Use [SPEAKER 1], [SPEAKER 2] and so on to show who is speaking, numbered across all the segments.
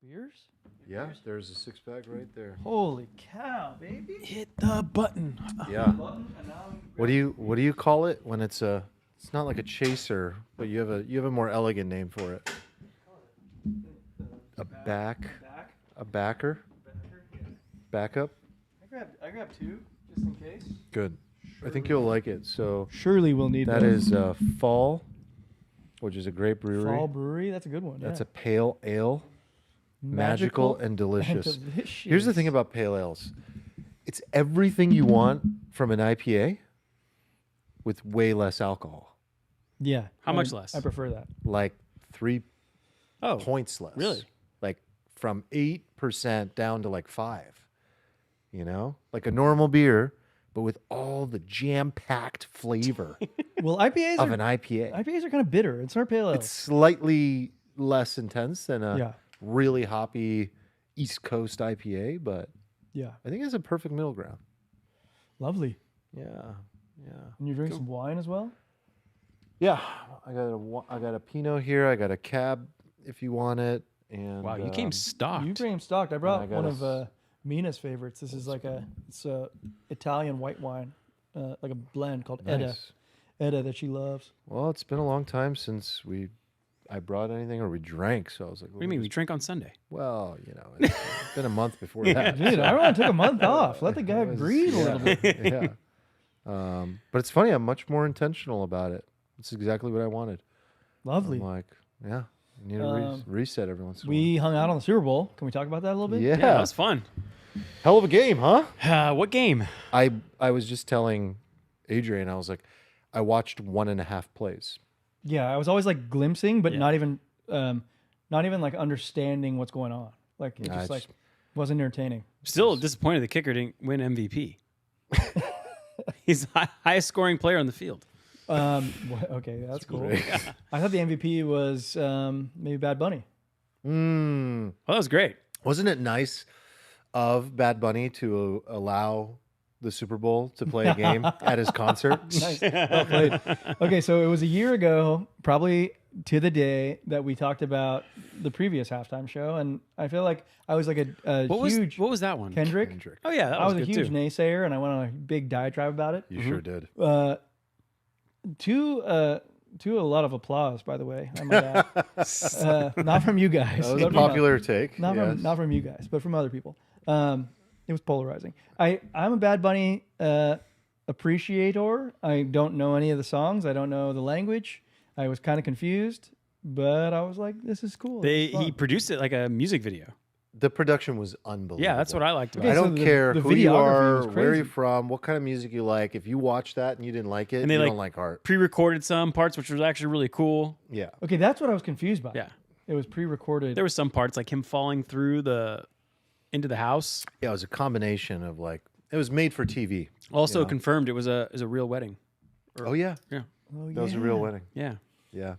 [SPEAKER 1] Beers?
[SPEAKER 2] Yeah, there's a 6-pack right there.
[SPEAKER 1] Holy cow, baby!
[SPEAKER 3] Hit the button.
[SPEAKER 2] Yeah.
[SPEAKER 1] Button, and now
[SPEAKER 2] What do you call it when it's a? It's not like a chaser, but you have a more elegant name for it. A
[SPEAKER 1] back.
[SPEAKER 2] a backer, backup.
[SPEAKER 1] I grabbed two just in case.
[SPEAKER 2] Good. I think you'll like it. So
[SPEAKER 1] Surely we'll need
[SPEAKER 2] that
[SPEAKER 1] those.
[SPEAKER 2] is Fall, which is a great brewery.
[SPEAKER 1] Fall Brewery. That's a good one.
[SPEAKER 2] That's a pale ale, magical and delicious. Here's the thing about pale ales. It's everything you want from an IPA with way less alcohol.
[SPEAKER 1] Yeah.
[SPEAKER 3] How much less?
[SPEAKER 1] I prefer that.
[SPEAKER 2] Like 3
[SPEAKER 3] Oh,
[SPEAKER 2] points less.
[SPEAKER 3] really?
[SPEAKER 2] Like from 8% down to like 5. You know? Like a normal beer, but with all the jam-packed flavor
[SPEAKER 1] Well, IPAs
[SPEAKER 2] of
[SPEAKER 1] are
[SPEAKER 2] an IPA.
[SPEAKER 1] IPAs are kind of bitter. It's our pale ale.
[SPEAKER 2] It's slightly less intense than a
[SPEAKER 1] Yeah.
[SPEAKER 2] really hoppy East Coast IPA, but
[SPEAKER 1] Yeah.
[SPEAKER 2] I think it's a perfect middle ground.
[SPEAKER 1] Lovely.
[SPEAKER 2] Yeah. Yeah.
[SPEAKER 1] And you're drinking some wine as well?
[SPEAKER 2] Yeah, I got a Pinot here. I got a Cab if you want it. And
[SPEAKER 3] wow, you came stocked.
[SPEAKER 1] You came stocked. I brought
[SPEAKER 2] got
[SPEAKER 1] one
[SPEAKER 2] us-
[SPEAKER 1] of Mina's favorites. This is like it's a Italian white wine, like a blend called Edda.
[SPEAKER 2] Nice.
[SPEAKER 1] Edda that she loves.
[SPEAKER 2] Well, it's been a long time since I brought anything or we drank, so I was like,
[SPEAKER 3] What do you mean? We drank on Sunday.
[SPEAKER 2] well, you know, it's been a month before that.
[SPEAKER 1] Dude, everyone took a month off. Let the guy
[SPEAKER 2] It was-
[SPEAKER 1] breathe a little bit.
[SPEAKER 2] Yeah. But it's funny. I'm much more intentional about it. It's exactly what I wanted.
[SPEAKER 1] Lovely.
[SPEAKER 2] I'm like, yeah, you need to reset every once in a
[SPEAKER 1] We hung out on the Super Bowl. Can we talk about that a little
[SPEAKER 2] while.
[SPEAKER 1] bit?
[SPEAKER 2] Yeah.
[SPEAKER 3] Yeah, that was fun.
[SPEAKER 2] Hell of a game, huh?
[SPEAKER 3] What game?
[SPEAKER 2] I was just telling Adrian, I was like, I watched 1.5 plays.
[SPEAKER 1] Yeah, I was always like glimpsing, but
[SPEAKER 3] Yeah.
[SPEAKER 1] not even like understanding what's going on. Like it
[SPEAKER 2] Nah,
[SPEAKER 1] just
[SPEAKER 2] it's-
[SPEAKER 1] like wasn't entertaining.
[SPEAKER 3] Still disappointed the kicker didn't win MVP. He's the highest scoring player on the field.
[SPEAKER 1] Okay, that's cool. I thought the MVP was maybe Bad Bunny.
[SPEAKER 2] Mm.
[SPEAKER 3] Oh, that was great.
[SPEAKER 2] Wasn't it nice of Bad Bunny to allow the Super Bowl to play a game at his concert?
[SPEAKER 1] Nice. Well played. Okay, so it was a year ago, probably to the day that we talked about the previous halftime show, and I feel like I was like a huge
[SPEAKER 3] What was that one?
[SPEAKER 1] Kendrick.
[SPEAKER 2] Kendrick.
[SPEAKER 3] Oh yeah, that
[SPEAKER 1] I was a
[SPEAKER 3] good
[SPEAKER 1] huge
[SPEAKER 3] too.
[SPEAKER 1] naysayer, and I went on a big diatribe about it.
[SPEAKER 2] You sure did.
[SPEAKER 1] To a lot of applause, by the way. I might add. Not from you guys.
[SPEAKER 2] That was a
[SPEAKER 1] but from
[SPEAKER 2] popular take.
[SPEAKER 1] Not
[SPEAKER 2] yes.
[SPEAKER 1] from not from you guys, but from other people. It was polarizing. I'm a Bad Bunny appreciator. I don't know any of the songs. I don't know the language. I was kind of confused, but I was like, "This is cool." This is
[SPEAKER 3] He
[SPEAKER 1] fun.
[SPEAKER 3] produced it like a music video.
[SPEAKER 2] The production was unbelievable.
[SPEAKER 3] Yeah, that's what I liked about
[SPEAKER 1] Okay,
[SPEAKER 2] I
[SPEAKER 3] it.
[SPEAKER 1] so
[SPEAKER 2] don't
[SPEAKER 1] the-
[SPEAKER 2] care
[SPEAKER 1] the
[SPEAKER 2] who you
[SPEAKER 1] videography was
[SPEAKER 2] are, where
[SPEAKER 1] crazy.
[SPEAKER 2] you're from, what kind of music you like. If you watch that and you didn't like it,
[SPEAKER 3] And they
[SPEAKER 2] you
[SPEAKER 3] like
[SPEAKER 2] don't like art.
[SPEAKER 3] Pre-recorded some parts, which was actually really cool.
[SPEAKER 2] Yeah.
[SPEAKER 1] Okay, that's what I was confused by.
[SPEAKER 3] Yeah,
[SPEAKER 1] It was pre-recorded.
[SPEAKER 3] there were some parts like him falling through into the house.
[SPEAKER 2] Yeah, it was a combination of like, it was made for TV.
[SPEAKER 3] Also
[SPEAKER 2] You know?
[SPEAKER 3] confirmed it was a real wedding.
[SPEAKER 2] Oh, yeah.
[SPEAKER 3] Yeah,
[SPEAKER 1] Oh,
[SPEAKER 2] That was a real wedding.
[SPEAKER 3] yeah.
[SPEAKER 2] Yeah.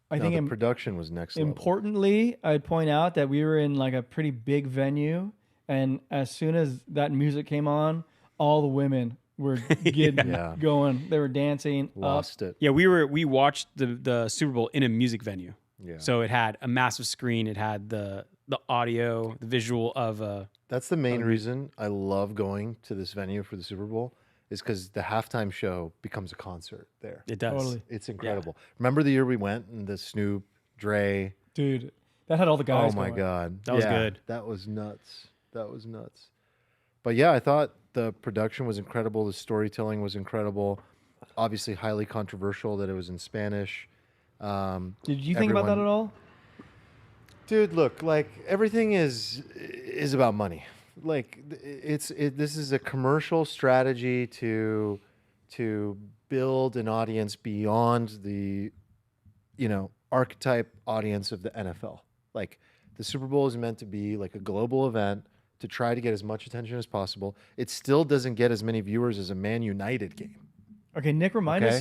[SPEAKER 1] I
[SPEAKER 2] No,
[SPEAKER 1] think
[SPEAKER 2] the production was next level.
[SPEAKER 1] importantly, I'd point out that we were in like a pretty big venue, and as soon as that music came on, all the women were getting
[SPEAKER 2] Yeah.
[SPEAKER 1] going. They were dancing.
[SPEAKER 2] Lost it.
[SPEAKER 3] Yeah, we watched the Super Bowl in a music venue.
[SPEAKER 2] Yeah.
[SPEAKER 3] So it had a massive screen. It had the audio, the visual of
[SPEAKER 2] That's the main reason I love going to this venue for the Super Bowl is because the halftime show becomes a concert there.
[SPEAKER 3] it does.
[SPEAKER 1] Totally.
[SPEAKER 2] It's incredible. Remember the year we went and the Snoop, Dre.
[SPEAKER 1] Dude, that had all the guys.
[SPEAKER 2] Oh my
[SPEAKER 1] going.
[SPEAKER 2] God.
[SPEAKER 3] That was
[SPEAKER 2] Yeah,
[SPEAKER 3] good.
[SPEAKER 2] That was nuts. That was nuts. But yeah, I thought the production was incredible. The storytelling was incredible. Obviously, highly controversial that it was in Spanish.
[SPEAKER 1] Did you think about that
[SPEAKER 2] Everyone-
[SPEAKER 1] at all?
[SPEAKER 2] Dude, look, like everything is about money. Like this is a commercial strategy to build an audience beyond the archetype audience of the NFL. Like the Super Bowl is meant to be like a global event to try to get as much attention as possible. It still doesn't get as many viewers as a Man United game.
[SPEAKER 1] Okay, Nick, remind
[SPEAKER 2] Okay.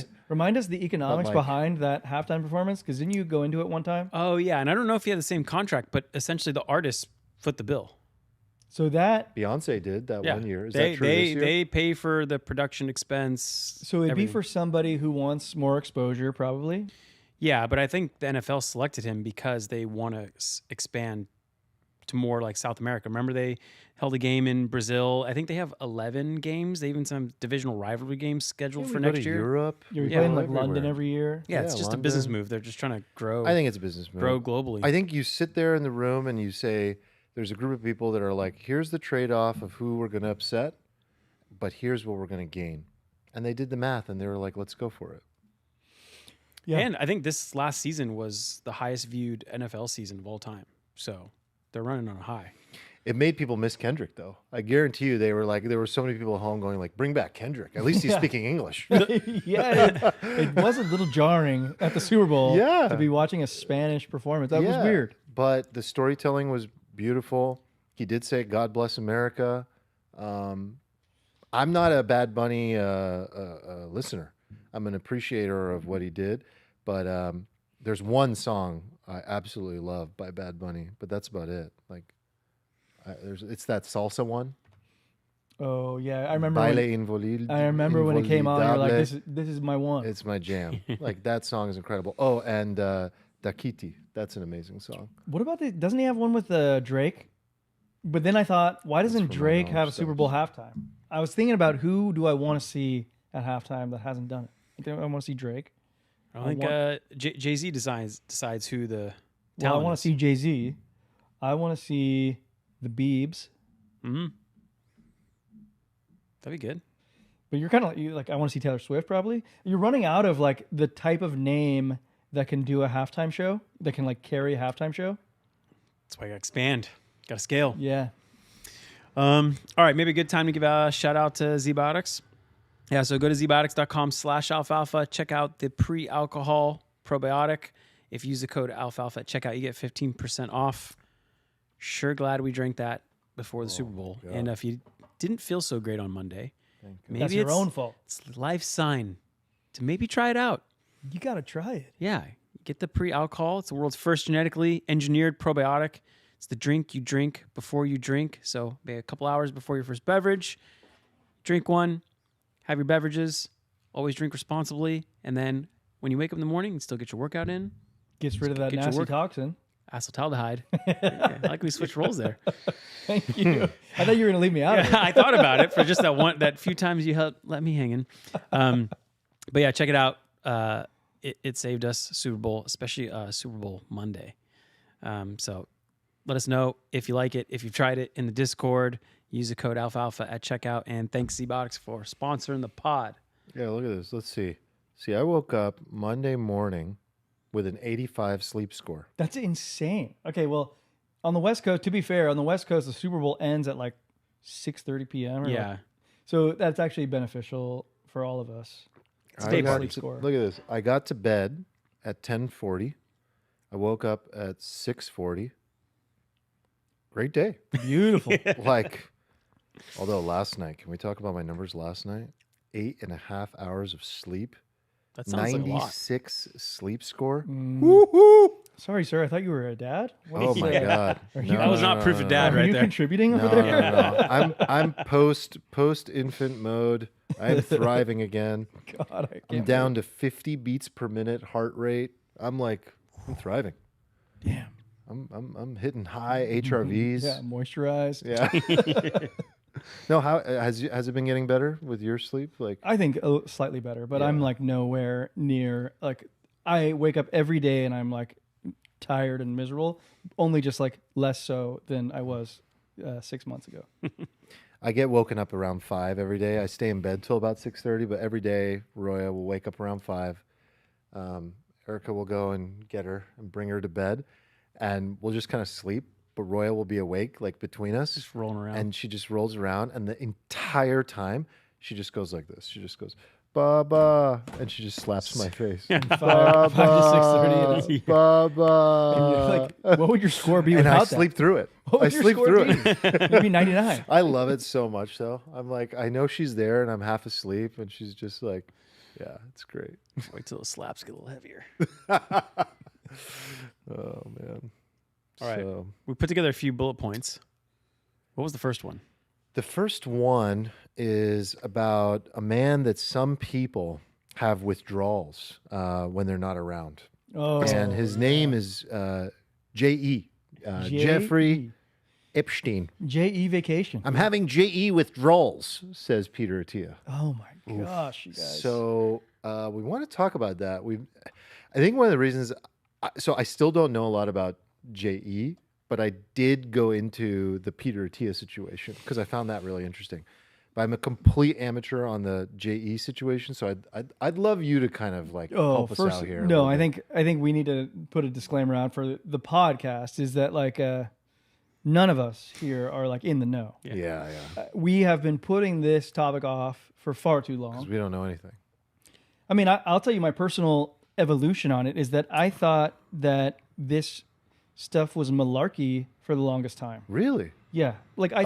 [SPEAKER 1] us the economics
[SPEAKER 2] like-
[SPEAKER 1] behind that halftime performance, because didn't you go into it one time?
[SPEAKER 3] Oh yeah, and I don't know if he had the same contract, but essentially the artists foot the bill.
[SPEAKER 1] So that
[SPEAKER 2] Beyonce did that
[SPEAKER 3] Yeah,
[SPEAKER 2] one year. Is
[SPEAKER 3] they
[SPEAKER 2] that true
[SPEAKER 3] they
[SPEAKER 2] this year?
[SPEAKER 3] they pay for the production expense.
[SPEAKER 1] it'd be
[SPEAKER 3] everything.
[SPEAKER 1] for somebody who wants more exposure, probably.
[SPEAKER 3] Yeah, but I think the NFL selected him because they want to expand to more like South America. Remember they held a game in Brazil. I think they have 11 games. They even some divisional rivalry games scheduled
[SPEAKER 2] Yeah,
[SPEAKER 3] for
[SPEAKER 2] we go
[SPEAKER 3] next
[SPEAKER 2] to
[SPEAKER 3] year.
[SPEAKER 2] Europe.
[SPEAKER 1] You're
[SPEAKER 2] we
[SPEAKER 1] playing
[SPEAKER 2] go
[SPEAKER 1] like London
[SPEAKER 2] everywhere.
[SPEAKER 1] every year.
[SPEAKER 3] Yeah, it's
[SPEAKER 2] Yeah,
[SPEAKER 3] just a business
[SPEAKER 2] London.
[SPEAKER 3] move. They're just trying to grow
[SPEAKER 2] I think it's a business move.
[SPEAKER 3] grow globally.
[SPEAKER 2] I think you sit there in the room and you say, there's a group of people that are like, here's the trade-off of who we're going to upset, but here's what we're going to gain. And they did the math and they were like, let's go for it.
[SPEAKER 1] Yeah.
[SPEAKER 3] And I think this last season was the highest viewed NFL season of all time. So they're running on a high.
[SPEAKER 2] It made people miss Kendrick, though. I guarantee you they were like, there were so many people at home going like, bring back Kendrick. At least he's
[SPEAKER 1] Yeah.
[SPEAKER 2] speaking English.
[SPEAKER 1] Yeah, it was a little jarring at the Super Bowl
[SPEAKER 2] Yeah.
[SPEAKER 1] to be watching a Spanish performance. That was
[SPEAKER 2] Yeah,
[SPEAKER 1] weird.
[SPEAKER 2] But the storytelling was beautiful. He did say, God bless America. I'm not a Bad Bunny listener. I'm an appreciator of what he did. But there's one song I absolutely love by Bad Bunny, but that's about it. Like, it's that salsa one.
[SPEAKER 1] Oh yeah, I remember.
[SPEAKER 2] Baile
[SPEAKER 1] When it came on, you're like,
[SPEAKER 2] inolvidable.
[SPEAKER 1] this is my one.
[SPEAKER 2] It's my jam. Like, that song is incredible. Oh, and Dakiti. That's an amazing song.
[SPEAKER 1] What about doesn't he have one with Drake? But then I thought, why doesn't
[SPEAKER 2] from my
[SPEAKER 1] Drake have a
[SPEAKER 2] knowledge
[SPEAKER 1] Super Bowl halftime? I was thinking about who do I want to see at halftime that hasn't done it. I think I want to see Drake.
[SPEAKER 3] I think Jay-Z decides who the
[SPEAKER 1] Well, I
[SPEAKER 3] talent
[SPEAKER 1] want
[SPEAKER 3] is.
[SPEAKER 1] to see Jay-Z. I want to see the Biebs.
[SPEAKER 3] Mm-hmm. That'd be good.
[SPEAKER 1] But you're kind of like, I want to see Taylor Swift probably. You're running out of like the type of name that can do a halftime show, that can like carry a halftime show.
[SPEAKER 3] That's why you got to expand. Got to scale.
[SPEAKER 1] Yeah.
[SPEAKER 3] All right, maybe a good time to give a shout out to ZBiotics. Yeah, so go to zbiotics.com/alfalfa. Check out the pre-alcohol probiotic. If you use the code alfalfa at checkout, you get 15% off. Sure glad we drank that before the Super Bowl.
[SPEAKER 2] God.
[SPEAKER 3] And if you didn't feel so great on Monday, maybe
[SPEAKER 1] That's your own fault.
[SPEAKER 3] it's life's sign to maybe try it out.
[SPEAKER 1] You got to try it.
[SPEAKER 3] Yeah, get the pre-alcohol. It's the world's first genetically engineered probiotic. It's the drink you drink before you drink. So maybe a couple hours before your first beverage, drink one, have your beverages, always drink responsibly. And then when you wake up in the morning, you still get your workout in.
[SPEAKER 1] Gets rid of that
[SPEAKER 3] Get your
[SPEAKER 1] nasty
[SPEAKER 3] work-
[SPEAKER 1] toxin.
[SPEAKER 3] Acetaldehyde. Yeah, I like we switched roles there.
[SPEAKER 1] Thank you. I thought you were going to leave me out of it.
[SPEAKER 3] Yeah, I thought about it for just that few times you let me hanging. But yeah, check it out. It saved us Super Bowl, especially Super Bowl Monday. So let us know if you like it, if you've tried it in the Discord. Use the code alfalfa at checkout. And thanks ZBiotics for sponsoring the pod.
[SPEAKER 2] Yeah, look at this. Let's see. See, I woke up Monday morning with an 85 sleep score.
[SPEAKER 1] That's insane. Okay, well, on the West Coast, to be fair, on the West Coast, the Super Bowl ends at like 6:30 p.m. or
[SPEAKER 3] Yeah.
[SPEAKER 1] like- so that's actually beneficial for all of us.
[SPEAKER 2] I
[SPEAKER 1] day
[SPEAKER 2] got
[SPEAKER 1] party
[SPEAKER 2] to-
[SPEAKER 1] score.
[SPEAKER 2] Look at this. I got to bed at 10:40. I woke up at 6:40. Great day.
[SPEAKER 1] Beautiful.
[SPEAKER 2] Like, although last night, can we talk about my numbers last night? 8.5 hours of sleep.
[SPEAKER 3] That sounds like a lot.
[SPEAKER 2] 96 sleep score.
[SPEAKER 1] Sorry, sir. I thought you were a dad. What
[SPEAKER 2] Oh
[SPEAKER 1] is
[SPEAKER 2] my
[SPEAKER 1] that?
[SPEAKER 2] God.
[SPEAKER 1] Are you-
[SPEAKER 3] That was not proof of dad
[SPEAKER 1] Are
[SPEAKER 3] right
[SPEAKER 1] you
[SPEAKER 3] there.
[SPEAKER 1] contributing over
[SPEAKER 2] No,
[SPEAKER 1] there?
[SPEAKER 2] no. I'm post infant mode. I'm thriving again.
[SPEAKER 1] God, I
[SPEAKER 2] I'm
[SPEAKER 1] can't.
[SPEAKER 2] down to 50 beats per minute heart rate. I'm thriving.
[SPEAKER 1] Damn.
[SPEAKER 2] I'm hitting high HRVs.
[SPEAKER 1] Yeah, moisturized.
[SPEAKER 2] Yeah. No, how has it been getting better with your sleep? Like,
[SPEAKER 1] I think slightly better, but
[SPEAKER 2] Yeah.
[SPEAKER 1] I'm like nowhere near. Like, I wake up every day and I'm like tired and miserable. Only just like less so than I was 6 months ago.
[SPEAKER 2] I get woken up around 5 every day. I stay in bed till about 6:30, but every day Roya will wake up around 5. Erica will go and get her and bring her to bed, and we'll just kind of sleep. But Roya will be awake, like between us,
[SPEAKER 3] Just rolling around.
[SPEAKER 2] and she just rolls around, and the entire time she just goes like this. She just goes, "Baba," and she just slaps my face.
[SPEAKER 1] 5 to 6:30.
[SPEAKER 2] Baba.
[SPEAKER 1] And you're like, what would your score be
[SPEAKER 2] and
[SPEAKER 1] without
[SPEAKER 2] I sleep through it.
[SPEAKER 1] What
[SPEAKER 2] I
[SPEAKER 1] would your
[SPEAKER 2] sleep
[SPEAKER 1] score
[SPEAKER 2] through
[SPEAKER 1] be?
[SPEAKER 2] it.
[SPEAKER 1] You'd be 99.
[SPEAKER 2] I love it so much, though. I'm like, I know she's there, and I'm half asleep, and she's just like, yeah, it's great.
[SPEAKER 3] Wait till the slaps get a little heavier.
[SPEAKER 2] Oh man.
[SPEAKER 3] All right.
[SPEAKER 2] So,
[SPEAKER 3] We put together a few bullet points. What was the first one?
[SPEAKER 2] the first one is about a man that some people have withdrawals when they're not around.
[SPEAKER 1] Oh,
[SPEAKER 2] and his name is J.E. Jeffrey Epstein.
[SPEAKER 1] J.E. Vacation.
[SPEAKER 2] I'm having J.E. withdrawals, says Peter Attia.
[SPEAKER 1] Oh my gosh, you guys.
[SPEAKER 2] So we want to talk about that. I think one of the reasons, so I still don't know a lot about J.E., but I did go into the Peter Attia situation because I found that really interesting. But I'm a complete amateur on the J.E. situation, so I'd love you to kind of like help us out here.
[SPEAKER 1] No, I think we need to put a disclaimer out for the podcast is that like none of us here are like in the know.
[SPEAKER 2] Yeah.
[SPEAKER 1] We have been putting this topic off for far too long.
[SPEAKER 2] Because we don't know anything.
[SPEAKER 1] I mean, I'll tell you my personal evolution on it is that I thought that this stuff was malarkey for the longest time.
[SPEAKER 2] Really?
[SPEAKER 1] Yeah. Like I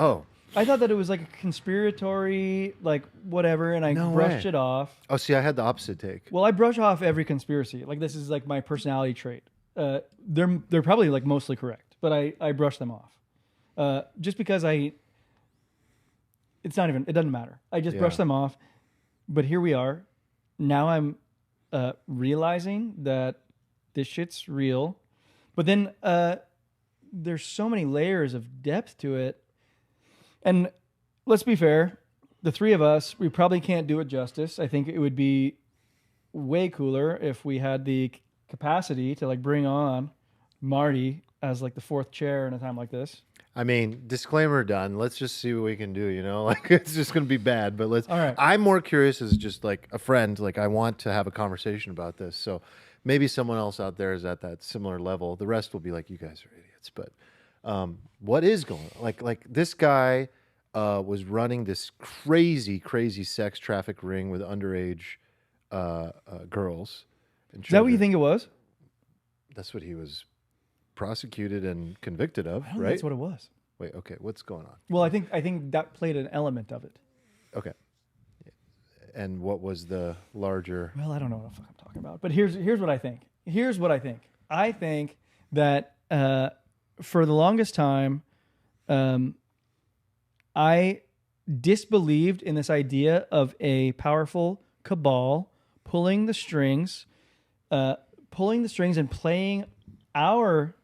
[SPEAKER 1] thought that it was like a conspiratory, like whatever, and I brushed it off.
[SPEAKER 2] Oh, see, I had the opposite take.
[SPEAKER 1] Well, I brush off every conspiracy. Like this is like my personality trait. They're probably like mostly correct, but I brush them off. Just because it doesn't matter. I just brush them off. But here we are. Now I'm realizing that this shit's real. But then there's so many layers of depth to it. And let's be fair, the three of us, we probably can't do it justice. I think it would be way cooler if we had the capacity to like bring on Marty as like the fourth chair in a time like this.
[SPEAKER 2] I mean, disclaimer done. Let's just see what we can do, you know? Like, it's just going to be bad, but let's...
[SPEAKER 1] All right.
[SPEAKER 2] I'm more curious as just like a friend. Like, I want to have a conversation about this. So maybe someone else out there is at that similar level. The rest will be like, you guys are idiots. But what is going on? Like this guy was running this crazy sex traffic ring with underage girls. And
[SPEAKER 1] Is that what you think it was?
[SPEAKER 2] That's what he was prosecuted and convicted of,
[SPEAKER 1] I don't think
[SPEAKER 2] right?
[SPEAKER 1] that's what it was.
[SPEAKER 2] Wait, okay, what's going on?
[SPEAKER 1] Well, I think that played an element of it.
[SPEAKER 2] Okay. And what was the larger...
[SPEAKER 1] Well, I don't know what the fuck I'm talking about. But here's what I think. I think that for the longest time, I disbelieved in this idea of a powerful cabal pulling the strings and playing our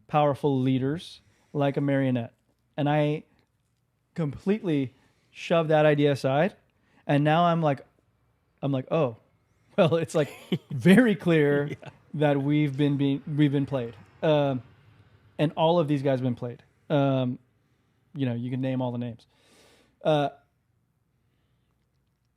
[SPEAKER 1] powerful leaders like a marionette. And I completely shoved that idea aside. And now I'm like, oh, well, it's like very clear that we've been played. And all of these guys have been played. You know, you can name all the names.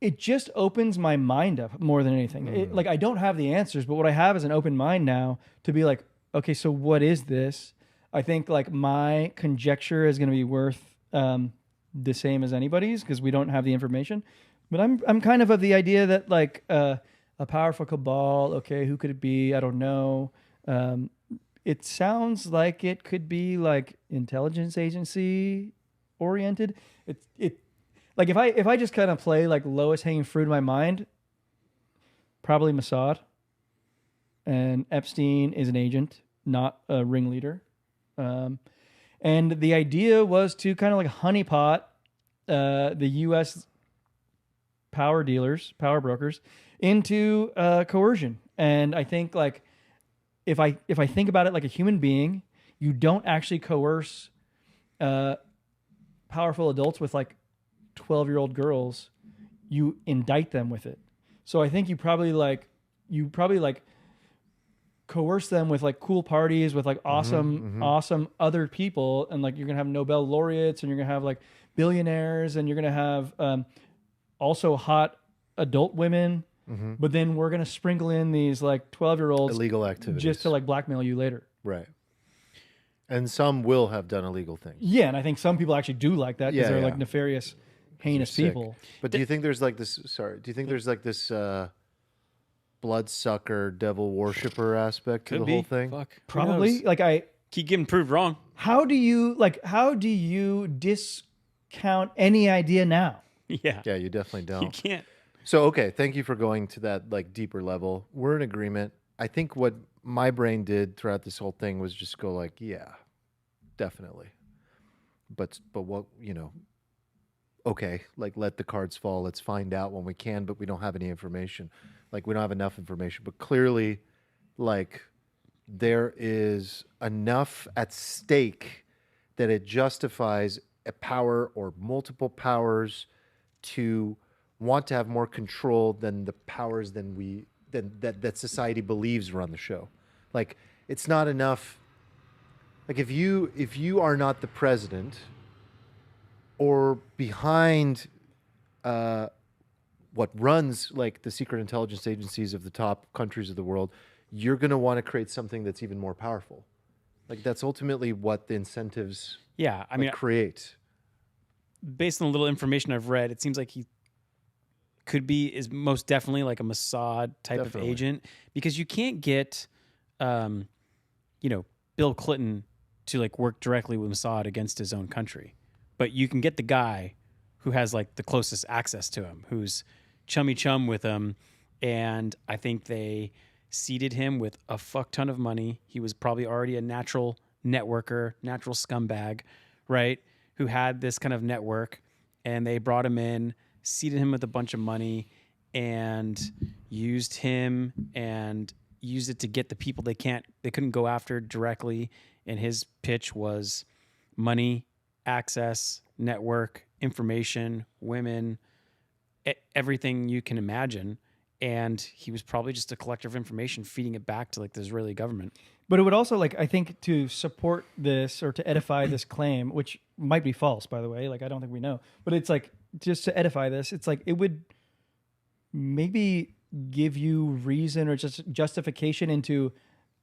[SPEAKER 1] It just opens my mind up more than anything. Like, I don't have the answers, but what I have is an open mind now to be like, okay, so what is this? I think like my conjecture is going to be worth the same as anybody's because we don't have the information. But I'm kind of the idea that like a powerful cabal. Okay, who could it be? I don't know. It sounds like it could be like intelligence agency oriented. It like if I just kind of play like lowest hanging fruit in my mind, probably Mossad. And Epstein is an agent, not a ringleader. And the idea was to kind of like honeypot the U.S. power brokers, into coercion. And I think like if I think about it like a human being, you don't actually coerce powerful adults with like 12-year-old girls. You indict them with it. So I think you probably coerce them with like cool parties with like awesome other people, and like you're gonna have Nobel laureates, and you're gonna have like billionaires, and you're gonna have also hot adult women, but then we're gonna sprinkle in these like 12-year-olds
[SPEAKER 2] illegal activities
[SPEAKER 1] just to like blackmail you later.
[SPEAKER 2] Right. And some will have done illegal things.
[SPEAKER 1] Yeah, and I think some people actually do like that because they're like nefarious, heinous
[SPEAKER 2] Sick.
[SPEAKER 1] people.
[SPEAKER 2] But do you think there's like this? Sorry, do you think there's like this bloodsucker, devil worshiper aspect to the whole thing?
[SPEAKER 3] Fuck. Who
[SPEAKER 1] Probably.
[SPEAKER 3] knows?
[SPEAKER 1] Like I
[SPEAKER 3] Keep getting proved wrong.
[SPEAKER 1] how do you discount any idea now?
[SPEAKER 3] Yeah.
[SPEAKER 2] Yeah, you definitely don't.
[SPEAKER 3] You can't.
[SPEAKER 2] So, okay, thank you for going to that like deeper level. We're in agreement. I think what my brain did throughout this whole thing was just go like, yeah, definitely. But what, you know, okay, like let the cards fall. Let's find out when we can, but we don't have any information. Like we don't have enough information. But clearly, like there is enough at stake that it justifies a power or multiple powers to want to have more control than the powers that society believes run the show. Like it's not enough. Like if you are not the president or behind what runs like the secret intelligence agencies of the top countries of the world, you're going to want to create something that's even more powerful. Like that's ultimately what the incentives
[SPEAKER 3] Yeah, I mean,
[SPEAKER 2] create.
[SPEAKER 3] based on the little information I've read, it seems like he is most definitely like a Mossad type of agent, because you can't get, Bill Clinton to like work directly with Mossad against his own country, but you can get the guy who has like the closest access to him, who's chummy chum with him, and I think they seeded him with a fuck ton of money. He was probably already a natural networker, natural scumbag, right? Who had this kind of network, and they brought him in, seeded him with a bunch of money, and used him and used it to get the people they couldn't go after directly. And his pitch was money, access, network, information, women, everything you can imagine. And he was probably just a collector of information, feeding it back to like the Israeli government.
[SPEAKER 1] But it would also, like, I think to support this or to edify this claim, which might be false, by the way, like, I don't think we know, but it's like, just to edify this, it's like, it would maybe give you reason or just justification into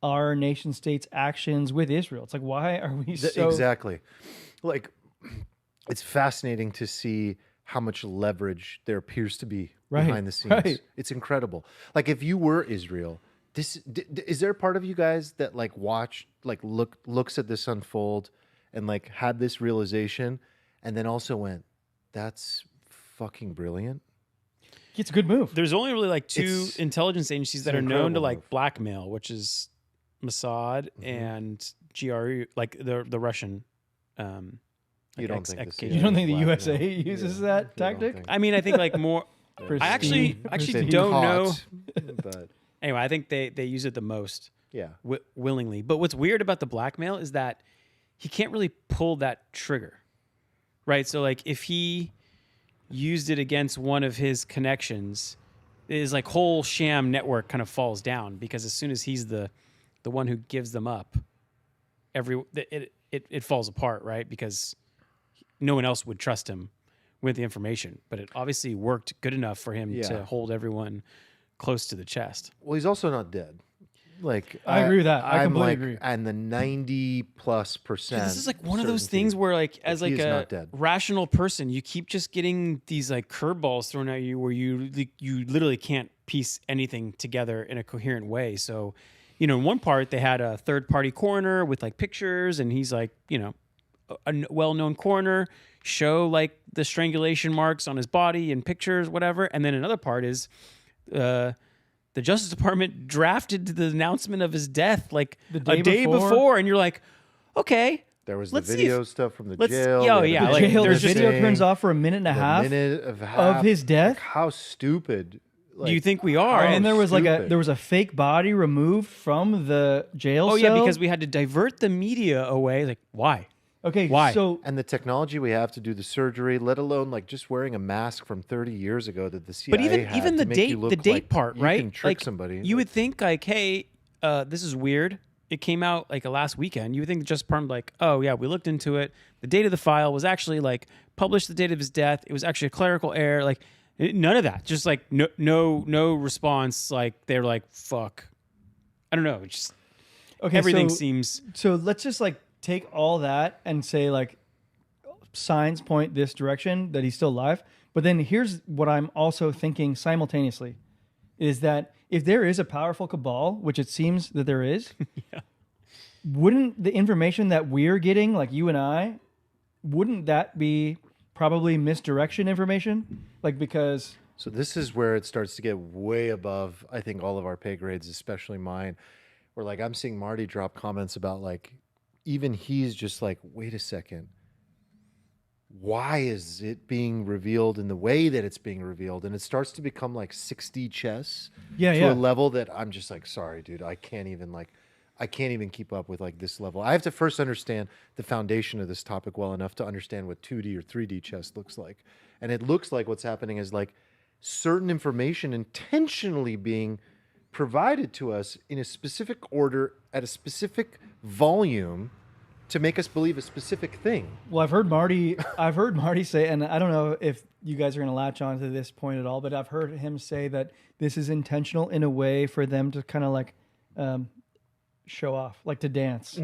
[SPEAKER 1] our nation state's actions with Israel. It's like, why are we so...
[SPEAKER 2] Exactly. Like, it's fascinating to see how much leverage there appears to be behind the scenes.
[SPEAKER 1] Right.
[SPEAKER 2] It's incredible. Like, if you were Israel... is there a part of you guys that like watch, like looks at this unfold and like had this realization and then also went, that's fucking brilliant?
[SPEAKER 1] It's a good move.
[SPEAKER 3] There's only really like two intelligence agencies that are known to like blackmail, which is Mossad and GRU, like the Russian.
[SPEAKER 2] You don't think
[SPEAKER 1] you don't think the USA uses that tactic?
[SPEAKER 3] I mean, I think like more. I actually don't know.
[SPEAKER 2] But
[SPEAKER 3] anyway, I think they use it the most.
[SPEAKER 2] Yeah.
[SPEAKER 3] Willingly. But what's weird about the blackmail is that he can't really pull that trigger, right? So like if he used it against one of his connections, his like whole sham network kind of falls down, because as soon as he's the one who gives them up, it falls apart, right? Because no one else would trust him with the information. But it obviously worked good enough for him to hold everyone close to the chest.
[SPEAKER 2] Well, he's also not dead. Like
[SPEAKER 1] I agree with that. I completely agree.
[SPEAKER 2] And the 90+%.
[SPEAKER 3] This is like one of those things where, like, as like a rational person, you keep just getting these like curveballs thrown at you, where you literally can't piece anything together in a coherent way. So, in one part they had a third-party coroner with like pictures, and he's like, a well-known coroner, show like the strangulation marks on his body and pictures, whatever. And then another part is the Justice Department drafted the announcement of his death like a day before, and you're like, okay.
[SPEAKER 2] There was the video stuff from the jail.
[SPEAKER 1] The video turns off for a minute and a half of his death.
[SPEAKER 2] Like, how stupid
[SPEAKER 3] do you think we are?
[SPEAKER 1] And there was there was a fake body removed from the jail cell.
[SPEAKER 3] Oh yeah, because we had to divert the media away. Like, why?
[SPEAKER 1] Okay,
[SPEAKER 3] why?
[SPEAKER 2] And the technology we have to do the surgery, let alone like just wearing a mask from 30 years ago that the CIA
[SPEAKER 3] But even the date part, right?
[SPEAKER 2] You can trick
[SPEAKER 3] like,
[SPEAKER 2] somebody.
[SPEAKER 3] You would think like, hey, this is weird. It came out like last weekend. You would think the Justice Department like, oh yeah, we looked into it. The date of the file was actually like published the date of his death. It was actually a clerical error. Like none of that. Just like no response. Like they're like, fuck. I don't know. It's just everything seems.
[SPEAKER 1] So let's just like take all that and say like signs point this direction that he's still alive. But then here's what I'm also thinking simultaneously is that if there is a powerful cabal, which it seems that there is, wouldn't the information that we're getting, like you and I, wouldn't that be probably misdirection information? Like because...
[SPEAKER 2] So this is where it starts to get way above, I think, all of our pay grades, especially mine, where like I'm seeing Marty drop comments about like, even he's just like, wait a second, why is it being revealed in the way that it's being revealed? And it starts to become like 6D chess to a level that I'm just like, sorry, dude, I can't even like, I can't even keep up with like this level. I have to first understand the foundation of this topic well enough to understand what 2D or 3D chess looks like. And it looks like what's happening is like certain information intentionally being provided to us in a specific order at a specific volume to make us believe a specific thing.
[SPEAKER 1] Well, I've heard Marty say, and I don't know if you guys are going to latch on to this point at all, but I've heard him say that this is intentional in a way for them to kind of like show off, like to dance,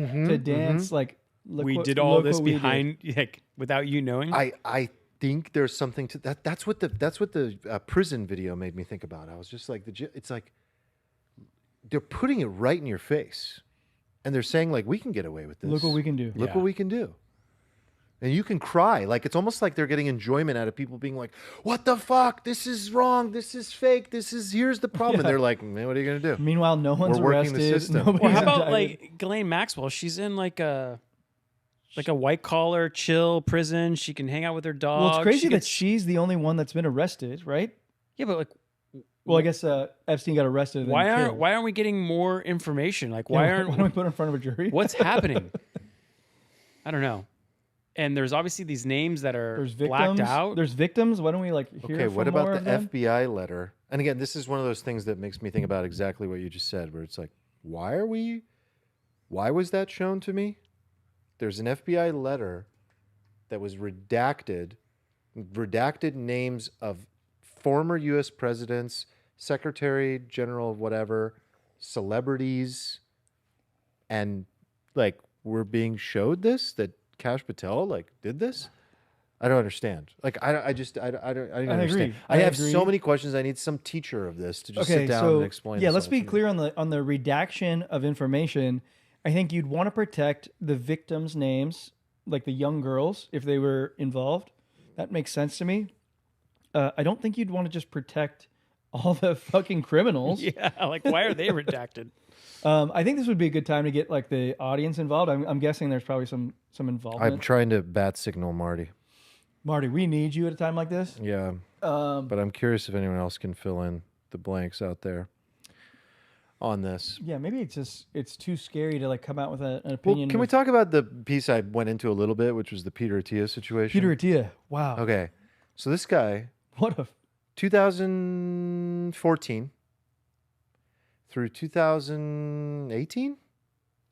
[SPEAKER 1] like look
[SPEAKER 3] We
[SPEAKER 1] what-
[SPEAKER 3] did all
[SPEAKER 1] look
[SPEAKER 3] this
[SPEAKER 1] what we did.
[SPEAKER 3] behind, like, without you knowing.
[SPEAKER 2] I think there's something to that. That's what the prison video made me think about. I was just like, it's like they're putting it right in your face, and they're saying like, we can get away with this.
[SPEAKER 1] Look what we can do.
[SPEAKER 2] Look
[SPEAKER 3] Yeah.
[SPEAKER 2] what we can do. And you can cry. Like, it's almost like they're getting enjoyment out of people being like, what the fuck? This is wrong. This is fake. Here's the problem. And they're like, man, what are you going to do?
[SPEAKER 1] Meanwhile, no one's
[SPEAKER 2] We're working the
[SPEAKER 1] arrested.
[SPEAKER 2] system.
[SPEAKER 1] Nobody's
[SPEAKER 3] Well, how about
[SPEAKER 1] indicted.
[SPEAKER 3] like Ghislaine Maxwell? She's in like a white collar, chill prison. She can hang out with her dog.
[SPEAKER 1] Well, it's crazy
[SPEAKER 3] She
[SPEAKER 1] that
[SPEAKER 3] gets-
[SPEAKER 1] she's the only one that's been arrested, right?
[SPEAKER 3] yeah, but like,
[SPEAKER 1] Well, I guess Epstein got arrested. And then killed.
[SPEAKER 3] why aren't we getting more information? Like,
[SPEAKER 1] Yeah,
[SPEAKER 3] why
[SPEAKER 1] why
[SPEAKER 3] aren't
[SPEAKER 1] don't we put it in front of a jury?
[SPEAKER 3] what's happening? I don't know. And there's obviously these names that are
[SPEAKER 1] There's
[SPEAKER 3] blacked
[SPEAKER 1] victims.
[SPEAKER 3] out.
[SPEAKER 1] There's victims. Why don't we like hear
[SPEAKER 2] Okay,
[SPEAKER 1] from
[SPEAKER 2] what
[SPEAKER 1] more
[SPEAKER 2] about
[SPEAKER 1] of
[SPEAKER 2] the
[SPEAKER 1] them?
[SPEAKER 2] FBI letter? And again, this is one of those things that makes me think about exactly what you just said, where it's like, why was that shown to me? There's an FBI letter that was redacted names of former U.S. presidents, Secretary General of whatever, celebrities, and like we're being showed this, that Kash Patel like did this. I don't understand. Like I don't understand.
[SPEAKER 1] agree.
[SPEAKER 2] I have
[SPEAKER 1] agree.
[SPEAKER 2] so many questions. I need some teacher of this to just
[SPEAKER 1] Okay,
[SPEAKER 2] sit down
[SPEAKER 1] so
[SPEAKER 2] and explain.
[SPEAKER 1] yeah,
[SPEAKER 2] this
[SPEAKER 1] let's
[SPEAKER 2] all
[SPEAKER 1] be
[SPEAKER 2] to me.
[SPEAKER 1] clear on the redaction of information. I think you'd want to protect the victims' names, like the young girls, if they were involved. That makes sense to me. I don't think you'd want to just protect all the fucking criminals.
[SPEAKER 3] yeah, like why are they redacted?
[SPEAKER 1] I think this would be a good time to get like the audience involved. I'm guessing there's probably some involvement.
[SPEAKER 2] I'm trying to bat signal Marty.
[SPEAKER 1] Marty, we need you at a time like this.
[SPEAKER 2] Yeah, but I'm curious if anyone else can fill in the blanks out there on this.
[SPEAKER 1] Yeah, maybe it's too scary to like come out with an
[SPEAKER 2] Well,
[SPEAKER 1] opinion.
[SPEAKER 2] can we
[SPEAKER 1] with
[SPEAKER 2] talk about the piece I went into a little bit, which was the Peter Attia situation?
[SPEAKER 1] Peter Attia? Wow.
[SPEAKER 2] Okay, so this guy,
[SPEAKER 1] What a
[SPEAKER 2] 2014 through 2018,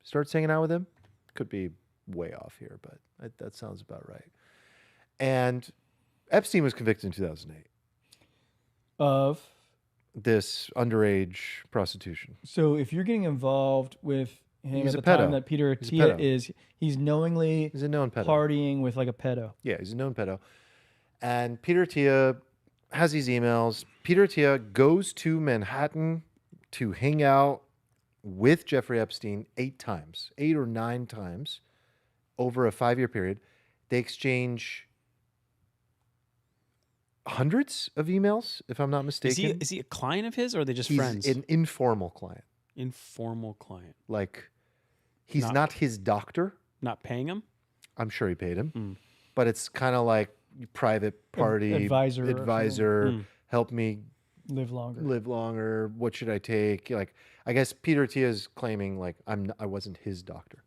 [SPEAKER 2] starts hanging out with him. Could be way off here, but that sounds about right. And Epstein was convicted in 2008.
[SPEAKER 1] of.
[SPEAKER 2] This underage prostitution.
[SPEAKER 1] So if you're getting involved with him
[SPEAKER 2] He's
[SPEAKER 1] at
[SPEAKER 2] a
[SPEAKER 1] the time
[SPEAKER 2] pedo.
[SPEAKER 1] that Peter
[SPEAKER 2] He's a
[SPEAKER 1] Attia
[SPEAKER 2] pedo.
[SPEAKER 1] is, he's knowingly
[SPEAKER 2] He's a known pedo.
[SPEAKER 1] partying with like a pedo.
[SPEAKER 2] Yeah, he's a known pedo. And Peter Attia has these emails. Peter Attia goes to Manhattan to hang out with Jeffrey Epstein 8 or 9 times over a 5-year period. They exchange hundreds of emails, if I'm not mistaken.
[SPEAKER 3] Is he a client of his, or are they just
[SPEAKER 2] He's
[SPEAKER 3] friends?
[SPEAKER 2] an informal client.
[SPEAKER 3] Informal client,
[SPEAKER 2] Like, he's not his doctor.
[SPEAKER 3] not paying him.
[SPEAKER 2] I'm sure he paid him.
[SPEAKER 3] Mm.
[SPEAKER 2] But it's kind of like private party
[SPEAKER 1] advisor or
[SPEAKER 3] Mm.
[SPEAKER 2] help me
[SPEAKER 1] Live longer.
[SPEAKER 2] live longer. What should I take? Like, I guess Peter Attia is claiming like I wasn't his doctor,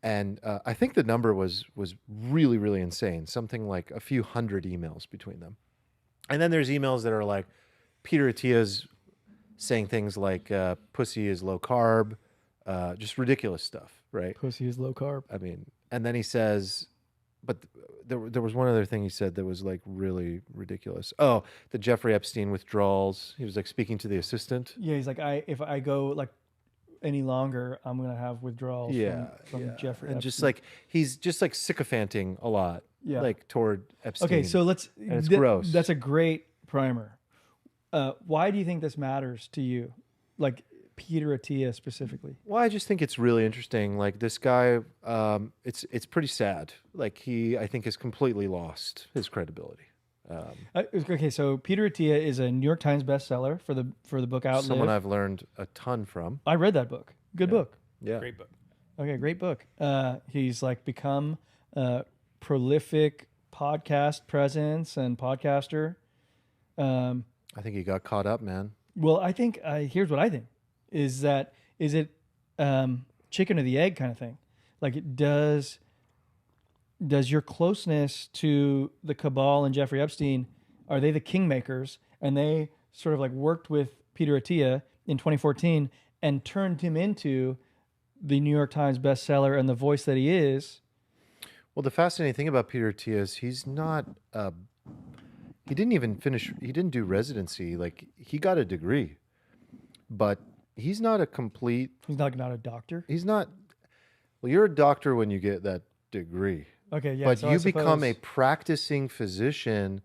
[SPEAKER 2] and I think the number was really, really insane. Something like a few hundred emails between them, and then there's emails that are like Peter Attia's saying things like "pussy is low carb," just ridiculous stuff, right?
[SPEAKER 1] Pussy is low carb.
[SPEAKER 2] I mean, and then he says, but there was one other thing he said that was like really ridiculous. Oh, the Jeffrey Epstein withdrawals. He was like speaking to the assistant.
[SPEAKER 1] Yeah, he's like, if I go like any longer, I'm gonna have withdrawals from Jeffrey.
[SPEAKER 2] and just
[SPEAKER 1] Epstein.
[SPEAKER 2] like he's just like sycophanting a lot,
[SPEAKER 1] Yeah.
[SPEAKER 2] like toward Epstein.
[SPEAKER 1] Okay, so let's.
[SPEAKER 2] it's gross.
[SPEAKER 1] That's a great primer. Why do you think this matters to you, like Peter Attia specifically?
[SPEAKER 2] well, I just think it's really interesting. Like this guy, it's pretty sad. Like I think has completely lost his credibility.
[SPEAKER 1] Okay, so Peter Attia is a New York Times bestseller for the book Outlive.
[SPEAKER 2] Someone I've learned a ton from.
[SPEAKER 1] I read that book. Good book.
[SPEAKER 2] Yeah,
[SPEAKER 3] Great book.
[SPEAKER 1] Okay, great book. He's like become a prolific podcast presence and podcaster.
[SPEAKER 2] I think he got caught up, man.
[SPEAKER 1] Well, I think here's what I think is it chicken or the egg kind of thing. Like, does your closeness to the cabal and Jeffrey Epstein, are they the kingmakers, and they sort of like worked with Peter Attia in 2014 and turned him into the New York Times bestseller and the voice that he is?
[SPEAKER 2] Well, the fascinating thing about Peter Attia is he's not. He didn't even finish. He didn't do residency. Like, he got a degree, but he's not a complete.
[SPEAKER 1] He's not a doctor.
[SPEAKER 2] He's not. Well, you're a doctor when you get that degree.
[SPEAKER 1] Okay, yeah.
[SPEAKER 2] But
[SPEAKER 1] so
[SPEAKER 2] you
[SPEAKER 1] I
[SPEAKER 2] become
[SPEAKER 1] suppose-
[SPEAKER 2] a practicing physician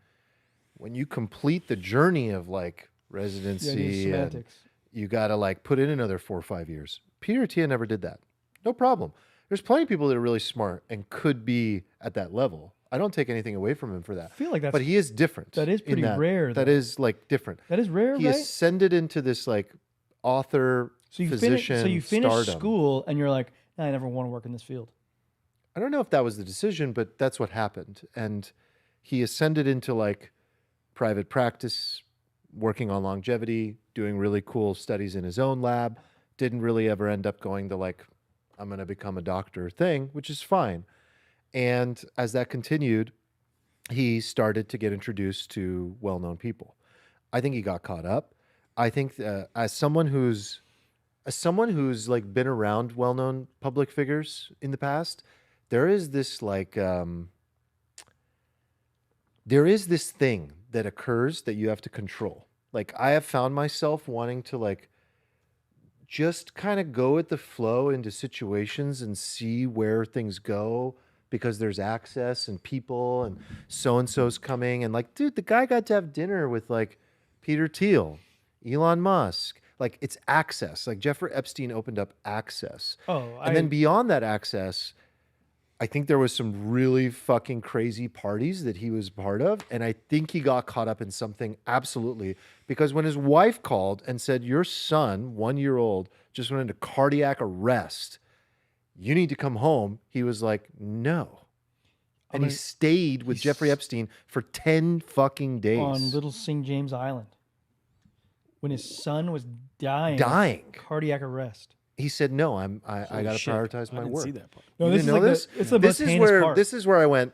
[SPEAKER 2] when you complete the journey of like
[SPEAKER 1] yeah,
[SPEAKER 2] residency. And
[SPEAKER 1] semantics.
[SPEAKER 2] you got to like put in another 4 or 5 years. Peter Attia never did that. No problem. There's plenty of people that are really smart and could be at that level. I don't take anything away from him for that.
[SPEAKER 1] I feel like that's
[SPEAKER 2] But he is different.
[SPEAKER 1] that is
[SPEAKER 2] in
[SPEAKER 1] pretty rare,
[SPEAKER 2] That
[SPEAKER 1] though.
[SPEAKER 2] is like different.
[SPEAKER 1] that is rare,
[SPEAKER 2] He
[SPEAKER 1] right?
[SPEAKER 2] ascended into this like author,
[SPEAKER 1] So you
[SPEAKER 2] physician,
[SPEAKER 1] finish
[SPEAKER 2] stardom.
[SPEAKER 1] school and you're like, nah, I never want to work in this field.
[SPEAKER 2] I don't know if that was the decision, but that's what happened. And he ascended into like private practice, working on longevity, doing really cool studies in his own lab. Didn't really ever end up going the like, I'm going to become a doctor thing, which is fine. And as that continued, he started to get introduced to well-known people. I think he got caught up. I think as someone who's like been around well-known public figures in the past, there is this like there is this thing that occurs that you have to control. Like, I have found myself wanting to like just kind of go with the flow into situations and see where things go because there's access and people and so-and-so's coming. And like, dude, the guy got to have dinner with like Peter Thiel, Elon Musk. Like, it's access. Like, Jeffrey Epstein opened up access. And then beyond that access, I think there was some really fucking crazy parties that he was part of. And I think he got caught up in something absolutely. Because when his wife called and said, your son, 1 year old, just went into cardiac arrest, you need to come home, he was like, no. And he stayed with Jeffrey Epstein for 10 fucking days.
[SPEAKER 1] on Little St. James Island when his son was dying.
[SPEAKER 2] Dying.
[SPEAKER 1] of cardiac arrest.
[SPEAKER 2] He said, no, I got to
[SPEAKER 3] shit.
[SPEAKER 2] prioritize
[SPEAKER 3] I
[SPEAKER 2] my
[SPEAKER 3] didn't
[SPEAKER 2] work.
[SPEAKER 3] see that part.
[SPEAKER 1] No,
[SPEAKER 2] You
[SPEAKER 1] this
[SPEAKER 2] didn't
[SPEAKER 1] is
[SPEAKER 2] know
[SPEAKER 1] like
[SPEAKER 2] this?
[SPEAKER 1] it's the most heinous part.
[SPEAKER 2] This is where I went,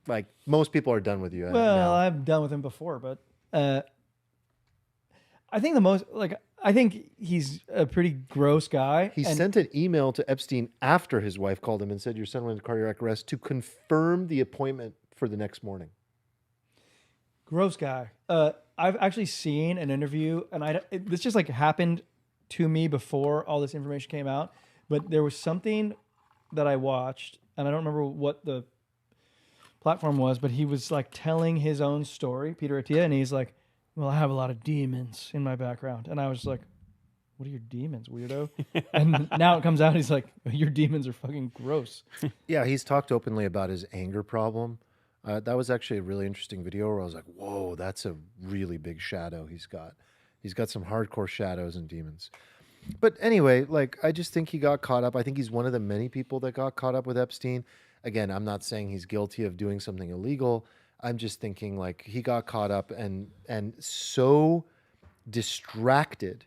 [SPEAKER 2] like, most people are done with you.
[SPEAKER 1] Well,
[SPEAKER 2] now.
[SPEAKER 1] I've done with him before, but I think he's a pretty gross guy.
[SPEAKER 2] He
[SPEAKER 1] and
[SPEAKER 2] sent an email to Epstein after his wife called him and said, your son went into cardiac arrest to confirm the appointment for the next morning.
[SPEAKER 1] gross guy. I've actually seen an interview, and this just like happened to me before all this information came out. But there was something that I watched, and I don't remember what the platform was, but he was like telling his own story, Peter Attia, and he's like, well, I have a lot of demons in my background. And I was like, what are your demons, weirdo? And now it comes out, he's like, your demons are fucking gross.
[SPEAKER 2] Yeah, he's talked openly about his anger problem. That was actually a really interesting video where I was like, whoa, that's a really big shadow he's got. He's got some hardcore shadows and demons. But anyway, like, I just think he got caught up. I think he's one of the many people that got caught up with Epstein. Again, I'm not saying he's guilty of doing something illegal. I'm just thinking like he got caught up and so distracted.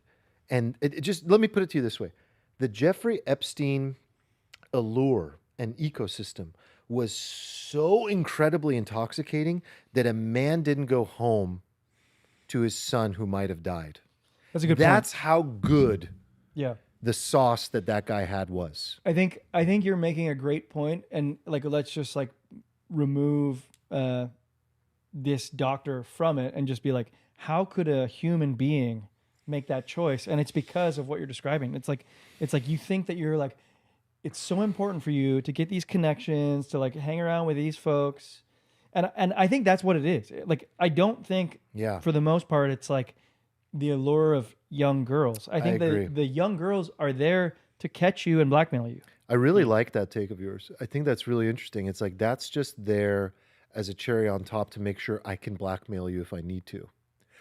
[SPEAKER 2] And it just, let me put it to you this way. The Jeffrey Epstein allure and ecosystem was so incredibly intoxicating that a man didn't go home to his son who might have died.
[SPEAKER 1] That's a good
[SPEAKER 2] That's
[SPEAKER 1] point.
[SPEAKER 2] how good
[SPEAKER 1] Yeah.
[SPEAKER 2] the sauce that guy had was.
[SPEAKER 1] I think you're making a great point, and like let's just like remove this doctor from it and just be like, how could a human being make that choice? And it's because of what you're describing. It's like you think that you're like, it's so important for you to get these connections, to like hang around with these folks, and I think that's what it is. Like, I don't think for the most part it's like the allure of young girls. I think
[SPEAKER 2] agree.
[SPEAKER 1] the young girls are there to catch you and blackmail you.
[SPEAKER 2] I really like that take of yours. I think that's really interesting. It's like that's just there as a cherry on top to make sure I can blackmail you if I need to.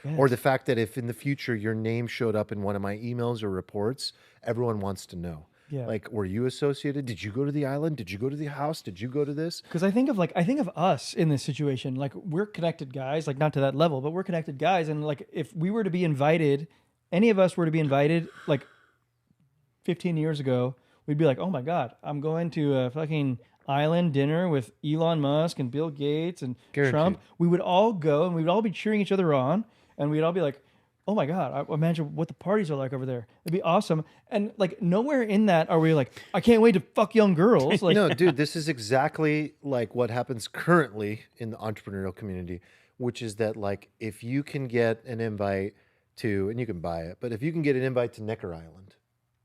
[SPEAKER 1] Yes.
[SPEAKER 2] Or the fact that if in the future your name showed up in one of my emails or reports, everyone wants to know.
[SPEAKER 1] Yeah.
[SPEAKER 2] Like, were you associated? Did you go to the island? Did you go to the house? Did you go to this?
[SPEAKER 1] Because I think of us in this situation. Like, we're connected guys, like not to that level, but we're connected guys. And like, if we were to be invited, any of us were to be invited like 15 years ago, we'd be like, oh my God, I'm going to a fucking island dinner with Elon Musk and Bill Gates and
[SPEAKER 2] Guaranteed.
[SPEAKER 1] Trump. We would all go and we'd all be cheering each other on, and we'd all be like, oh my God, I imagine what the parties are like over there. It'd be awesome. And like nowhere in that are we like, I can't wait to fuck young girls. Like,
[SPEAKER 2] No, dude, this is exactly like what happens currently in the entrepreneurial community, which is that like if you can get an invite to, and you can buy it, but if you can get an invite to Necker Island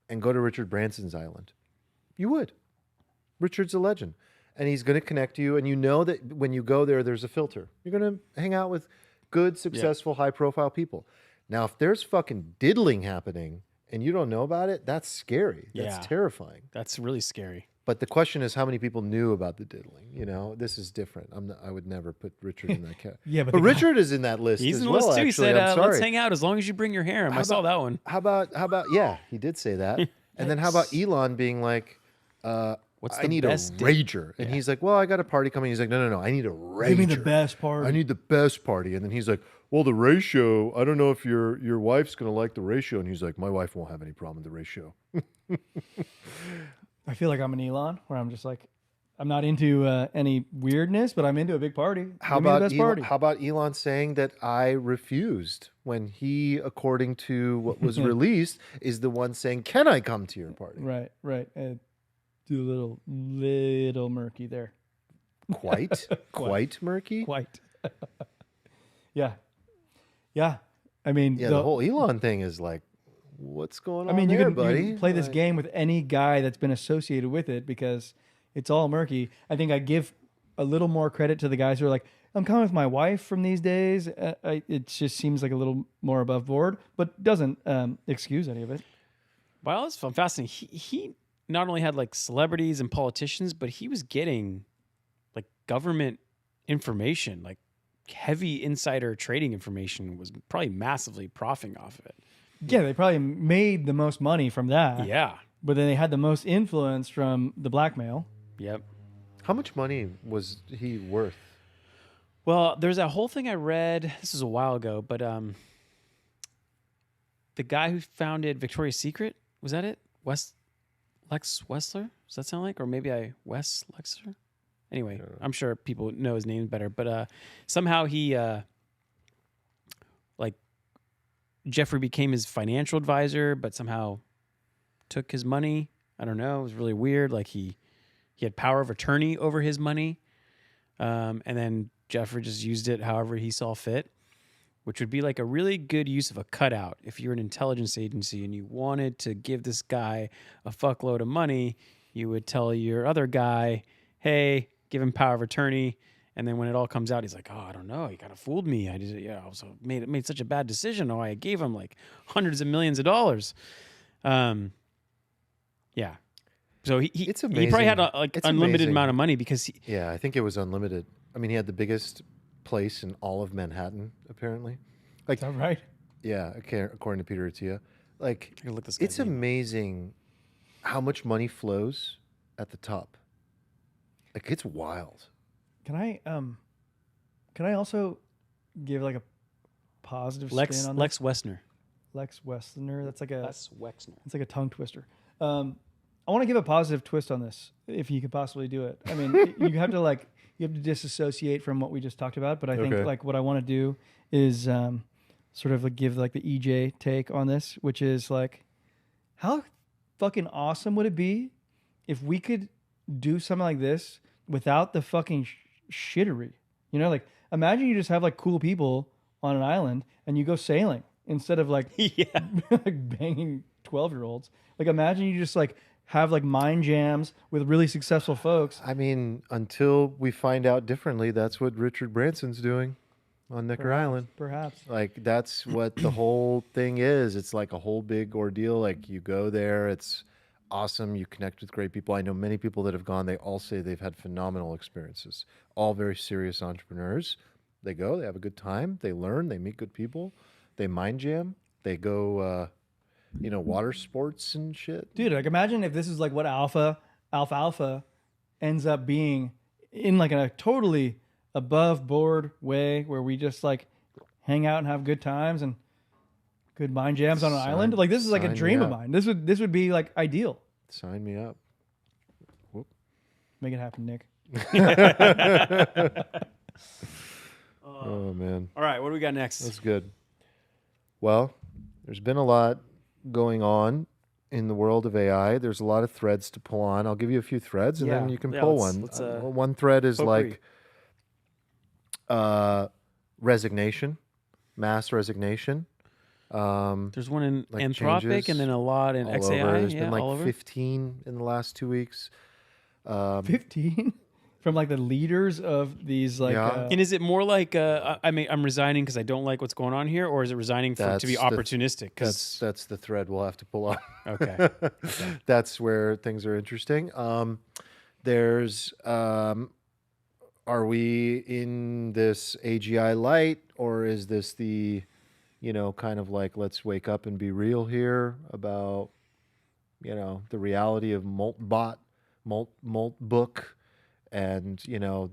[SPEAKER 2] and go to Richard Branson's island, you would. Richard's a legend. And he's going to connect you. And you know that when you go there, there's a filter. You're going to hang out with good, successful, high-profile people. Now, if there's fucking diddling happening and you don't know about it, that's scary. That's terrifying.
[SPEAKER 3] That's really scary.
[SPEAKER 2] But the question is how many people knew about the diddling? You know, this is different. I would never put Richard in that cat.
[SPEAKER 1] Yeah, but
[SPEAKER 2] Richard is in that list
[SPEAKER 3] He's
[SPEAKER 2] as
[SPEAKER 3] in the
[SPEAKER 2] well,
[SPEAKER 3] list too. He
[SPEAKER 2] actually.
[SPEAKER 3] said,
[SPEAKER 2] I'm sorry.
[SPEAKER 3] let's hang out as long as you bring your harem. I saw that one.
[SPEAKER 2] How about, yeah, he did say that. And then how about Elon being like,
[SPEAKER 3] What's
[SPEAKER 2] I
[SPEAKER 3] the
[SPEAKER 2] need
[SPEAKER 3] best
[SPEAKER 2] a
[SPEAKER 3] date?
[SPEAKER 2] rager. And he's like, well, I got a party coming. He's like, no, I need a rager.
[SPEAKER 1] give me the best part.
[SPEAKER 2] I need the best party. And then he's like, well, the ratio, I don't know if your wife's going to like the ratio. And he's like, my wife won't have any problem with the ratio.
[SPEAKER 1] I feel like I'm an Elon, where I'm just like, I'm not into any weirdness, but I'm into a big party.
[SPEAKER 2] How
[SPEAKER 1] Give me the
[SPEAKER 2] about
[SPEAKER 1] best
[SPEAKER 2] Elon,
[SPEAKER 1] party?
[SPEAKER 2] how about Elon saying that I refused when he, according to what was released, is the one saying, can I come to your party?
[SPEAKER 1] Right. Do a little murky there.
[SPEAKER 2] Quite murky?
[SPEAKER 1] Quite. Yeah. I mean,
[SPEAKER 2] Yeah, the whole Elon thing is like, what's going on
[SPEAKER 1] I mean, you
[SPEAKER 2] there,
[SPEAKER 1] can
[SPEAKER 2] buddy?
[SPEAKER 1] play this
[SPEAKER 2] Like-
[SPEAKER 1] game with any guy that's been associated with it because it's all murky. I think I give a little more credit to the guys who are like, I'm coming with my wife from these days. It just seems like a little more above board, but doesn't excuse any of it.
[SPEAKER 3] Wow, that's fascinating. He not only had like celebrities and politicians, but he was getting like government information, like heavy insider trading information, was probably massively profiting off of it.
[SPEAKER 1] Yeah, they probably made the most money from that.
[SPEAKER 3] Yeah.
[SPEAKER 1] But then they had the most influence from the blackmail.
[SPEAKER 3] Yep.
[SPEAKER 2] How much money was he worth?
[SPEAKER 3] Well, there's that whole thing I read. This was a while ago, but the guy who founded Victoria's Secret, was that it? Lex Wessler? Does that sound like? Or maybe Wes Lexler? Anyway, I'm sure people know his name better, but somehow he like Jeffrey became his financial advisor, but somehow took his money. I don't know. It was really weird. Like he had power of attorney over his money. And then Jeffrey just used it however he saw fit, which would be like a really good use of a cutout. If you're an intelligence agency and you wanted to give this guy a fuckload of money, you would tell your other guy, hey, give him power of attorney. And then when it all comes out, he's like, oh, I don't know. He kind of fooled me. I made such a bad decision. Oh, I gave him like hundreds of millions of dollars. Yeah. So he
[SPEAKER 2] It's
[SPEAKER 3] probably had
[SPEAKER 2] amazing. It's
[SPEAKER 3] unlimited
[SPEAKER 2] amazing.
[SPEAKER 3] amount of money because
[SPEAKER 2] Yeah, I think it was unlimited. I mean, he had the biggest place in all of Manhattan, apparently. Like,
[SPEAKER 1] Is that right?
[SPEAKER 2] yeah, according to Peter Attia. Like,
[SPEAKER 3] I can look this guy's
[SPEAKER 2] it's
[SPEAKER 3] name up.
[SPEAKER 2] amazing how much money flows at the top. Like, it's wild.
[SPEAKER 1] Can I also give like a positive spin on
[SPEAKER 3] Lex
[SPEAKER 1] this?
[SPEAKER 3] Wessner.
[SPEAKER 1] Lex Wessner. That's like
[SPEAKER 3] Wexner.
[SPEAKER 1] it's like a tongue twister. I want to give a positive twist on this, if you could possibly do it. I mean, you have to disassociate from what we just talked about, but I think
[SPEAKER 2] Okay.
[SPEAKER 1] like what I want to do is sort of like give like the EJ take on this, which is like, how fucking awesome would it be if we could do something like this without the fucking shittery? You know, like imagine you just have like cool people on an island and you go sailing instead of like
[SPEAKER 3] Yeah.
[SPEAKER 1] like banging 12-year-olds. Like imagine you just like have like mind jams with really successful folks.
[SPEAKER 2] I mean, until we find out differently, that's what Richard Branson's doing on Necker Island.
[SPEAKER 1] Perhaps.
[SPEAKER 2] Like, that's what the whole thing is. It's like a whole big ordeal. Like, you go there, it's awesome. You connect with great people. I know many people that have gone. They all say they've had phenomenal experiences. All very serious entrepreneurs. They go, they have a good time. They learn, they meet good people. They mind jam. They go, water sports and shit.
[SPEAKER 1] Dude, like imagine if this is like what Alfalfa ends up being in like a totally above board way where we just like hang out and have good times and good mind jams on an island. Like this is like a
[SPEAKER 2] sign me
[SPEAKER 1] dream of
[SPEAKER 2] up.
[SPEAKER 1] mine. This would be like ideal.
[SPEAKER 2] Sign me up. Whoop.
[SPEAKER 1] Make it happen, Nick.
[SPEAKER 2] Oh man,
[SPEAKER 3] All right, what do we got next?
[SPEAKER 2] that's good. Well, there's been a lot going on in the world of AI. There's a lot of threads to pull on. I'll give you a few threads, and then
[SPEAKER 1] Yeah.
[SPEAKER 2] you can
[SPEAKER 3] Yeah,
[SPEAKER 2] pull
[SPEAKER 3] let's,
[SPEAKER 2] one. One thread is
[SPEAKER 3] potpourri.
[SPEAKER 2] like resignation, mass resignation.
[SPEAKER 3] There's one in
[SPEAKER 2] like
[SPEAKER 3] Anthropic
[SPEAKER 2] changes
[SPEAKER 3] and then a lot in
[SPEAKER 2] all
[SPEAKER 3] XAI.
[SPEAKER 2] over. There's
[SPEAKER 3] yeah,
[SPEAKER 2] been
[SPEAKER 3] all
[SPEAKER 2] like
[SPEAKER 3] over.
[SPEAKER 2] 15 in the last 2 weeks.
[SPEAKER 1] 15 from like the leaders of these like
[SPEAKER 2] Yeah.
[SPEAKER 3] And is it more like I'm resigning because I don't like what's going on here, or is it resigning to be
[SPEAKER 2] That's the-
[SPEAKER 3] opportunistic?
[SPEAKER 2] That's the thread we'll have to pull on.
[SPEAKER 3] Okay.
[SPEAKER 2] That's where things are interesting. There's are we in this AGI light, or is this the, kind of like, let's wake up and be real here about, the reality of molt book, and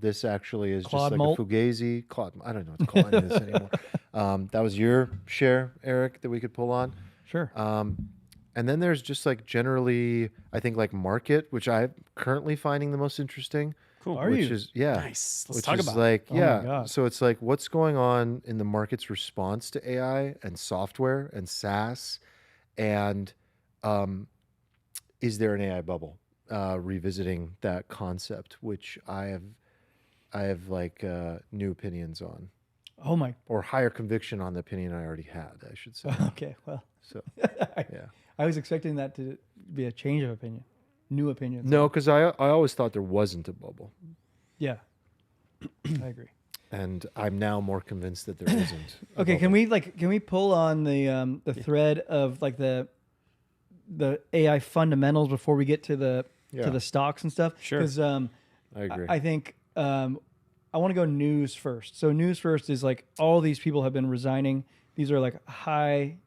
[SPEAKER 2] this actually is
[SPEAKER 1] Claude
[SPEAKER 2] just like
[SPEAKER 1] Molt?
[SPEAKER 2] a fugazi. Claude, I don't know what to call any of this anymore. That was your share, Eric, that we could pull on.
[SPEAKER 1] sure.
[SPEAKER 2] And then there's just like generally, I think like market, which I'm currently finding the most interesting.
[SPEAKER 3] Cool.
[SPEAKER 1] Are
[SPEAKER 2] which
[SPEAKER 1] you?
[SPEAKER 2] is yeah,
[SPEAKER 3] Nice. Let's
[SPEAKER 2] which
[SPEAKER 3] talk
[SPEAKER 2] is
[SPEAKER 3] about it.
[SPEAKER 2] like
[SPEAKER 1] Oh my
[SPEAKER 2] yeah.
[SPEAKER 1] God.
[SPEAKER 2] So it's like what's going on in the market's response to AI and software and SaaS, and is there an AI bubble? Revisiting that concept, which I have like new opinions on,
[SPEAKER 1] Oh my.
[SPEAKER 2] or higher conviction on the opinion I already had, I should say.
[SPEAKER 1] Okay. Well,
[SPEAKER 2] So
[SPEAKER 1] I,
[SPEAKER 2] yeah.
[SPEAKER 1] I was expecting that to be a change of opinion, new opinions.
[SPEAKER 2] No, because I always thought there wasn't a bubble.
[SPEAKER 1] Yeah. I agree.
[SPEAKER 2] And I'm now more convinced that there isn't. a
[SPEAKER 1] Okay,
[SPEAKER 2] bubble.
[SPEAKER 1] can we pull on the thread of like the AI fundamentals before we get to the
[SPEAKER 2] Yeah.
[SPEAKER 1] stocks and stuff?
[SPEAKER 3] Sure.
[SPEAKER 1] Because
[SPEAKER 2] I agree.
[SPEAKER 1] I think I want to go news first. So news first is like all these people have been resigning. These are like high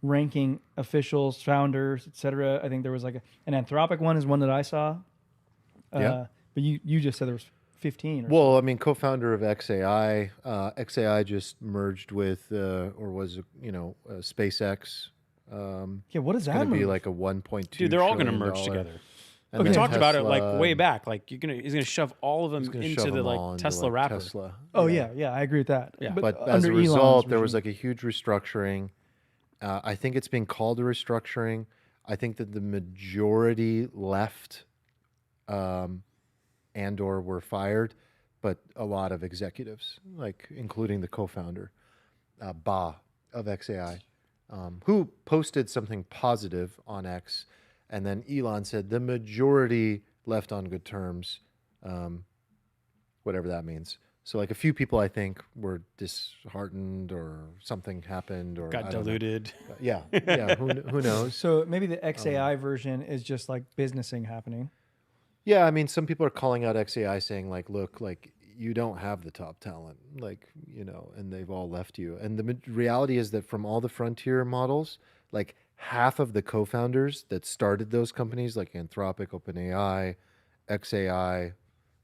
[SPEAKER 1] ranking officials, founders, etc. I think there was like an Anthropic one is one that I saw.
[SPEAKER 2] Yeah.
[SPEAKER 1] But you just said there was 15 or
[SPEAKER 2] Well, I mean, co-founder of XAI. XAI just merged with, or was, SpaceX.
[SPEAKER 1] yeah, what does that
[SPEAKER 2] Going to be
[SPEAKER 1] mean?
[SPEAKER 2] like a 1.2
[SPEAKER 3] Dude, they're all going to
[SPEAKER 2] trillion
[SPEAKER 3] merge
[SPEAKER 2] dollar-
[SPEAKER 3] together.
[SPEAKER 2] And
[SPEAKER 3] We
[SPEAKER 2] then
[SPEAKER 3] talked about it like
[SPEAKER 2] Tesla,
[SPEAKER 3] way back. Like he's gonna shove all of them
[SPEAKER 2] gonna
[SPEAKER 3] into
[SPEAKER 2] shove
[SPEAKER 3] the
[SPEAKER 2] them
[SPEAKER 3] like
[SPEAKER 2] all into,
[SPEAKER 3] Tesla
[SPEAKER 2] like,
[SPEAKER 3] wrapper.
[SPEAKER 2] Tesla.
[SPEAKER 1] Oh yeah, I agree with that.
[SPEAKER 3] Yeah.
[SPEAKER 2] But as a
[SPEAKER 1] under Elon's
[SPEAKER 2] result, there was
[SPEAKER 1] regime.
[SPEAKER 2] like a huge restructuring. I think it's being called a restructuring. I think that the majority left, and or were fired, but a lot of executives, like including the co-founder, Ba of XAI, who posted something positive on X, and then Elon said the majority left on good terms, whatever that means. So like a few people, I think, were disheartened or something happened or I
[SPEAKER 3] Got
[SPEAKER 2] don't know.
[SPEAKER 3] diluted.
[SPEAKER 2] Yeah. Who knows?
[SPEAKER 1] So maybe the XAI version is just like businessing happening.
[SPEAKER 2] Yeah, I mean, some people are calling out XAI saying like, look, like you don't have the top talent, like, and they've all left you. And the reality is that from all the frontier models, like half of the co-founders that started those companies, like Anthropic, OpenAI, XAI,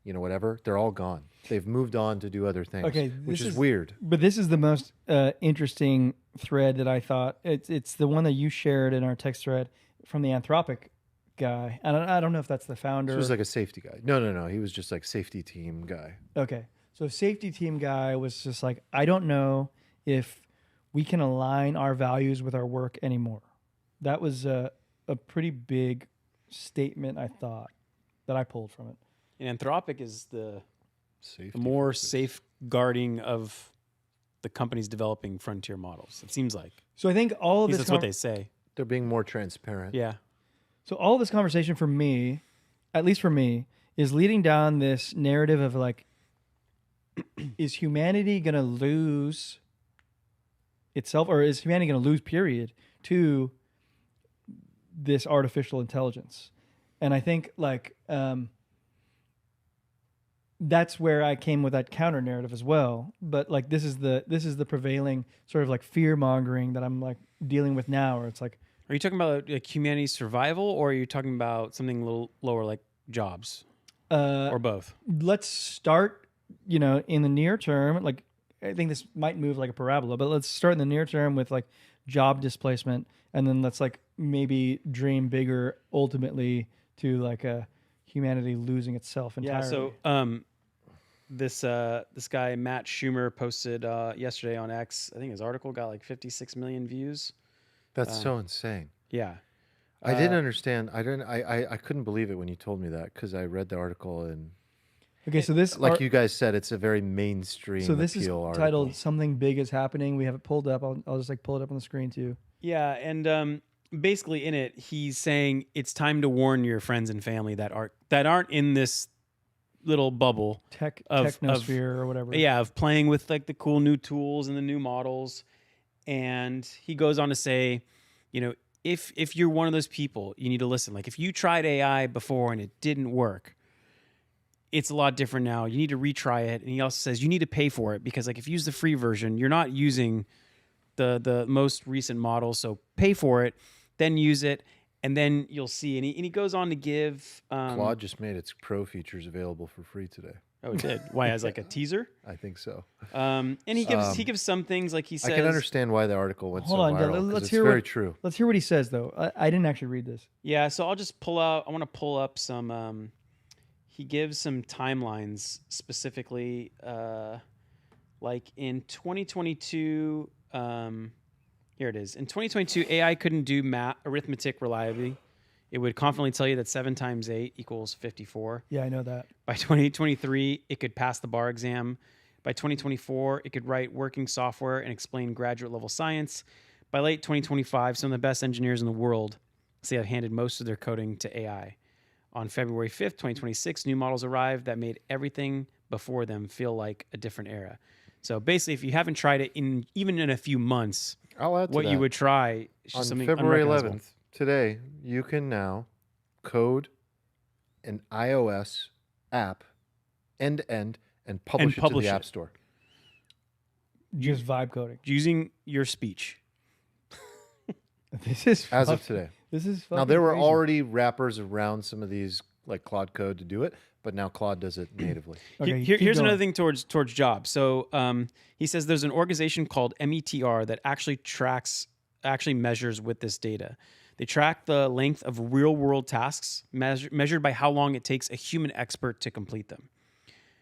[SPEAKER 2] whatever, they're all gone. They've moved on to do other things,
[SPEAKER 1] Okay,
[SPEAKER 2] which
[SPEAKER 1] this
[SPEAKER 2] is
[SPEAKER 1] is-
[SPEAKER 2] weird.
[SPEAKER 1] But this is the most interesting thread that I thought. It's the one that you shared in our text thread from the Anthropic guy. And I don't know if that's the founder.
[SPEAKER 2] This was like a safety guy. No. He was just like safety team guy.
[SPEAKER 1] Okay. So safety team guy was just like, I don't know if we can align our values with our work anymore. That was a pretty big statement, I thought, that I pulled from it.
[SPEAKER 3] And Anthropic is the
[SPEAKER 2] Safety
[SPEAKER 3] more
[SPEAKER 2] focus.
[SPEAKER 3] safeguarding of the companies developing frontier models. It seems like.
[SPEAKER 1] So I think all
[SPEAKER 3] At
[SPEAKER 1] of
[SPEAKER 3] least
[SPEAKER 1] this
[SPEAKER 3] that's what they say.
[SPEAKER 2] They're being more transparent.
[SPEAKER 3] Yeah.
[SPEAKER 1] So all this conversation for me, at least for me, is leading down this narrative of like, is humanity going to lose itself, or is humanity going to lose, period, to this artificial intelligence? And I think like that's where I came with that counter narrative as well. But like this is the prevailing sort of like fear mongering that I'm like dealing with now, where it's like,
[SPEAKER 3] Are you talking about like humanity's survival, or are you talking about something a little lower, like jobs, or both?
[SPEAKER 1] let's start, in the near term. Like, I think this might move like a parabola, but let's start in the near term with like job displacement, and then let's like maybe dream bigger ultimately to like a humanity losing itself entirely.
[SPEAKER 3] Yeah. So this guy Matt Schumer posted yesterday on X. I think his article got like 56 million views.
[SPEAKER 2] That's so insane.
[SPEAKER 3] Yeah.
[SPEAKER 2] I didn't understand. I couldn't believe it when you told me that because I read the article and
[SPEAKER 1] Okay, so this
[SPEAKER 2] like you guys said, it's a very mainstream
[SPEAKER 1] so this is
[SPEAKER 2] appeal
[SPEAKER 1] titled
[SPEAKER 2] article.
[SPEAKER 1] "Something Big Is Happening." We have it pulled up. I'll just like pull it up on the screen too.
[SPEAKER 3] Yeah, and basically in it, he's saying it's time to warn your friends and family that aren't in this little bubble
[SPEAKER 1] Technosphere or whatever.
[SPEAKER 3] of playing with like the cool new tools and the new models. And he goes on to say, you know, if you're one of those people, you need to listen. Like if you tried AI before and it didn't work, it's a lot different now. You need to retry it. And he also says you need to pay for it because like if you use the free version, you're not using the most recent model. So pay for it, then use it, and then you'll see. And he goes on to give
[SPEAKER 2] Claude just made its pro features available for free today.
[SPEAKER 3] Oh, it did. Why, as like a teaser?
[SPEAKER 2] I think so.
[SPEAKER 3] And he gives some things like he says.
[SPEAKER 2] I can understand why the article went
[SPEAKER 1] Hold
[SPEAKER 2] so
[SPEAKER 1] on,
[SPEAKER 2] viral. 'Cause
[SPEAKER 1] let's
[SPEAKER 2] it's
[SPEAKER 1] hear
[SPEAKER 2] very
[SPEAKER 1] what-
[SPEAKER 2] true.
[SPEAKER 1] Let's hear what he says though. I didn't actually read this.
[SPEAKER 3] Yeah, so I'll just pull out. I want to pull up some. He gives some timelines specifically, like in 2022. Here it is. In 2022, AI couldn't do arithmetic reliably. It would confidently tell you that 7 times 8 equals 54.
[SPEAKER 1] Yeah, I know that.
[SPEAKER 3] By 2023, it could pass the bar exam. By 2024, it could write working software and explain graduate level science. By late 2025, some of the best engineers in the world say have handed most of their coding to AI. On February 5th, 2026, new models arrived that made everything before them feel like a different era. So basically, if you haven't tried it even in a few months,
[SPEAKER 2] I'll add to
[SPEAKER 3] what
[SPEAKER 2] that.
[SPEAKER 3] you would try is just
[SPEAKER 2] On
[SPEAKER 3] something
[SPEAKER 2] February
[SPEAKER 3] unrecognizable.
[SPEAKER 2] 11th, today, you can now code an iOS app end to end and publish it to the App Store.
[SPEAKER 1] Just vibe coding.
[SPEAKER 3] Using your speech.
[SPEAKER 1] This is
[SPEAKER 2] As of
[SPEAKER 1] fucking-
[SPEAKER 2] today.
[SPEAKER 1] This is
[SPEAKER 2] Now,
[SPEAKER 1] fucking
[SPEAKER 2] there were
[SPEAKER 1] crazy.
[SPEAKER 2] already wrappers around some of these, like Claude Code, to do it, but now Claude does it natively.
[SPEAKER 1] Okay,
[SPEAKER 3] Here's
[SPEAKER 1] keep
[SPEAKER 3] another
[SPEAKER 1] going.
[SPEAKER 3] thing towards jobs. So he says there's an organization called METR that actually measures with this data. They track the length of real world tasks measured by how long it takes a human expert to complete them.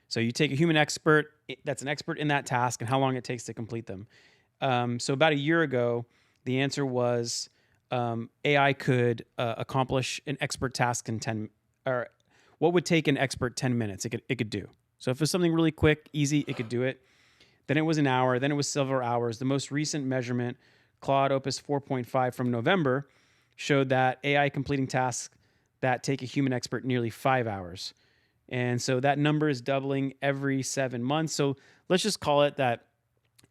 [SPEAKER 3] So you take a human expert that's an expert in that task and how long it takes to complete them. So about a year ago, the answer was AI could accomplish an expert task in 10 or what would take an expert 10 minutes it could do. So if it was something really quick, easy, it could do it. Then it was an hour, then it was several hours. The most recent measurement, Claude Opus 4.5 from November, showed that AI completing tasks that take a human expert nearly 5 hours. And so that number is doubling every 7 months. So let's just call it that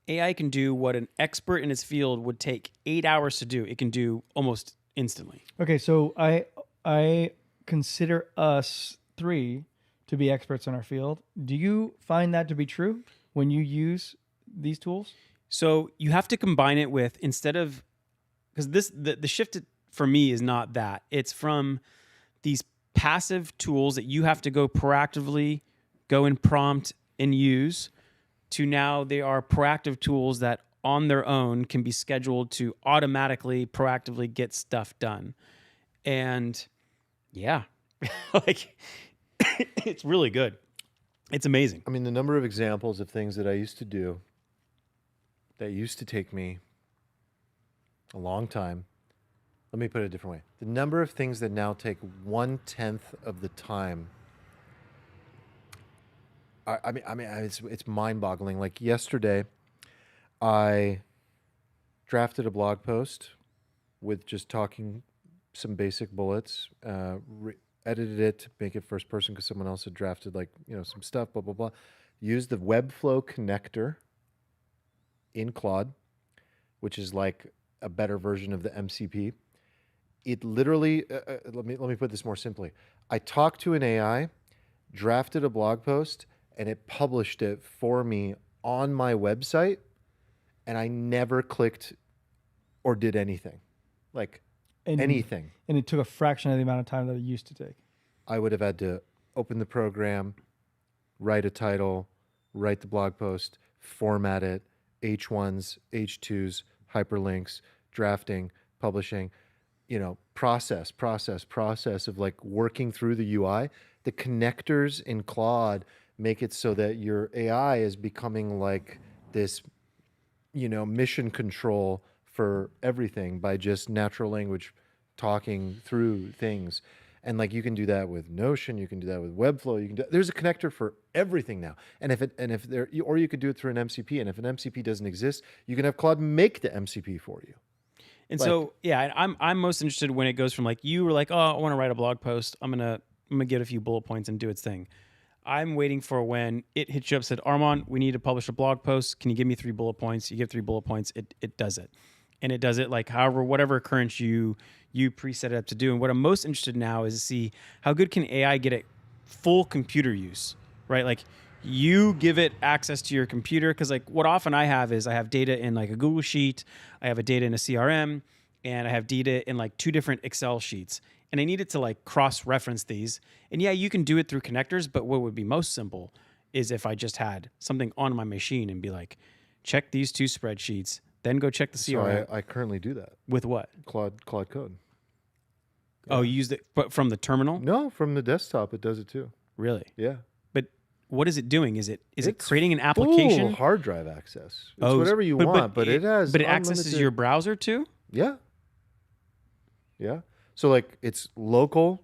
[SPEAKER 3] AI can do what an expert in its field would take 8 hours to do. It can do almost instantly.
[SPEAKER 1] Okay, so I consider us three to be experts in our field. Do you find that to be true when you use these tools?
[SPEAKER 3] So you have to combine it with, instead of, because the shift for me is not that. It's from these passive tools that you have to go proactively go and prompt and use, to now they are proactive tools that on their own can be scheduled to automatically, proactively get stuff done. And yeah, like it's really good. It's amazing.
[SPEAKER 2] I mean, the number of examples of things that I used to do that used to take me a long time. Let me put it a different way. The number of things that now take 1/10 of the time. I mean, it's mind-boggling. Like yesterday, I drafted a blog post with just talking some basic bullets, edited it to make it first person because someone else had drafted some stuff, blah, blah, blah. Used the Webflow connector in Claude, which is like a better version of the MCP. It literally, let me put this more simply. I talked to an AI, drafted a blog post, and it published it for me on my website, and I never clicked or did anything. Anything.
[SPEAKER 1] And it took a fraction of the amount of time that it used to take.
[SPEAKER 2] I would have had to open the program, write a title, write the blog post, format it, H1s, H2s, hyperlinks, drafting, publishing, process of like working through the UI. The connectors in Claude make it so that your AI is becoming like this, mission control for everything by just natural language talking through things. And like you can do that with Notion, you can do that with Webflow. There's a connector for everything now. And if there, or you could do it through an MCP. And if an MCP doesn't exist, you can have Claude make the MCP for you.
[SPEAKER 3] And so, yeah, I'm most interested when it goes from like you were like, oh, I want to write a blog post. I'm gonna get a few bullet points and do its thing. I'm waiting for when it hits you up, said, Armand, we need to publish a blog post. Can you give me 3 bullet points? You give 3 bullet points. It does it. And it does it like whatever occurrence you preset it up to do. And what I'm most interested in now is to see how good can AI get at full computer use, right? Like you give it access to your computer. Cause like what often I have is I have data in like a Google Sheet. I have a data in a CRM and I have data in like 2 different Excel sheets. And I need it to like cross-reference these. And yeah, you can do it through connectors, but what would be most simple is if I just had something on my machine and be like, check these 2 spreadsheets, then go check the CRM.
[SPEAKER 2] So I currently do that.
[SPEAKER 3] With what?
[SPEAKER 2] Claude Code.
[SPEAKER 3] Oh, you used it but from the terminal?
[SPEAKER 2] No, from the desktop it does it too.
[SPEAKER 3] Really?
[SPEAKER 2] Yeah.
[SPEAKER 3] But what is it doing? Is it
[SPEAKER 2] It's
[SPEAKER 3] creating an application?
[SPEAKER 2] Full hard drive access. It's whatever you want, but it has.
[SPEAKER 3] But it accesses your browser too?
[SPEAKER 2] Yeah. Yeah. So like it's local,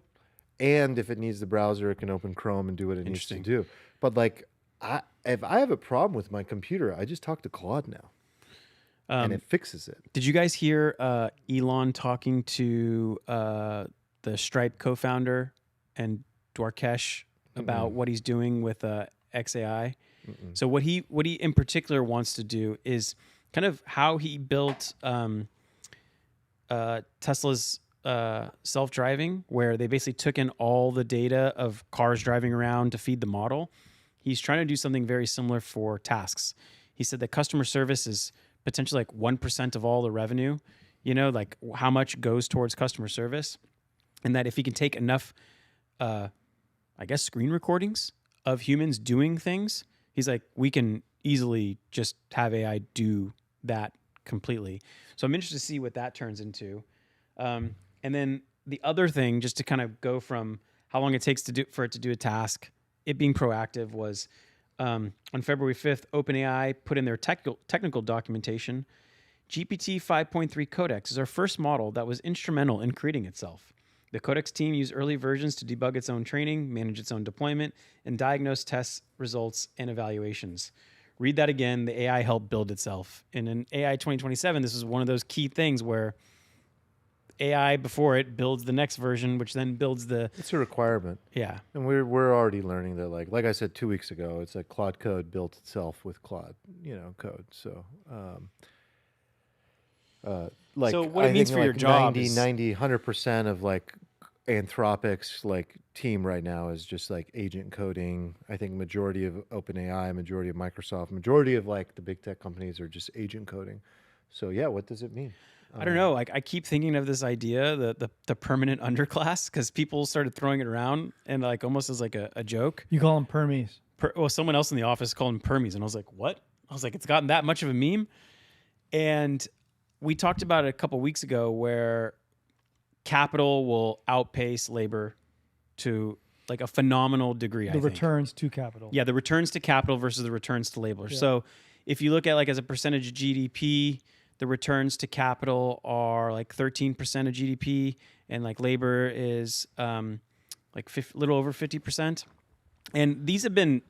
[SPEAKER 2] and if it needs the browser, it can open Chrome and do what it needs to do. But like, if I have a problem with my computer, I just talk to Claude now, and it fixes it.
[SPEAKER 3] Did you guys hear Elon talking to the Stripe co-founder and Dwarkesh about what he's doing with XAI? So what he in particular wants to do is kind of how he built Tesla's self-driving, where they basically took in all the data of cars driving around to feed the model. He's trying to do something very similar for tasks. He said that customer service is potentially like 1% of all the revenue, like how much goes towards customer service. And that if he can take enough, screen recordings of humans doing things, he's like, we can easily just have AI do that completely. So I'm interested to see what that turns into. And then the other thing, just to kind of go from how long it takes for it to do a task, it being proactive, was on February 5th, OpenAI put in their technical documentation. GPT 5.3 Codex is our first model that was instrumental in creating itself. The Codex team used early versions to debug its own training, manage its own deployment, and diagnose test results and evaluations. Read that again. The AI helped build itself. And in AI 2027, this is one of those key things where AI before it builds the next version, which then builds the...
[SPEAKER 2] It's a requirement.
[SPEAKER 3] Yeah.
[SPEAKER 2] And we're already learning that, like I said 2 weeks ago, it's like Claude Code built itself with Claude, code. So, like,
[SPEAKER 3] so what it means for your job
[SPEAKER 2] 100% of like Anthropic's like team right now is just like agent coding. I think majority of OpenAI, majority of Microsoft, majority of like the big tech companies are just agent coding. So yeah, what does it mean?
[SPEAKER 3] I don't know. Like I keep thinking of this idea, the permanent underclass, because people started throwing it around and like almost as like a joke.
[SPEAKER 1] You call them permies.
[SPEAKER 3] Well, someone else in the office called them permies, and I was like, what? I was like, it's gotten that much of a meme. And we talked about it a couple weeks ago, where capital will outpace labor to like a phenomenal degree.
[SPEAKER 1] The returns to capital.
[SPEAKER 3] Yeah, the returns to capital versus the returns to labor.
[SPEAKER 1] Yeah.
[SPEAKER 3] So if you look at like as a percentage of GDP, the returns to capital are like 13% of GDP, and like labor is like little over 50%. And these have been,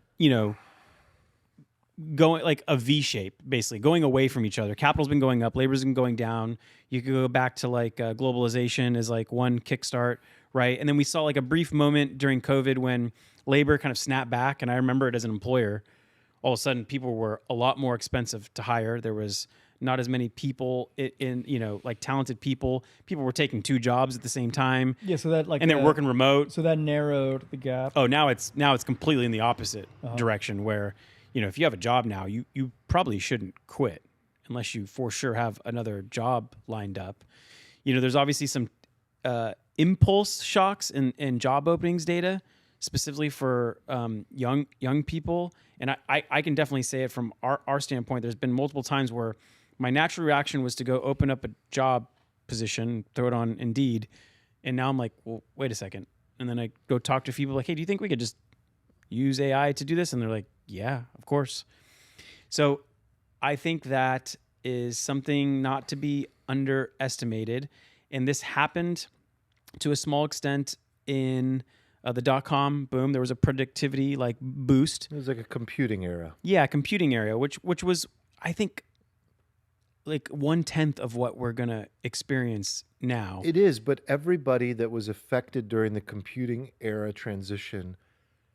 [SPEAKER 3] going like a V shape, basically going away from each other. Capital's been going up, labor's been going down. You could go back to like globalization as like one kickstart, right? And then we saw like a brief moment during COVID when labor kind of snapped back. And I remember it as an employer. All of a sudden, people were a lot more expensive to hire. There was not as many people in like talented people. People were taking 2 jobs at the same time.
[SPEAKER 1] Yeah, so that like,
[SPEAKER 3] and they're working remote.
[SPEAKER 1] So that narrowed the gap.
[SPEAKER 3] Oh, now it's completely in the opposite direction, where if you have a job now, you probably shouldn't quit unless you for sure have another job lined up. There's obviously some impulse shocks in job openings data, specifically for young people. And I can definitely say it from our standpoint. There's been multiple times where my natural reaction was to go open up a job position, throw it on Indeed. And now I'm like, well, wait a second. And then I go talk to people like, hey, do you think we could just use AI to do this? And they're like, yeah, of course. So I think that is something not to be underestimated. And this happened to a small extent in the .com boom. There was a productivity like boost.
[SPEAKER 2] It was like a computing era.
[SPEAKER 3] Yeah, computing area, which was, I think, like 1/10 of what we're gonna experience now.
[SPEAKER 2] It is, but everybody that was affected during the computing era transition,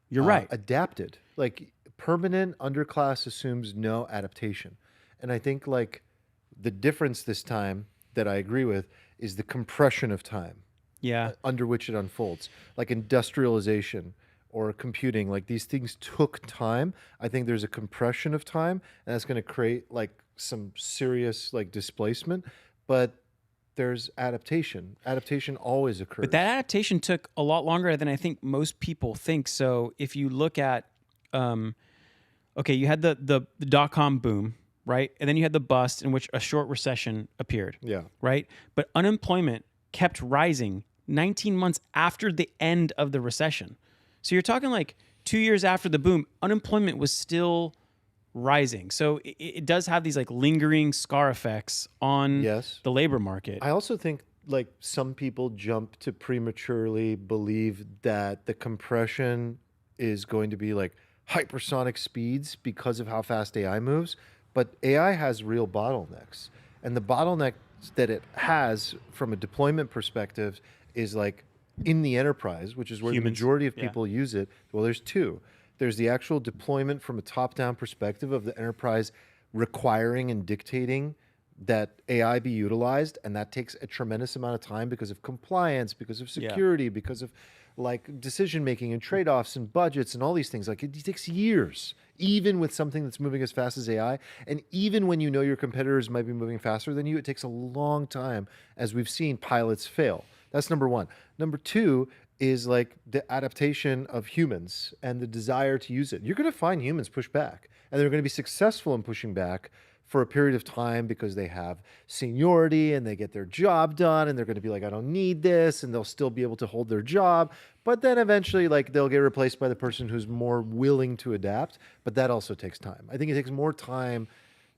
[SPEAKER 3] You're right.
[SPEAKER 2] adapted. Like permanent underclass assumes no adaptation, and I think like the difference this time that I agree with is the compression of time
[SPEAKER 3] Yeah.
[SPEAKER 2] under which it unfolds, like industrialization or computing. Like these things took time. I think there's a compression of time, and that's going to create like some serious like displacement. But there's adaptation. Adaptation always occurs.
[SPEAKER 3] But that adaptation took a lot longer than I think most people think. So if you look at, okay, you had the .com boom, right? And then you had the bust in which a short recession appeared,
[SPEAKER 2] Yeah.
[SPEAKER 3] right? But unemployment kept rising 19 months after the end of the recession. So you're talking like 2 years after the boom, unemployment was still rising. So it does have these like lingering scar effects on
[SPEAKER 2] Yes.
[SPEAKER 3] the labor market.
[SPEAKER 2] I also think like some people jump to prematurely believe that the compression is going to be like hypersonic speeds because of how fast AI moves, but AI has real bottlenecks. And the bottlenecks that it has from a deployment perspective is like in the enterprise, which is where
[SPEAKER 3] Humans.
[SPEAKER 2] the majority of
[SPEAKER 3] Yeah.
[SPEAKER 2] people use it. Well, there's two. There's the actual deployment from a top-down perspective of the enterprise requiring and dictating that AI be utilized, and that takes a tremendous amount of time because of compliance, because of security, because of like decision making and trade-offs and budgets and all these things. Like it takes years, even with something that's moving as fast as AI, and even when you know your competitors might be moving faster than you, it takes a long time, as we've seen pilots fail. That's number one. Number two is like the adaptation of humans and the desire to use it. You're going to find humans push back, and they're going to be successful in pushing back for a period of time because they have seniority and they get their job done, and they're going to be like, I don't need this, and they'll still be able to hold their job. But then eventually like they'll get replaced by the person who's more willing to adapt. But that also takes time. I think it takes more time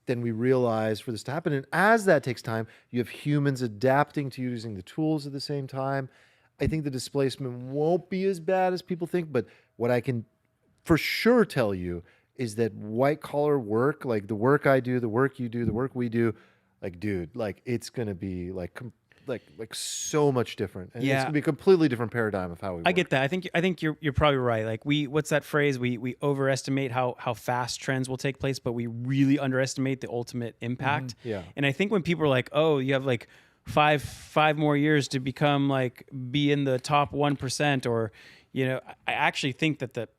[SPEAKER 2] than we realize for this to happen. And as that takes time, you have humans adapting to using the tools at the same time. I think the displacement won't be as bad as people think, but what I can for sure tell you is that white collar work, like the work I do, the work you do, the work we do, like dude, like it's gonna be like so much different, and it's
[SPEAKER 3] Yeah.
[SPEAKER 2] gonna be a completely different paradigm of how we work.
[SPEAKER 3] I get that. I think you're probably right. Like what's that phrase? We overestimate how fast trends will take place, but we really underestimate the ultimate impact.
[SPEAKER 2] Yeah.
[SPEAKER 3] And I think when people are like, oh, you have like five more years to become like be in the top 1%, or I actually think that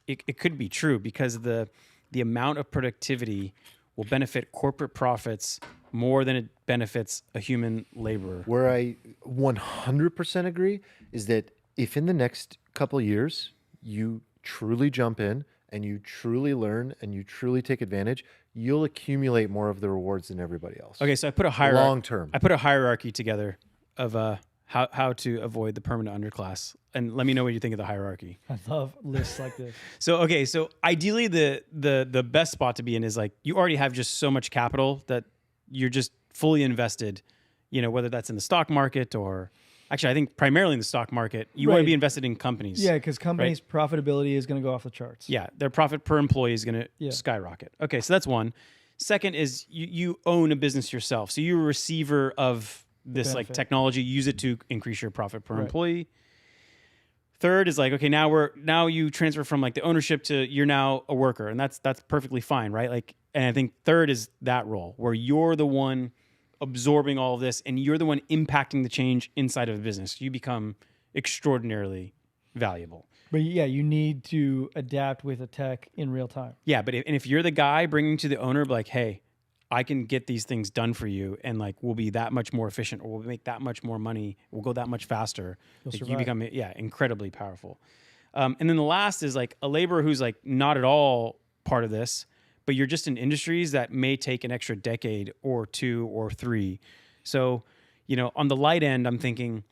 [SPEAKER 3] it could be true, because the amount of productivity will benefit corporate profits more than it benefits a human laborer.
[SPEAKER 2] Where I 100% agree is that if in the next couple of years you truly jump in and you truly learn and you truly take advantage, you'll accumulate more of the rewards than everybody else.
[SPEAKER 3] Okay, so I put a hierarchy.
[SPEAKER 2] Long term.
[SPEAKER 3] I put a hierarchy together of how to avoid the permanent underclass, and let me know what you think of the hierarchy.
[SPEAKER 1] I love lists like this.
[SPEAKER 3] So ideally the best spot to be in is like you already have just so much capital that you're just fully invested, whether that's in the stock market or actually I think primarily in the stock market. You want to
[SPEAKER 1] Right.
[SPEAKER 3] be invested in companies.
[SPEAKER 1] Yeah, because companies' profitability is going to go off the charts.
[SPEAKER 3] Yeah, their profit per employee is going to
[SPEAKER 1] Yeah.
[SPEAKER 3] skyrocket. Okay, so that's one. Second is you own a business yourself. So you're a receiver of this like
[SPEAKER 1] benefit.
[SPEAKER 3] technology, use it to increase your profit per
[SPEAKER 1] Right.
[SPEAKER 3] employee. Third is like, okay, now you transfer from like the ownership to you're now a worker, and that's perfectly fine, right? Like, and I think third is that role where you're the one absorbing all of this and you're the one impacting the change inside of a business. You become extraordinarily valuable.
[SPEAKER 1] But yeah, you need to adapt with a tech in real time.
[SPEAKER 3] Yeah, but if you're the guy bringing to the owner, like, hey, I can get these things done for you, and like we'll be that much more efficient, or we'll make that much more money, we'll go that much faster. Like, you
[SPEAKER 1] survive.
[SPEAKER 3] become incredibly powerful. And then the last is like a laborer who's like not at all part of this, but you're just in industries that may take an extra decade or two or three. So, on the light end, I'm thinking,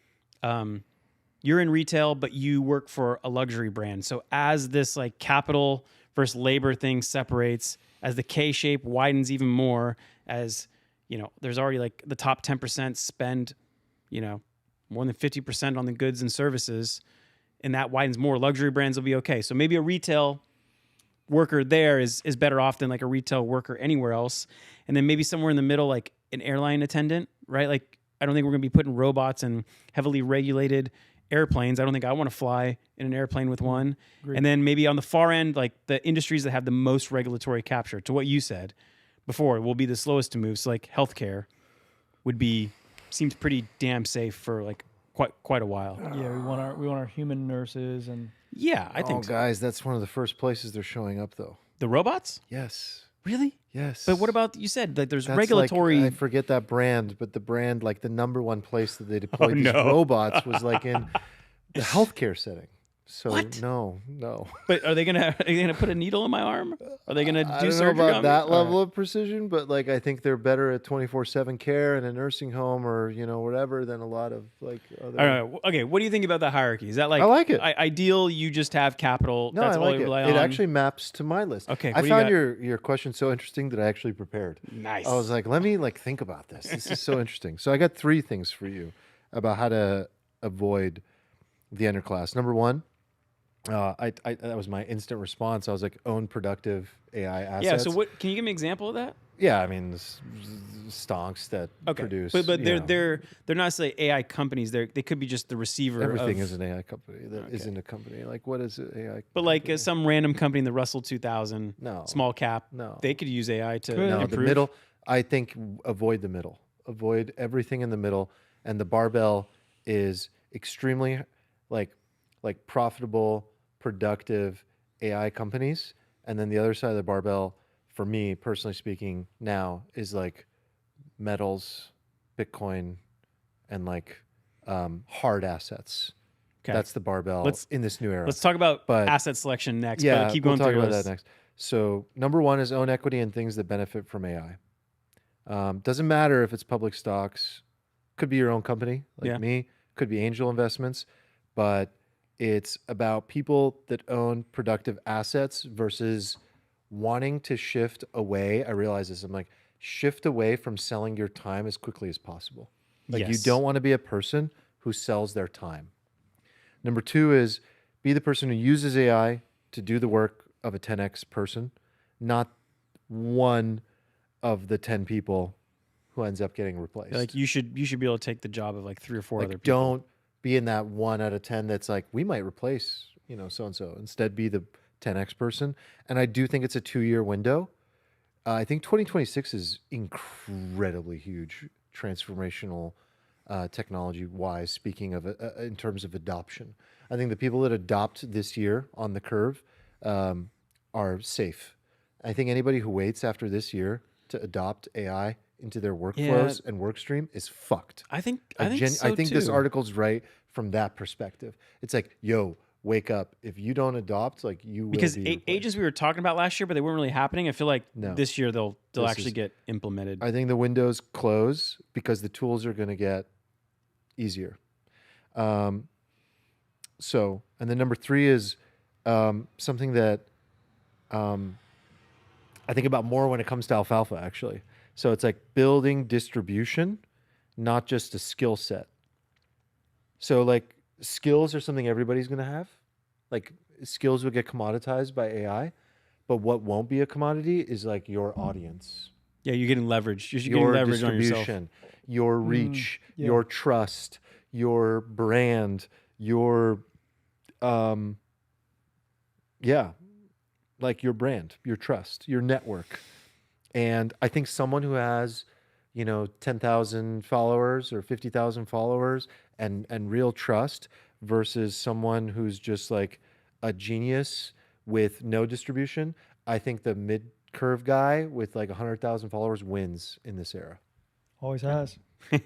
[SPEAKER 3] you're in retail, but you work for a luxury brand. So as this like capital versus labor thing separates, as the K shape widens even more, as there's already like the top 10% spend, more than 50% on the goods and services, and that widens more. Luxury brands will be okay. So maybe a retail worker there is better off than like a retail worker anywhere else. And then maybe somewhere in the middle, like an airline attendant, right? Like, I don't think we're going to be putting robots in heavily regulated airplanes. I don't think I want to fly in an airplane with one.
[SPEAKER 1] Agreed.
[SPEAKER 3] And then maybe on the far end, like the industries that have the most regulatory capture, to what you said before, will be the slowest to move. So like healthcare seems pretty damn safe for like quite a while.
[SPEAKER 1] Yeah, we want our human nurses and
[SPEAKER 3] Yeah, I think so.
[SPEAKER 2] guys, that's one of the first places they're showing up, though.
[SPEAKER 3] The robots?
[SPEAKER 2] Yes.
[SPEAKER 3] Really?
[SPEAKER 2] Yes.
[SPEAKER 3] But what about, you said like there's
[SPEAKER 2] That's
[SPEAKER 3] regulatory.
[SPEAKER 2] I forget that brand, but the brand, like the number one place that they deployed these
[SPEAKER 3] no.
[SPEAKER 2] robots was like in the healthcare setting. So
[SPEAKER 3] What?
[SPEAKER 2] no.
[SPEAKER 3] But are they gonna put a needle in my arm? Are they gonna do
[SPEAKER 2] I don't know
[SPEAKER 3] surgery
[SPEAKER 2] about
[SPEAKER 3] on me?
[SPEAKER 2] that
[SPEAKER 3] All
[SPEAKER 2] level
[SPEAKER 3] right.
[SPEAKER 2] of precision, but like I think they're better at 24/7 care in a nursing home or whatever than a lot of like other.
[SPEAKER 3] All right. Okay. What do you think about the hierarchy? Is that like
[SPEAKER 2] I like it.
[SPEAKER 3] Ideal? You just have capital.
[SPEAKER 2] No,
[SPEAKER 3] That's
[SPEAKER 2] I
[SPEAKER 3] all
[SPEAKER 2] like
[SPEAKER 3] you
[SPEAKER 2] it.
[SPEAKER 3] rely
[SPEAKER 2] It
[SPEAKER 3] on.
[SPEAKER 2] actually maps to my list.
[SPEAKER 3] Okay,
[SPEAKER 2] I
[SPEAKER 3] what do you
[SPEAKER 2] found
[SPEAKER 3] got?
[SPEAKER 2] your question so interesting that I actually prepared.
[SPEAKER 3] Nice.
[SPEAKER 2] I was like, let me think about this. This is so interesting. So I got 3 things for you about how to avoid the underclass. Number 1, I that was my instant response. I was like, own productive AI assets.
[SPEAKER 3] yeah. So what? Can you give me an example of that?
[SPEAKER 2] Yeah, I mean, stonks that
[SPEAKER 3] Okay.
[SPEAKER 2] produce.
[SPEAKER 3] But
[SPEAKER 2] you know,
[SPEAKER 3] they're not necessarily AI companies. They could be just the receiver.
[SPEAKER 2] everything
[SPEAKER 3] of,
[SPEAKER 2] is an AI company that isn't a company. Like, what is it? AI?
[SPEAKER 3] But like
[SPEAKER 2] company?
[SPEAKER 3] some random company in the Russell 2000,
[SPEAKER 2] No.
[SPEAKER 3] small cap,
[SPEAKER 2] No.
[SPEAKER 3] they could use AI to
[SPEAKER 1] Could.
[SPEAKER 2] No,
[SPEAKER 3] improve.
[SPEAKER 2] the middle. I think avoid the middle. Avoid everything in the middle, and the barbell is extremely like profitable, productive AI companies, and then the other side of the barbell, for me personally speaking, now is like metals, Bitcoin, and like hard assets.
[SPEAKER 3] Okay.
[SPEAKER 2] That's the barbell in this new era.
[SPEAKER 3] Let's talk about
[SPEAKER 2] But-
[SPEAKER 3] asset selection next.
[SPEAKER 2] Yeah,
[SPEAKER 3] but keep
[SPEAKER 2] we'll
[SPEAKER 3] going
[SPEAKER 2] talk
[SPEAKER 3] through
[SPEAKER 2] about
[SPEAKER 3] this.
[SPEAKER 2] that next. So number 1 is own equity in things that benefit from AI. Doesn't matter if it's public stocks, could be your own company like
[SPEAKER 3] Yeah.
[SPEAKER 2] me, could be angel investments, but it's about people that own productive assets versus wanting to shift away. I realize this. I'm like, shift away from selling your time as quickly as possible. Like you
[SPEAKER 3] Yes.
[SPEAKER 2] don't want to be a person who sells their time. Number 2 is be the person who uses AI to do the work of a 10x person, not one of the 10 people who ends up getting replaced.
[SPEAKER 3] Like you should be able to take the job of like 3 or 4
[SPEAKER 2] Like,
[SPEAKER 3] other people.
[SPEAKER 2] don't be in that 1 out of 10 that's like, we might replace, so and so. Instead, be the 10x person. And I do think it's a 2-year window. I think 2026 is incredibly huge, transformational, technology wise. Speaking of in terms of adoption, I think the people that adopt this year on the curve are safe. I think anybody who waits after this year to adopt AI into their workflows and work stream is fucked.
[SPEAKER 3] I think so
[SPEAKER 2] I think this
[SPEAKER 3] too.
[SPEAKER 2] article's right from that perspective. It's like, yo, wake up. If you don't adopt, like you will
[SPEAKER 3] because
[SPEAKER 2] be replaced.
[SPEAKER 3] agents we were talking about last year, but they weren't really happening. I feel like
[SPEAKER 2] No.
[SPEAKER 3] this year they'll
[SPEAKER 2] This
[SPEAKER 3] actually
[SPEAKER 2] is-
[SPEAKER 3] get implemented.
[SPEAKER 2] I think the windows close because the tools are going to get easier. So, and then number 3 is something that I think about more when it comes to Alfalfa, actually. So it's like building distribution, not just a skill set. So like skills are something everybody's going to have. Like skills will get commoditized by AI, but what won't be a commodity is like your audience,
[SPEAKER 3] Yeah, you're getting leverage. You're getting
[SPEAKER 2] your
[SPEAKER 3] leverage on yourself.
[SPEAKER 2] distribution, your reach,
[SPEAKER 1] yeah.
[SPEAKER 2] your trust, your brand, your like your brand, your trust, your network. And I think someone who has 10,000 followers or 50,000 followers and real trust versus someone who's just like a genius with no distribution, I think the mid curve guy with like 100,000 followers wins in this era.
[SPEAKER 1] always has.
[SPEAKER 3] All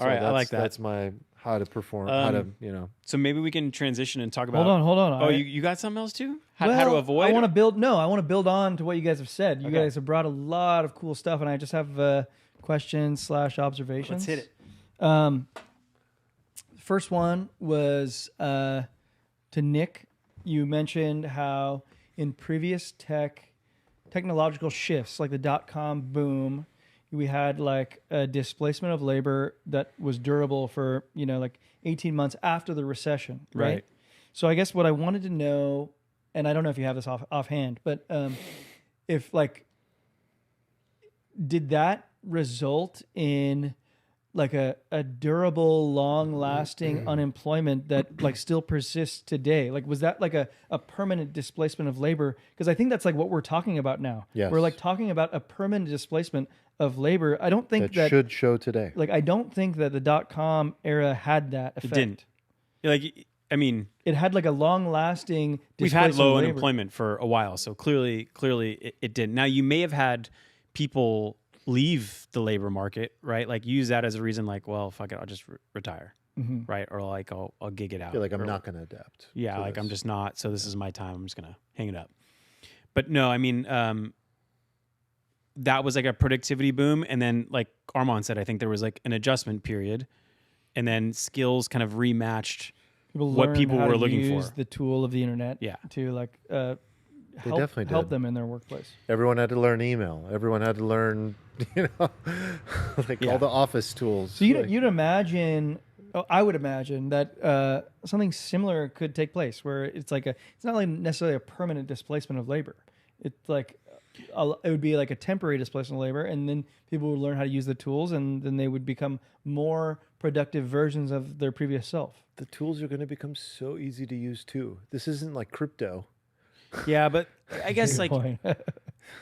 [SPEAKER 3] right, I like that.
[SPEAKER 2] That's my how to perform, how to,
[SPEAKER 3] So maybe we can transition and talk about.
[SPEAKER 1] Hold on.
[SPEAKER 3] Oh, you got something else too? How to
[SPEAKER 1] Well,
[SPEAKER 3] avoid?
[SPEAKER 1] I want to build. No, I want to build on to what you guys have said. You
[SPEAKER 3] Okay.
[SPEAKER 1] guys have brought a lot of cool stuff, and I just have questions / observations.
[SPEAKER 3] Let's hit it.
[SPEAKER 1] First one was to Nick. You mentioned how in previous technological shifts, like the .com boom, we had like a displacement of labor that was durable for, like 18 months after the recession, right?
[SPEAKER 3] Right.
[SPEAKER 1] So I guess what I wanted to know, and I don't know if you have this offhand, but if like, did that result in like a durable, long-lasting unemployment that like still persists today? Like, was that like a permanent displacement of labor? Because I think that's like what we're talking about now.
[SPEAKER 2] Yes.
[SPEAKER 1] We're like talking about a permanent displacement of labor. I don't think that
[SPEAKER 2] should show today.
[SPEAKER 1] like, I don't think that the .com era had that effect.
[SPEAKER 3] It didn't. Like, I mean,
[SPEAKER 1] It had like a long-lasting
[SPEAKER 3] we've had
[SPEAKER 1] displacement
[SPEAKER 3] low
[SPEAKER 1] of labor.
[SPEAKER 3] unemployment for a while, so clearly it didn't. Now, you may have had people leave the labor market, right? Like use that as a reason, like, well, fuck it, I'll just retire, right? Or like I'll gig it out.
[SPEAKER 2] You're like, I'm
[SPEAKER 3] Or
[SPEAKER 2] not going to adapt.
[SPEAKER 3] Yeah,
[SPEAKER 2] to
[SPEAKER 3] like
[SPEAKER 2] this.
[SPEAKER 3] I'm just not. So this is my time. I'm just gonna hang it up. But no, I mean, that was like a productivity boom, and then like Armand said, I think there was like an adjustment period, and then skills kind of rematched
[SPEAKER 1] People
[SPEAKER 3] what
[SPEAKER 1] learned
[SPEAKER 3] people
[SPEAKER 1] how
[SPEAKER 3] were
[SPEAKER 1] to
[SPEAKER 3] looking
[SPEAKER 1] use
[SPEAKER 3] for.
[SPEAKER 1] the tool of the internet
[SPEAKER 3] Yeah.
[SPEAKER 1] to like
[SPEAKER 2] definitely
[SPEAKER 1] help
[SPEAKER 2] did.
[SPEAKER 1] them in their workplace.
[SPEAKER 2] Everyone had to learn email. Everyone had to learn, like
[SPEAKER 3] Yeah.
[SPEAKER 2] all the office tools.
[SPEAKER 1] So
[SPEAKER 2] Like,
[SPEAKER 1] you'd imagine, I would imagine that something similar could take place where it's like it's not like necessarily a permanent displacement of labor. It's like it would be like a temporary displacement of labor, and then people would learn how to use the tools, and then they would become more productive versions of their previous self.
[SPEAKER 2] the tools are going to become so easy to use too. This isn't like crypto.
[SPEAKER 3] Yeah, but I guess
[SPEAKER 1] Good
[SPEAKER 3] like
[SPEAKER 1] point.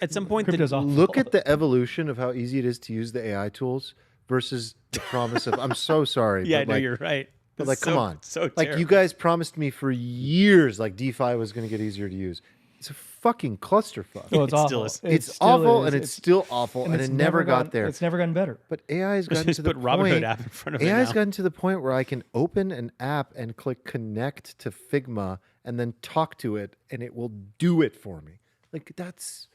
[SPEAKER 3] at some point,
[SPEAKER 1] Crypto's awful.
[SPEAKER 2] Look at the evolution of how easy it is to use the AI tools versus the promise of, I'm so sorry.
[SPEAKER 3] yeah,
[SPEAKER 2] but
[SPEAKER 3] no,
[SPEAKER 2] like,
[SPEAKER 3] you're right.
[SPEAKER 2] But
[SPEAKER 3] It's
[SPEAKER 2] like, come
[SPEAKER 3] so-
[SPEAKER 2] on.
[SPEAKER 3] so
[SPEAKER 2] like you
[SPEAKER 3] terrible.
[SPEAKER 2] guys promised me for years, like DeFi was going to get easier to use. It's a fucking clusterfuck.
[SPEAKER 1] Oh, it's
[SPEAKER 3] It
[SPEAKER 1] awful.
[SPEAKER 3] still is.
[SPEAKER 1] It
[SPEAKER 2] It's
[SPEAKER 1] still
[SPEAKER 2] awful
[SPEAKER 1] is.
[SPEAKER 2] and it's still awful and
[SPEAKER 1] it's
[SPEAKER 2] it never got
[SPEAKER 1] gone-
[SPEAKER 2] there.
[SPEAKER 1] It's never gotten better.
[SPEAKER 2] But AI has gotten
[SPEAKER 3] Just
[SPEAKER 2] to the
[SPEAKER 3] put Robinhood
[SPEAKER 2] point.
[SPEAKER 3] app in front of
[SPEAKER 2] AI
[SPEAKER 3] it
[SPEAKER 2] has
[SPEAKER 3] now.
[SPEAKER 2] gotten to the point where I can open an app and click connect to Figma and then talk to it and it will do it for me. Like that's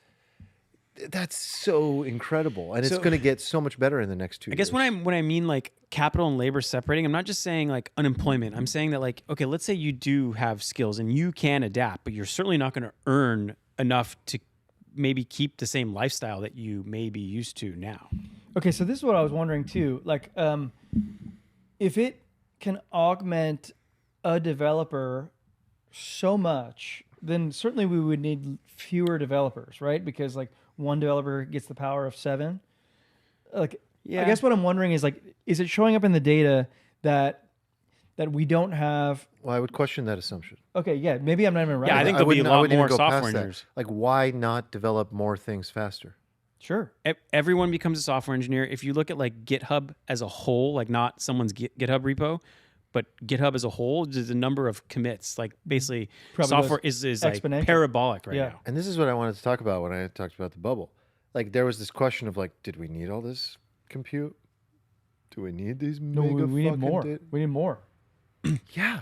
[SPEAKER 2] so incredible, and it's
[SPEAKER 3] So-
[SPEAKER 2] going to get so much better in the next 2 years.
[SPEAKER 3] I guess when I mean like capital and labor separating, I'm not just saying like unemployment. I'm saying that like, okay, let's say you do have skills and you can adapt, but you're certainly not going to earn enough to maybe keep the same lifestyle that you may be used to now.
[SPEAKER 1] Okay, so this is what I was wondering too. Like, if it can augment a developer so much, then certainly we would need fewer developers, right? Because like one developer gets the power of 7. Like,
[SPEAKER 3] Yeah.
[SPEAKER 1] I guess what I'm wondering is like, is it showing up in the data that we don't have?
[SPEAKER 2] Well, I would question that assumption.
[SPEAKER 1] Okay, yeah, maybe I'm not even right.
[SPEAKER 3] Yeah, I
[SPEAKER 1] about
[SPEAKER 3] think
[SPEAKER 1] it.
[SPEAKER 3] there'll be a lot
[SPEAKER 2] wouldn't even
[SPEAKER 3] more
[SPEAKER 2] go past
[SPEAKER 3] software
[SPEAKER 2] that.
[SPEAKER 3] engineers.
[SPEAKER 2] Like, why not develop more things faster?
[SPEAKER 1] Sure.
[SPEAKER 3] Everyone becomes a software engineer. If you look at like GitHub as a whole, like not someone's GitHub repo, but GitHub as a whole, there's a number of commits. Like basically,
[SPEAKER 1] Probably
[SPEAKER 3] software
[SPEAKER 1] goes
[SPEAKER 3] is like
[SPEAKER 1] exponential.
[SPEAKER 3] parabolic right
[SPEAKER 1] Yeah.
[SPEAKER 3] now.
[SPEAKER 2] And this is what I wanted to talk about when I talked about the bubble. Like, there was this question of like, did we need all this compute? Do we need these
[SPEAKER 1] No,
[SPEAKER 2] mega
[SPEAKER 1] we need
[SPEAKER 2] fucking
[SPEAKER 1] more.
[SPEAKER 2] data?
[SPEAKER 1] We need more.
[SPEAKER 2] Yeah.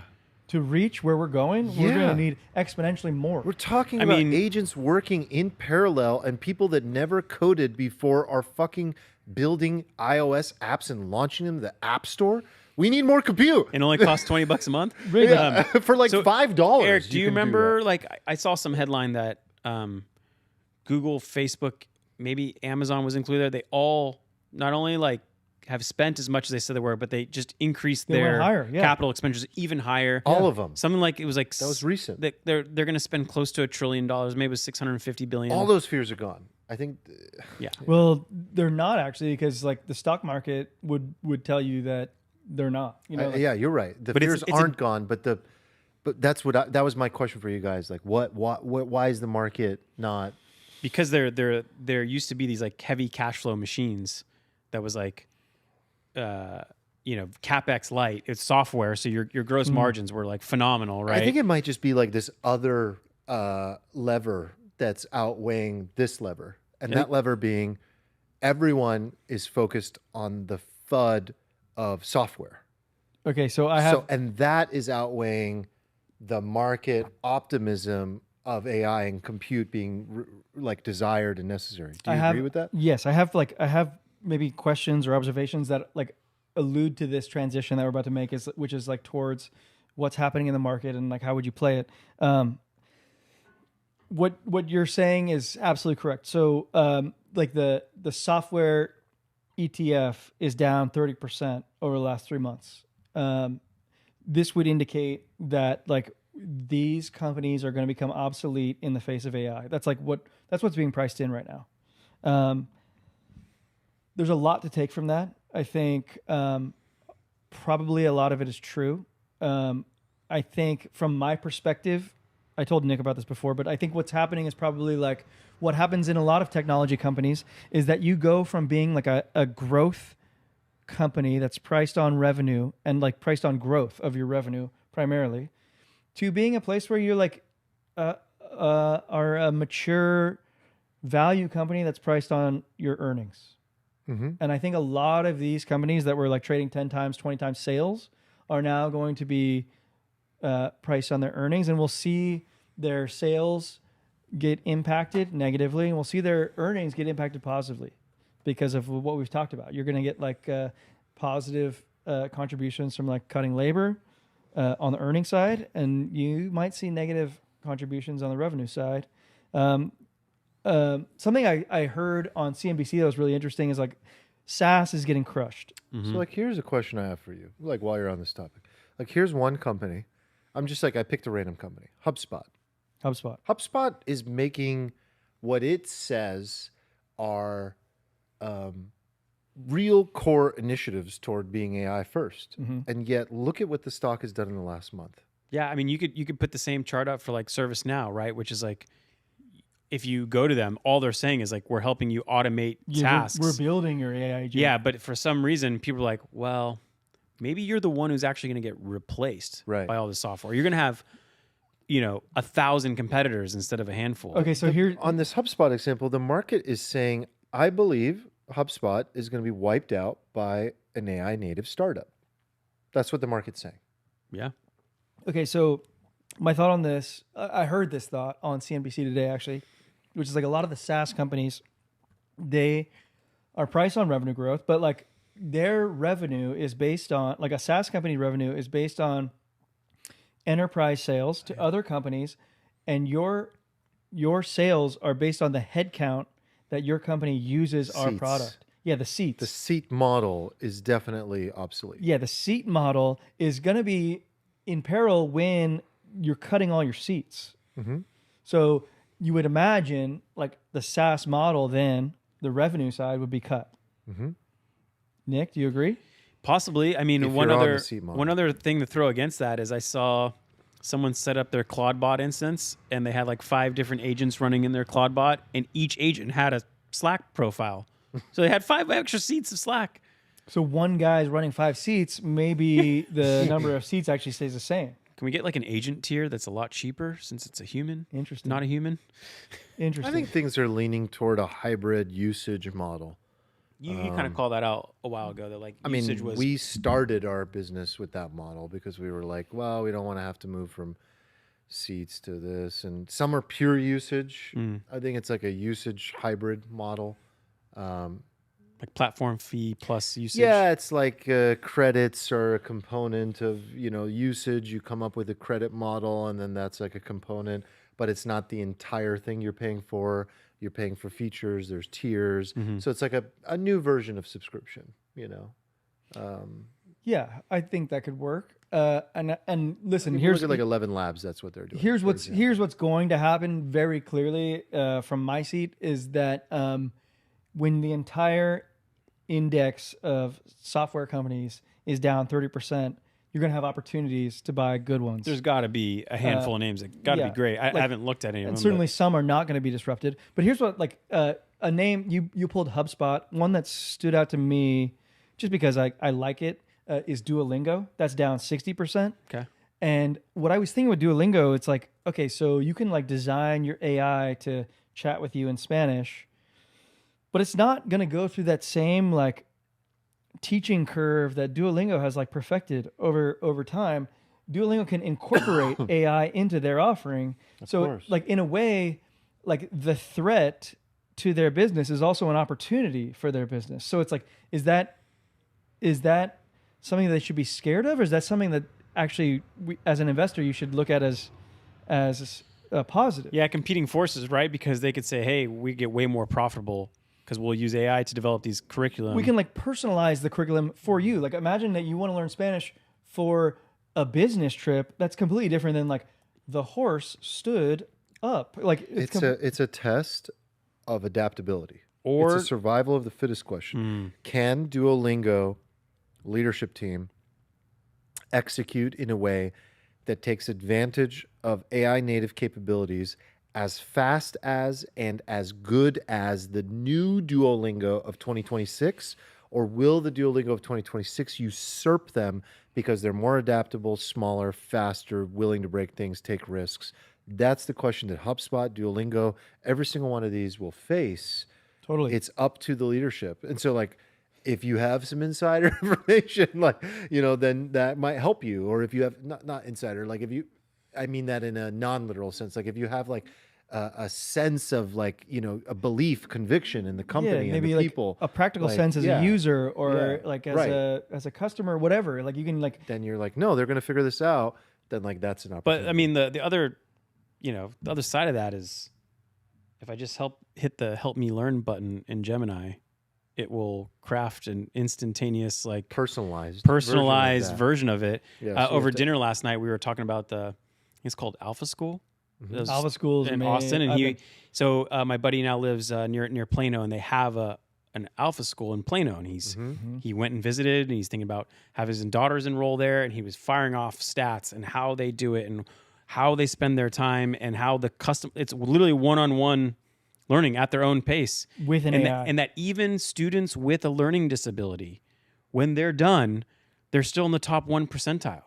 [SPEAKER 1] To reach where we're going, we're going
[SPEAKER 2] Yeah.
[SPEAKER 1] to need exponentially more.
[SPEAKER 2] We're talking
[SPEAKER 3] I
[SPEAKER 2] about
[SPEAKER 3] mean-
[SPEAKER 2] agents working in parallel and people that never coded before are fucking building iOS apps and launching them to the App Store. We need more compute.
[SPEAKER 3] It only costs $20 a month.
[SPEAKER 1] Really?
[SPEAKER 2] Yeah, for like
[SPEAKER 3] so,
[SPEAKER 2] $5.
[SPEAKER 3] Eric, do you
[SPEAKER 2] can
[SPEAKER 3] remember?
[SPEAKER 2] that.
[SPEAKER 3] Like, I saw some headline that Google, Facebook, maybe Amazon was included there. They all not only like have spent as much as they said they were, but they just increased
[SPEAKER 1] They went
[SPEAKER 3] their
[SPEAKER 1] higher, yeah.
[SPEAKER 3] capital expenditures even higher.
[SPEAKER 2] All of them.
[SPEAKER 3] Something like it was like
[SPEAKER 2] That was recent.
[SPEAKER 3] They're going to spend close to $1 trillion. Maybe it was $650 billion.
[SPEAKER 2] All those fears are gone. I think
[SPEAKER 3] yeah.
[SPEAKER 1] Well, they're not actually, because like the stock market would tell you that they're not. You know, like,
[SPEAKER 2] yeah, you're right. The
[SPEAKER 3] But it's-
[SPEAKER 2] fears
[SPEAKER 3] it's a-
[SPEAKER 2] aren't gone, but that's what that was my question for you guys. Like, why is the market not?
[SPEAKER 3] Because there used to be these like heavy cash flow machines that was like capex light. It's software, so your gross margins were like phenomenal, right?
[SPEAKER 2] I think it might just be like this other lever that's outweighing this lever, and that lever being everyone is focused on the FUD of software.
[SPEAKER 1] okay, so I have
[SPEAKER 2] And that is outweighing the market optimism of AI and compute being like desired and necessary. Do
[SPEAKER 1] I
[SPEAKER 2] you
[SPEAKER 1] have,
[SPEAKER 2] agree with that?
[SPEAKER 1] Yes, I have maybe questions or observations that like allude to this transition that we're about to make, which is like towards what's happening in the market and like how would you play it. What you're saying is absolutely correct. So like the software ETF is down 30% over the last 3 months. This would indicate that like these companies are going to become obsolete in the face of AI. That's what's being priced in right now. There's a lot to take from that. I think probably a lot of it is true. I think from my perspective, I told Nick about this before, but I think what's happening is probably like what happens in a lot of technology companies is that you go from being like a growth company that's priced on revenue and like priced on growth of your revenue primarily to being a place where you're like are a mature value company that's priced on your earnings. Mm-hmm. And I think a lot of these companies that were like trading 10 times, 20 times sales are now going to be priced on their earnings, and we'll see their sales get impacted negatively, and we'll see their earnings get impacted positively because of what we've talked about. You're going to get like positive contributions from like cutting labor on the earning side, and you might see negative contributions on the revenue side. Something I heard on CNBC that was really interesting is like SaaS is getting crushed.
[SPEAKER 2] Mm-hmm. So like, here's a question I have for you. Like while you're on this topic, like here's one company. I'm just like, I picked a random company, HubSpot. HubSpot is making what it says are real core initiatives toward being AI first. Mm-hmm. And yet look at what the stock has done in the last month.
[SPEAKER 3] Yeah. I mean, you could put the same chart up for like ServiceNow, right? Which is like, if you go to them, all they're saying is like, we're helping you automate tasks.
[SPEAKER 1] We're building your AI agent.
[SPEAKER 3] Yeah. But for some reason, people are like, well, maybe you're the one who's actually going to get replaced by all this software. You're going to have, 1,000 competitors instead of a handful.
[SPEAKER 1] Okay, so here
[SPEAKER 2] on this HubSpot example, the market is saying, I believe HubSpot is going to be wiped out by an AI native startup. That's what the market's saying.
[SPEAKER 3] Yeah.
[SPEAKER 1] Okay, so my thought on this, I heard this thought on CNBC today actually, which is like a lot of the SaaS companies, they are priced on revenue growth, but like their revenue is based on, like a SaaS company revenue is based on enterprise sales to other companies, and your sales are based on the headcount that your company uses our product. Yeah, the seats.
[SPEAKER 2] The seat model is definitely obsolete.
[SPEAKER 1] Yeah, the seat model is going to be in peril when you're cutting all your seats. Mm-hmm. So you would imagine like the SaaS model, then the revenue side would be cut. Mm-hmm. Nick, do you agree?
[SPEAKER 3] Possibly. I mean, one other thing to throw against that is I saw someone set up their Claude instance, and they had like 5 different agents running in their Claude, and each agent had a Slack profile. So they had 5 extra seats of Slack.
[SPEAKER 1] So one guy's running 5 seats, maybe the number of seats actually stays the same.
[SPEAKER 3] Can we get like an agent tier that's a lot cheaper since it's a human?
[SPEAKER 1] Interesting.
[SPEAKER 3] Not a human?
[SPEAKER 1] Interesting.
[SPEAKER 2] I think things are leaning toward a hybrid usage model.
[SPEAKER 3] You kind of called that out a while ago. That like usage was.
[SPEAKER 2] We started our business with that model because we were like, well, we don't want to have to move from seats to this, and some are pure usage. I think it's like a usage hybrid model,
[SPEAKER 3] like platform fee plus usage.
[SPEAKER 2] Yeah, it's like credits are a component of usage. You come up with a credit model, and then that's like a component, but it's not the entire thing you're paying for. You're paying for features. There's tiers. Mm-hmm. So it's like a new version of subscription,
[SPEAKER 1] Yeah, I think that could work. And listen, here's
[SPEAKER 2] look at like 11 Labs. That's what they're doing.
[SPEAKER 1] Here's what's going to happen very clearly from my seat is that when the entire index of software companies is down 30%, you're going to have opportunities to buy good ones.
[SPEAKER 3] There's got to be a handful of names that got to be great. I haven't looked at any of them.
[SPEAKER 1] And certainly some are not going to be disrupted. But here's what, a name, you pulled HubSpot. One that stood out to me, just because I like it, is Duolingo. That's down 60%.
[SPEAKER 3] Okay.
[SPEAKER 1] And what I was thinking with Duolingo, it's like, okay, so you can like design your AI to chat with you in Spanish, but it's not going to go through that same like teaching curve that Duolingo has like perfected over time. Duolingo can incorporate AI into their offering. Of course. Like in a way, like the threat to their business is also an opportunity for their business. So it's like, is that something that they should be scared of, or is that something that actually, as an investor, you should look at as a positive?
[SPEAKER 3] Yeah, competing forces, right? Because they could say, hey, we get way more profitable because we'll use AI to develop these curriculum.
[SPEAKER 1] We can like personalize the curriculum for you. Like imagine that you want to learn Spanish for a business trip. That's completely different than like the horse stood up. Like
[SPEAKER 2] It's a test of adaptability.
[SPEAKER 3] Or
[SPEAKER 2] it's a survival of the fittest question. Can Duolingo leadership team execute in a way that takes advantage of AI native capabilities as fast as and as good as the new Duolingo of 2026? Or will the Duolingo of 2026 usurp them because they're more adaptable, smaller, faster, willing to break things, take risks? That's the question that HubSpot, Duolingo, every single one of these will face.
[SPEAKER 1] totally.
[SPEAKER 2] It's up to the leadership. And so like, if you have some insider information, like, then that might help you. Or if you have not insider, like I mean that in a non-literal sense, like if you have like a sense of like, a belief, conviction in the company and
[SPEAKER 1] maybe
[SPEAKER 2] the
[SPEAKER 1] like
[SPEAKER 2] people,
[SPEAKER 1] a practical
[SPEAKER 2] like,
[SPEAKER 1] sense as a user or
[SPEAKER 2] Yeah.
[SPEAKER 1] like as
[SPEAKER 2] Right.
[SPEAKER 1] as a customer, whatever. Like you can like,
[SPEAKER 2] then you're like, no, they're going to figure this out. Then like, that's an opportunity.
[SPEAKER 3] But I mean, the other, the other side of that is, if I just hit the help me learn button in Gemini, it will craft an instantaneous, like
[SPEAKER 2] personalized
[SPEAKER 3] version of it.
[SPEAKER 2] Yeah, so you
[SPEAKER 3] Over
[SPEAKER 2] have to-
[SPEAKER 3] dinner last night, we were talking about it's called Alpha School.
[SPEAKER 2] Mhm.
[SPEAKER 3] It was
[SPEAKER 1] Alpha School's
[SPEAKER 3] in
[SPEAKER 1] amazing.
[SPEAKER 3] Austin, and
[SPEAKER 1] I've been-
[SPEAKER 3] so my buddy now lives near Plano, and they have an Alpha School in Plano, and he went and visited, and he's thinking about having his daughters enroll there, and he was firing off stats and how they do it and how they spend their time and how it's literally one-on-one learning at their own pace
[SPEAKER 1] with an AI.
[SPEAKER 3] and that even students with a learning disability, when they're done, they're still in the top 1 percentile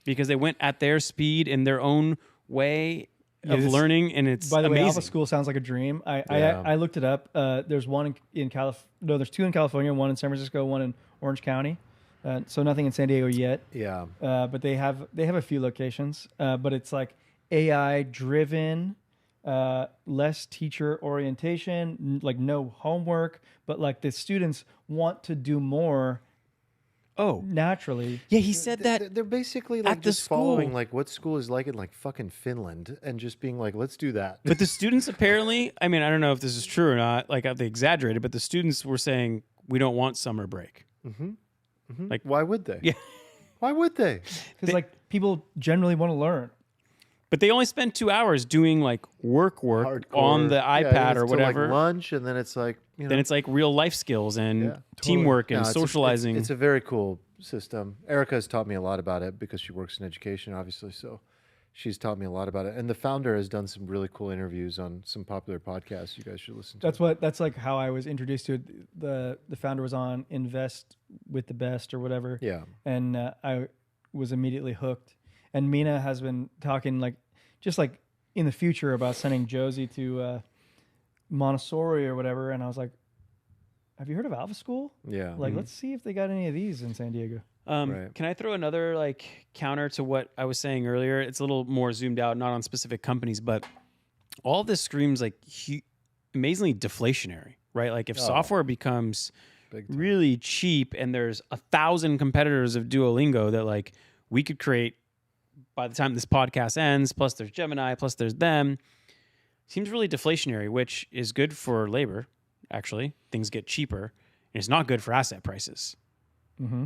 [SPEAKER 3] because they went at their speed in their own way of learning, and it's
[SPEAKER 1] By the
[SPEAKER 3] amazing.
[SPEAKER 1] way, Alpha School sounds like a dream. I looked it up. There's one in California. No, there's two in California. One in San Francisco. One in Orange County. So nothing in San Diego yet.
[SPEAKER 2] Yeah.
[SPEAKER 1] But they have a few locations. But it's like AI driven, less teacher orientation, like no homework. But like the students want to do more.
[SPEAKER 3] Oh,
[SPEAKER 1] naturally.
[SPEAKER 3] Yeah, he said that
[SPEAKER 2] They're basically like
[SPEAKER 3] at the
[SPEAKER 2] just following
[SPEAKER 3] school.
[SPEAKER 2] like what school is like in like fucking Finland and just being like, let's do that.
[SPEAKER 3] But the students apparently, I mean, I don't know if this is true or not, like they exaggerated, but the students were saying, we don't want summer break. Like,
[SPEAKER 2] Why would they?
[SPEAKER 3] Yeah.
[SPEAKER 2] Why would they?
[SPEAKER 1] Because like people generally want to learn.
[SPEAKER 3] But they only spend 2 hours doing like work
[SPEAKER 2] Hardcore.
[SPEAKER 3] on the
[SPEAKER 2] Yeah,
[SPEAKER 3] iPad
[SPEAKER 2] it's
[SPEAKER 3] or
[SPEAKER 2] till,
[SPEAKER 3] whatever.
[SPEAKER 2] Like lunch, and then it's like
[SPEAKER 3] Then it's like real life skills and
[SPEAKER 2] Yeah,
[SPEAKER 3] teamwork and
[SPEAKER 2] No, it's a-
[SPEAKER 3] socializing.
[SPEAKER 2] it's a very cool system. Erica has taught me a lot about it because she works in education, obviously. So she's taught me a lot about it. And the founder has done some really cool interviews on some popular podcasts you guys should listen to.
[SPEAKER 1] That's like how I was introduced to it. The founder was on Invest with the Best or whatever.
[SPEAKER 2] Yeah.
[SPEAKER 1] And I was immediately hooked. And Mina has been talking like just like in the future about sending Josie to Montessori or whatever. And I was like, have you heard of Alpha School?
[SPEAKER 2] Yeah.
[SPEAKER 1] Like, let's see if they got any of these in San Diego.
[SPEAKER 2] Right.
[SPEAKER 3] Can I throw another like counter to what I was saying earlier? It's a little more zoomed out, not on specific companies, but all this screams like amazingly deflationary, right? Like if software becomes
[SPEAKER 2] Big time.
[SPEAKER 3] really cheap and there's 1,000 competitors of Duolingo that like we could create by the time this podcast ends, plus there's Gemini, plus there's them, seems really deflationary, which is good for labor, actually. Things get cheaper. And it's not good for asset prices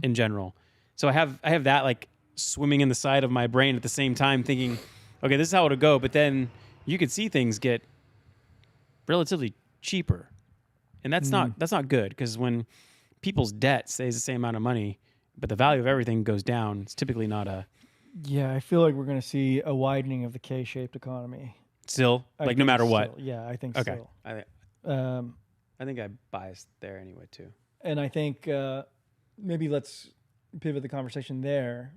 [SPEAKER 3] in general. So I have that like swimming in the side of my brain at the same time thinking, okay, this is how it'll go. But then you could see things get relatively cheaper. And that's not good, because when people's debt stays the same amount of money, but the value of everything goes down, it's typically not a
[SPEAKER 1] Yeah, I feel like we're going to see a widening of the K-shaped economy.
[SPEAKER 3] still,
[SPEAKER 1] I
[SPEAKER 3] like no
[SPEAKER 1] think
[SPEAKER 3] matter what.
[SPEAKER 1] still. Yeah, I think
[SPEAKER 3] Okay.
[SPEAKER 1] still.
[SPEAKER 3] I think I biased there anyway too.
[SPEAKER 1] And I think maybe let's pivot the conversation there.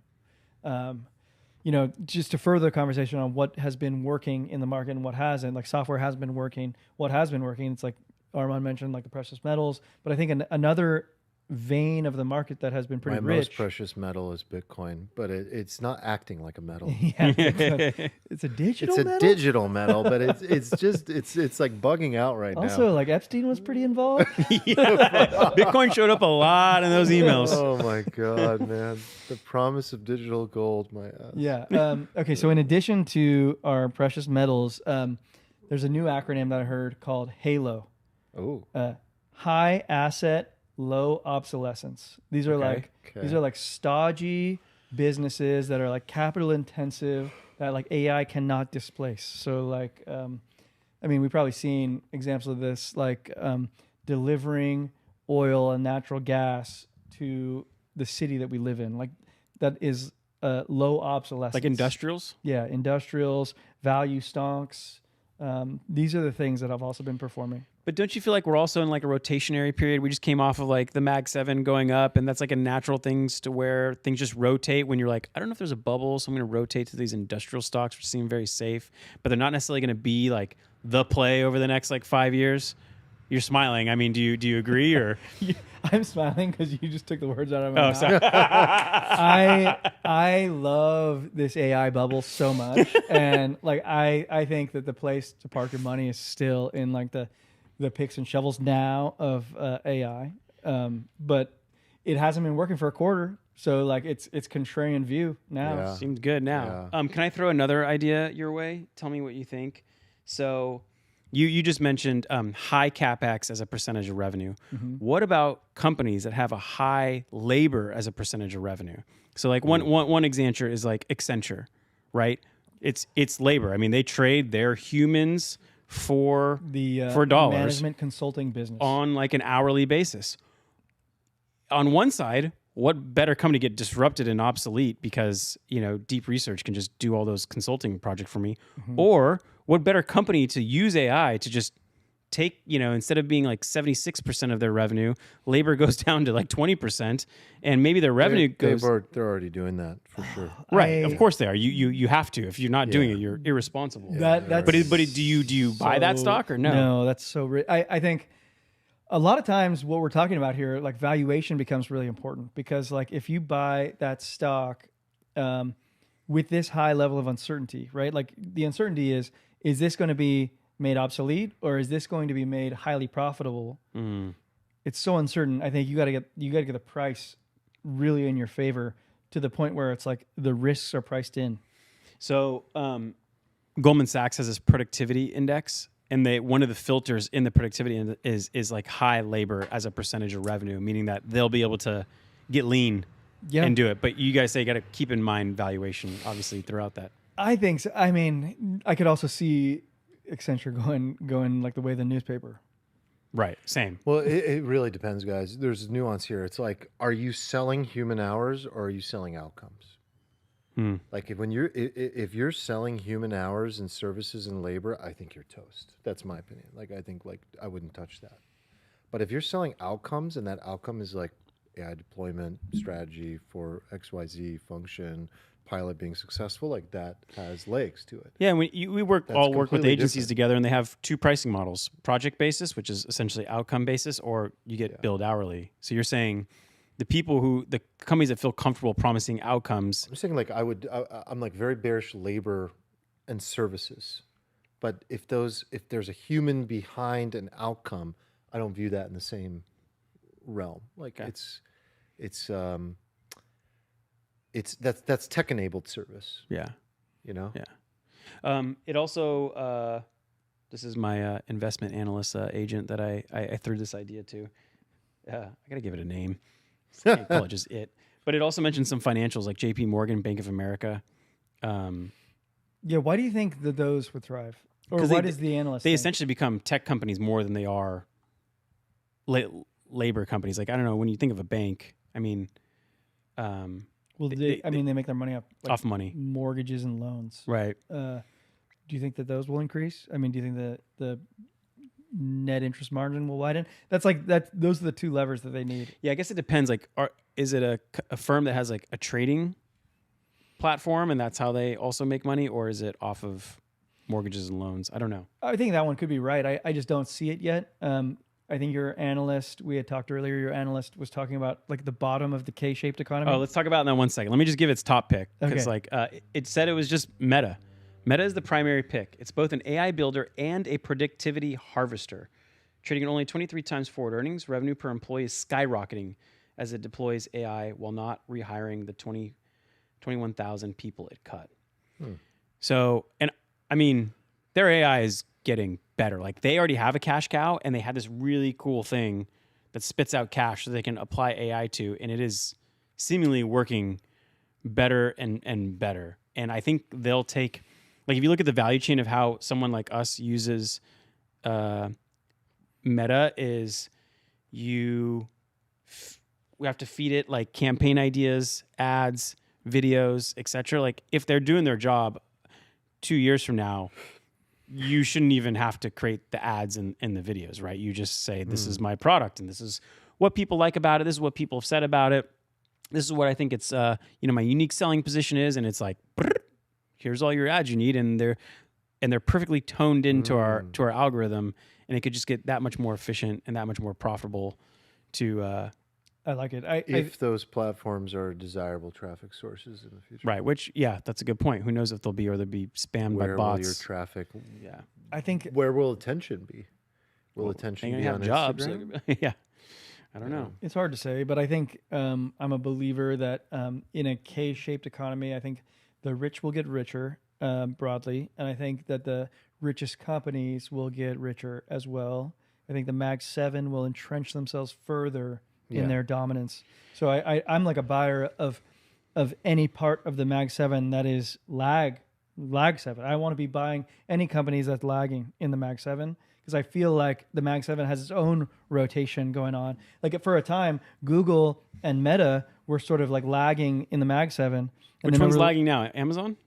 [SPEAKER 1] Just to further the conversation on what has been working in the market and what hasn't. Like software has been working. What has been working? It's like Armand mentioned, like the precious metals. But I think another vein of the market that has been pretty
[SPEAKER 2] My
[SPEAKER 1] rich.
[SPEAKER 2] most precious metal is Bitcoin, but it's not acting like a metal.
[SPEAKER 1] Yeah, It's a digital
[SPEAKER 2] It's a
[SPEAKER 1] medal?
[SPEAKER 2] digital medal, but it's like bugging out right
[SPEAKER 1] Also,
[SPEAKER 2] now.
[SPEAKER 1] like Epstein was pretty involved.
[SPEAKER 3] Bitcoin showed up a lot in those emails.
[SPEAKER 2] Oh my God, man! The promise of digital gold, my ass.
[SPEAKER 1] Yeah. Okay. So in addition to our precious metals, there's a new acronym that I heard called HALO.
[SPEAKER 2] Oh,
[SPEAKER 1] High asset, low obsolescence. These are
[SPEAKER 3] Okay.
[SPEAKER 1] these are like stodgy businesses that are like capital intensive that like AI cannot displace. So like, I mean, we've probably seen examples of this, like delivering oil and natural gas to the city that we live in. Like that is low obsolescence.
[SPEAKER 3] Like industrials?
[SPEAKER 1] Yeah, industrials, value stocks. These are the things that I've also been performing.
[SPEAKER 3] But don't you feel like we're also in like a rotationary period? We just came off of like the Mag 7 going up, and that's like a natural things to where things just rotate when you're like, I don't know if there's a bubble, so I'm going to rotate to these industrial stocks, which seem very safe, but they're not necessarily going to be like the play over the next like 5 years. You're smiling. I mean, do you agree or?
[SPEAKER 1] I'm smiling because you just took the words out of my mouth.
[SPEAKER 3] Sorry.
[SPEAKER 1] I love this AI bubble so much, and like I think that the place to park your money is still in like the picks and shovels now of AI, but it hasn't been working for a quarter, so like it's contrarian view now.
[SPEAKER 2] Yeah.
[SPEAKER 3] Seems good now. Can I throw another idea your way? Tell me what you think. So you just mentioned high CapEx as a percentage of revenue. What about companies that have a high labor as a percentage of revenue? So like one example is like Accenture, right? It's labor. I mean, they trade their humans for dollars
[SPEAKER 1] management consulting business
[SPEAKER 3] on like an hourly basis. On one side, what better company get disrupted and obsolete because, you know, deep research can just do all those consulting projects for me? Or what better company to use AI to just take, you know, instead of being like 76% of their revenue, labor goes down to like 20%, and maybe their revenue goes.
[SPEAKER 2] They're already doing that for sure.
[SPEAKER 3] Right, of course they are. You have to. If you're not doing it, you're irresponsible.
[SPEAKER 1] That's
[SPEAKER 3] But do you buy that stock or no?
[SPEAKER 1] No, that's so. I think a lot of times what we're talking about here, like valuation, becomes really important because like if you buy that stock with this high level of uncertainty, right? Like the uncertainty is this going to be made obsolete or is this going to be made highly profitable? It's so uncertain. I think you got to get the price really in your favor to the point where it's like the risks are priced in.
[SPEAKER 3] So Goldman Sachs has this productivity index, and one of the filters in the productivity is like high labor as a percentage of revenue, meaning that they'll be able to get lean and do it. But you guys say you got to keep in mind valuation, obviously, throughout that.
[SPEAKER 1] I think so. I mean, I could also see Accenture going like the way of the newspaper.
[SPEAKER 3] Right. Same.
[SPEAKER 2] Well, it really depends, guys. There's nuance here. It's like, are you selling human hours or are you selling outcomes? Like if you're selling human hours and services and labor, I think you're toast. That's my opinion. Like I think like I wouldn't touch that. But if you're selling outcomes and that outcome is like AI deployment strategy for XYZ function, pilot being successful, like that has legs to it.
[SPEAKER 3] Yeah, we work with
[SPEAKER 2] completely
[SPEAKER 3] agencies
[SPEAKER 2] different.
[SPEAKER 3] together, and they have two pricing models: project basis, which is essentially outcome basis, or you get billed hourly. So you're saying the companies that feel comfortable promising outcomes.
[SPEAKER 2] I'm saying like I'm like very bearish labor and services, but if there's a human behind an outcome, I don't view that in the same realm. Like it's that's tech enabled service.
[SPEAKER 3] Yeah.
[SPEAKER 2] You know.
[SPEAKER 3] Yeah. It also this is my investment analyst agent that I threw this idea to. I gotta give it a name. I can't call it just it. But it also mentions some financials like J.P. Morgan, Bank of America.
[SPEAKER 1] Yeah, why do you think that those would thrive? Or why does the analyst
[SPEAKER 3] They
[SPEAKER 1] think?
[SPEAKER 3] essentially become tech companies more than they are labor companies. Like, I don't know, when you think of a bank, I mean...
[SPEAKER 1] Well, they make their money
[SPEAKER 3] off money.
[SPEAKER 1] Mortgages and loans.
[SPEAKER 3] Right.
[SPEAKER 1] Do you think that those will increase? I mean, do you think that the net interest margin will widen? That's like that. Those are the two levers that they need.
[SPEAKER 3] Yeah, I guess it depends. Like, is it a firm that has like a trading platform and that's how they also make money, or is it off of mortgages and loans? I don't know.
[SPEAKER 1] I think that one could be right. I just don't see it yet. I think your analyst, we had talked earlier, your analyst was talking about like the bottom of the K-shaped economy.
[SPEAKER 3] Oh, let's talk about that in 1 second. Let me just give its top pick. Because it said it was just Meta. Meta is the primary pick. It's both an AI builder and a productivity harvester. Trading at only 23 times forward earnings, revenue per employee is skyrocketing as it deploys AI while not rehiring the 21,000 people it cut. So, and I mean, their AI is getting better. Like they already have a cash cow and they had this really cool thing that spits out cash so they can apply AI to, and it is seemingly working better and better. And I think they'll take, like if you look at the value chain of how someone like us uses Meta is we have to feed it like campaign ideas, ads, videos, etc. Like if they're doing their job 2 years from now, you shouldn't even have to create the ads and the videos, right? You just say, this is my product and this is what people like about it. This is what people have said about it. This is what I think it's, my unique selling position is. And it's like, here's all your ads you need. And they're perfectly toned into our algorithm. And it could just get that much more efficient and that much more profitable to,
[SPEAKER 1] I like it.
[SPEAKER 2] If those platforms are desirable traffic sources in the future.
[SPEAKER 3] right. Which, yeah, that's a good point. Who knows if they'll be, or they'll be spammed by
[SPEAKER 2] Where
[SPEAKER 3] bots.
[SPEAKER 2] will your traffic?
[SPEAKER 3] Yeah.
[SPEAKER 1] I think
[SPEAKER 2] Where will attention be? Will attention
[SPEAKER 3] They
[SPEAKER 2] be
[SPEAKER 3] have
[SPEAKER 2] on
[SPEAKER 3] jobs.
[SPEAKER 2] Instagram?
[SPEAKER 3] Yeah. I don't know.
[SPEAKER 1] it's hard to say, but I think I'm a believer that in a K-shaped economy, I think the rich will get richer broadly, and I think that the richest companies will get richer as well. I think the Mag 7 will entrench themselves further in their dominance. So I'm like a buyer of any part of the Mag 7 that is lag 7. I want to be buying any companies that's lagging in the Mag 7 because I feel like the Mag 7 has its own rotation going on. Like for a time, Google and Meta were sort of like lagging in the Mag 7. And
[SPEAKER 3] Which one's lagging now? Amazon?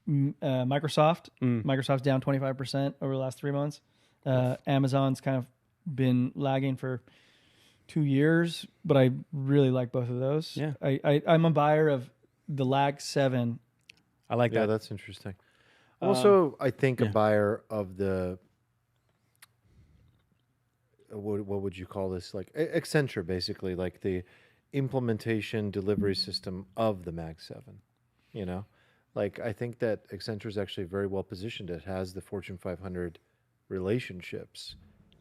[SPEAKER 1] Microsoft. Microsoft's down 25% over the last 3 months. Amazon's kind of been lagging for 2 years, but I really like both of those.
[SPEAKER 3] Yeah.
[SPEAKER 1] I'm a buyer of the lag 7.
[SPEAKER 3] I like
[SPEAKER 2] Yeah,
[SPEAKER 3] that.
[SPEAKER 2] that's interesting. Also, I think a buyer of the what would you call this? Like Accenture, basically, like the implementation delivery system of the Mag 7. You know, like I think that Accenture is actually very well positioned. It has the Fortune 500 relationships,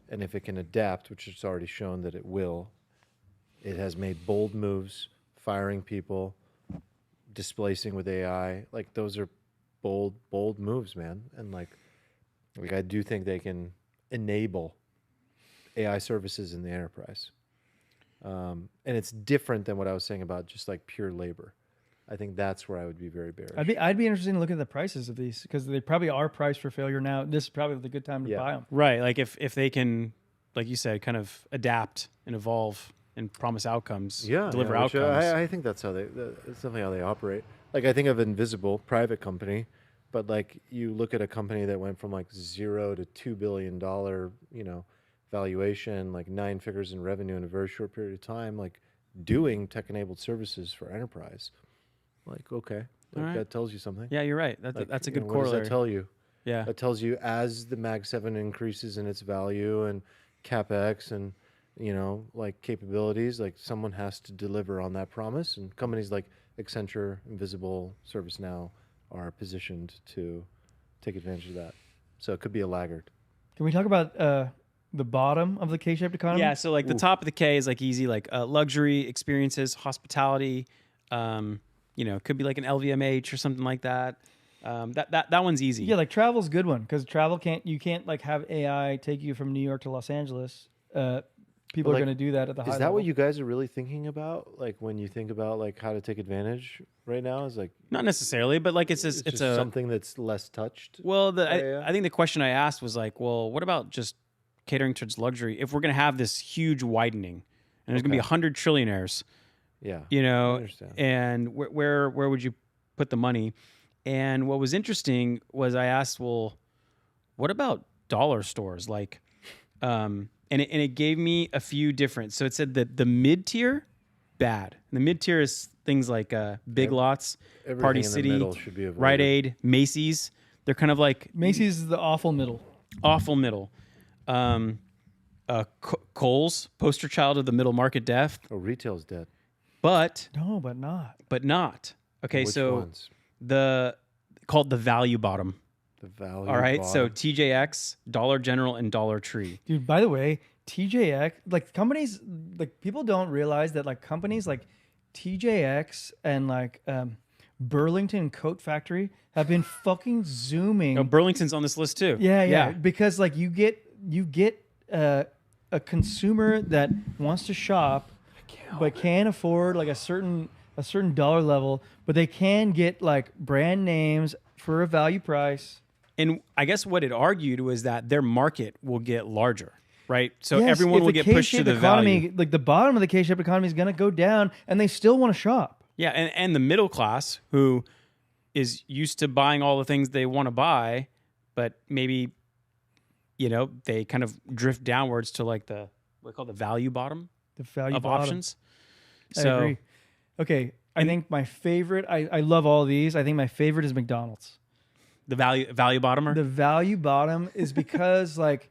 [SPEAKER 2] and if it can adapt, which it's already shown that it will, it has made bold moves, firing people, displacing with AI. Like those are bold moves, man. And like I do think they can enable AI services in the enterprise. And it's different than what I was saying about just like pure labor. I think that's where I would be very bearish.
[SPEAKER 1] I'd be interested in looking at the prices of these because they probably are priced for failure now. This is probably the good time to buy them.
[SPEAKER 3] Right. Like if they can, like you said, kind of adapt and evolve and promise outcomes, deliver
[SPEAKER 2] which,
[SPEAKER 3] outcomes.
[SPEAKER 2] I think that's that's definitely how they operate. Like I think of Invisible, private company, but like you look at a company that went from like $0 to $2 billion, valuation, like 9 figures in revenue in a very short period of time, like doing tech-enabled services for enterprise. Like, okay, like that tells you something.
[SPEAKER 3] Yeah, you're right.
[SPEAKER 2] Like,
[SPEAKER 3] That's a good
[SPEAKER 2] what
[SPEAKER 3] corollary.
[SPEAKER 2] does that tell you?
[SPEAKER 3] Yeah.
[SPEAKER 2] That tells you as the Mag 7 increases in its value and CapEx and, like capabilities, like someone has to deliver on that promise. And companies like Accenture, Invisible, ServiceNow are positioned to take advantage of that. So it could be a laggard.
[SPEAKER 1] Can we talk about the bottom of the K-shaped economy?
[SPEAKER 3] Yeah. So like the top of the K is like easy, like luxury experiences, hospitality. It could be like an LVMH or something like that. That one's easy.
[SPEAKER 1] Yeah, like travel's a good one because you can't like have AI take you from New York to Los Angeles. People are going to do that at the high level.
[SPEAKER 2] Is that what you guys are really thinking about? Like when you think about like how to take advantage right now is like
[SPEAKER 3] Not necessarily, but like it's
[SPEAKER 2] just something that's less touched.
[SPEAKER 3] Well, I think the question I asked was like, well, what about just catering towards luxury? If we're going to have this huge widening and there's going to be 100 trillionaires,
[SPEAKER 2] Yeah.
[SPEAKER 3] I
[SPEAKER 2] understand.
[SPEAKER 3] and where would you put the money? And what was interesting was I asked, well, what about dollar stores? Like, and it gave me a few different. So it said that the mid tier, bad. And the mid tier is things like Big Lots,
[SPEAKER 2] Everything
[SPEAKER 3] Party
[SPEAKER 2] in the
[SPEAKER 3] City,
[SPEAKER 2] middle should be avoided.
[SPEAKER 3] Rite Aid, Macy's. They're kind of like
[SPEAKER 1] Macy's is the awful middle.
[SPEAKER 3] awful middle. Kohl's, poster child of the middle market death,
[SPEAKER 2] Oh, retail's dead.
[SPEAKER 3] but
[SPEAKER 1] No, but not.
[SPEAKER 3] not. Okay,
[SPEAKER 2] Which
[SPEAKER 3] so
[SPEAKER 2] ones?
[SPEAKER 3] the called the value bottom.
[SPEAKER 2] The value.
[SPEAKER 3] All right. So
[SPEAKER 2] bottom.
[SPEAKER 3] TJX, Dollar General, and Dollar Tree.
[SPEAKER 1] Dude, by the way, TJX, like companies, like people don't realize that like companies like TJX and like Burlington Coat Factory have been fucking zooming.
[SPEAKER 3] Oh, Burlington's on this list too.
[SPEAKER 1] Yeah. Because like you get a consumer that wants to shop, but can't afford like a certain dollar level, but they can get like brand names for a value price.
[SPEAKER 3] And I guess what it argued was that their market will get larger, right? So
[SPEAKER 1] Yes,
[SPEAKER 3] everyone
[SPEAKER 1] if
[SPEAKER 3] will
[SPEAKER 1] the
[SPEAKER 3] get pushed to
[SPEAKER 1] K-shaped
[SPEAKER 3] the
[SPEAKER 1] economy,
[SPEAKER 3] value.
[SPEAKER 1] like the bottom of the K-shaped economy is going to go down, and they still want to shop.
[SPEAKER 3] Yeah, and the middle class who is used to buying all the things they want to buy, but maybe, they kind of drift downwards to like what we call the value bottom
[SPEAKER 1] The value
[SPEAKER 3] of
[SPEAKER 1] bottom.
[SPEAKER 3] options.
[SPEAKER 1] I
[SPEAKER 3] So
[SPEAKER 1] agree. Okay, I think my favorite. I love all these. I think my favorite is McDonald's.
[SPEAKER 3] the value bottomer.
[SPEAKER 1] The value bottom is because like,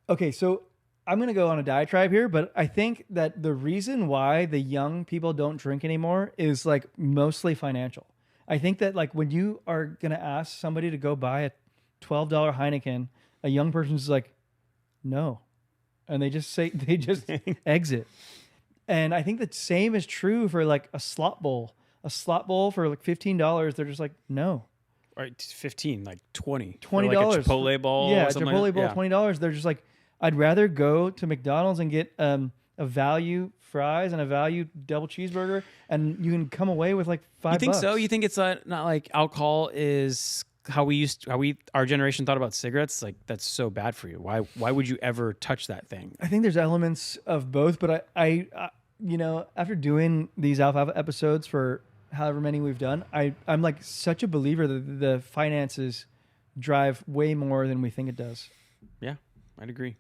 [SPEAKER 1] okay, so I'm gonna go on a diatribe here, but I think that the reason why the young people don't drink anymore is like mostly financial. I think that like when you are gonna ask somebody to go buy a $12 Heineken, a young person's like, no, and they just exit. And I think the same is true for like a slot bowl. A slot bowl for like $15, they're just like, no.
[SPEAKER 3] Right, 15, like 20.
[SPEAKER 1] $20.
[SPEAKER 3] For like a Chipotle bowl.
[SPEAKER 1] Yeah,
[SPEAKER 3] or
[SPEAKER 1] a
[SPEAKER 3] something
[SPEAKER 1] Chipotle
[SPEAKER 3] like
[SPEAKER 1] bowl,
[SPEAKER 3] that.
[SPEAKER 1] $20. They're just like, I'd rather go to McDonald's and get a value fries and a value double cheeseburger, and you can come away with like $5.
[SPEAKER 3] You think so? You think it's not like alcohol is how our generation thought about cigarettes? Like that's so bad for you. Why would you ever touch that thing?
[SPEAKER 1] I think there's elements of both, but I after doing these Alfalfa episodes for however many we've done, I'm like such a believer that the finances drive way more than we think it does.
[SPEAKER 3] Yeah, I'd agree.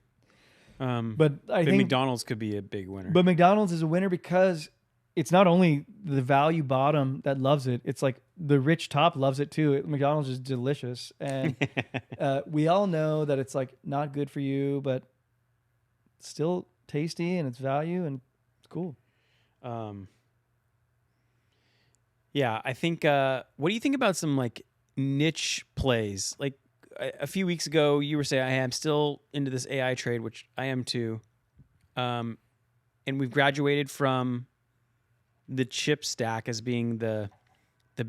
[SPEAKER 1] But I think
[SPEAKER 3] McDonald's could be a big winner.
[SPEAKER 1] But McDonald's is a winner because it's not only the value bottom that loves it, it's like the rich top loves it too. McDonald's is delicious. And we all know that it's like not good for you, but it's still tasty and it's value and it's cool.
[SPEAKER 3] Yeah, I think. What do you think about some like niche plays? Like a few weeks ago, you were saying, "I'm still into this AI trade," which I am too. And we've graduated from the chip stack as being the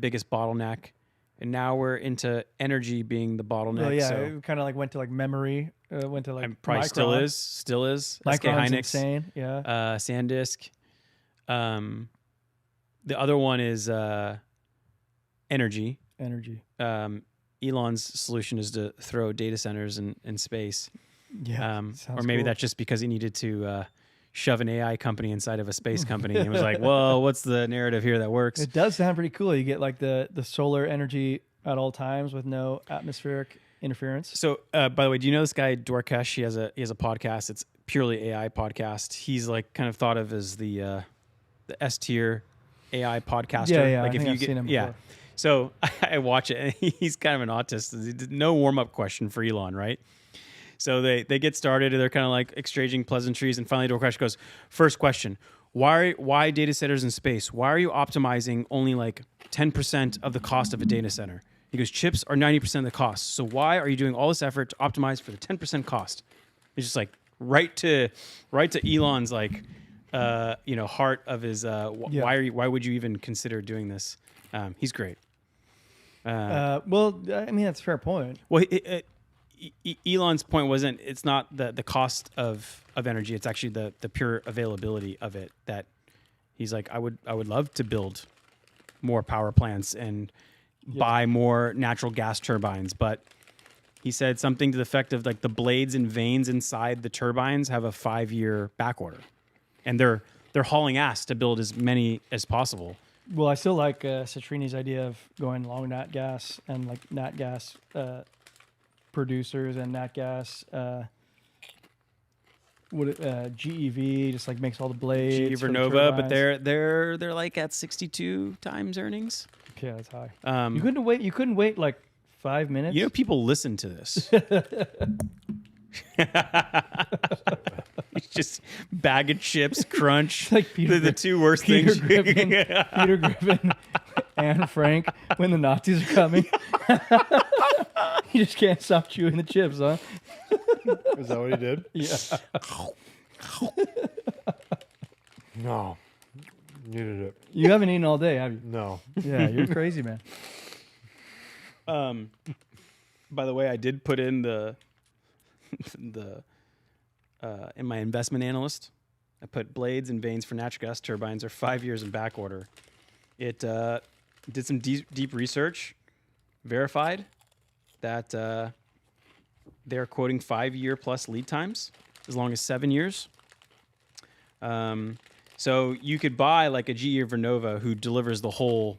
[SPEAKER 3] biggest bottleneck, and now we're into energy being the bottleneck.
[SPEAKER 1] Oh yeah,
[SPEAKER 3] so
[SPEAKER 1] it kind of like went to like memory, went to like
[SPEAKER 3] and probably
[SPEAKER 1] Micron.
[SPEAKER 3] still is. SK
[SPEAKER 1] Micron's
[SPEAKER 3] Hynix,
[SPEAKER 1] insane. Yeah.
[SPEAKER 3] SanDisk. The other one is energy.
[SPEAKER 1] Energy.
[SPEAKER 3] Elon's solution is to throw data centers in space.
[SPEAKER 1] Yeah.
[SPEAKER 3] Or maybe
[SPEAKER 1] cool.
[SPEAKER 3] that's just because he needed to shove an AI company inside of a space company. And was like, well, what's the narrative here that works?
[SPEAKER 1] It does sound pretty cool. You get like the solar energy at all times with no atmospheric interference.
[SPEAKER 3] So, by the way, do you know this guy Dorkesh? He has a podcast. It's purely AI podcast. He's like kind of thought of as the S tier AI podcaster.
[SPEAKER 1] Yeah.
[SPEAKER 3] Like
[SPEAKER 1] I think I've seen him before.
[SPEAKER 3] So I watch it, and he's kind of an autist. No warm up question for Elon, right? So they get started, and they're kind of like exchanging pleasantries, and finally Dorkesh goes, first question: Why data centers in space? Why are you optimizing only like 10% of the cost of a data center? He goes, chips are 90% of the cost. So why are you doing all this effort to optimize for the 10% cost? It's just like right to Elon's like heart of his why would you even consider doing this? He's great.
[SPEAKER 1] Well, I mean, that's a fair point.
[SPEAKER 3] Well, Elon's point wasn't, it's not the cost of energy. It's actually the pure availability of it that he's like, I would love to build more power plants and buy more natural gas turbines. But he said something to the effect of like the blades and vanes inside the turbines have a 5-year back order, and they're hauling ass to build as many as possible.
[SPEAKER 1] Well, I still like Citrini's idea of going long nat gas and like nat gas producers and nat gas. GEV just like makes all the blades.
[SPEAKER 3] GE
[SPEAKER 1] for the
[SPEAKER 3] Vernova, but
[SPEAKER 1] turbines.
[SPEAKER 3] they're like at 62 times earnings.
[SPEAKER 1] Okay, that's high.
[SPEAKER 3] You
[SPEAKER 1] You couldn't wait like 5 minutes.
[SPEAKER 3] You know, people listen to this. It's just bag of chips, crunch.
[SPEAKER 1] Like Peter
[SPEAKER 3] the two worst
[SPEAKER 1] Peter
[SPEAKER 3] things.
[SPEAKER 1] Griffin, Peter Griffin Anne Frank when the Nazis are coming. You just can't stop chewing the chips, huh?
[SPEAKER 2] Is that what he did?
[SPEAKER 1] Yeah.
[SPEAKER 2] No. You did it.
[SPEAKER 1] You haven't eaten all day, have you?
[SPEAKER 2] No.
[SPEAKER 1] Yeah, you're crazy, man.
[SPEAKER 3] By the way, I did put in the in my investment analyst. I put blades and vanes for natural gas turbines are 5 years in back order. It did some deep research, verified that they're quoting 5-year plus lead times, as long as 7 years. So you could buy like a GE or Vernova who delivers the whole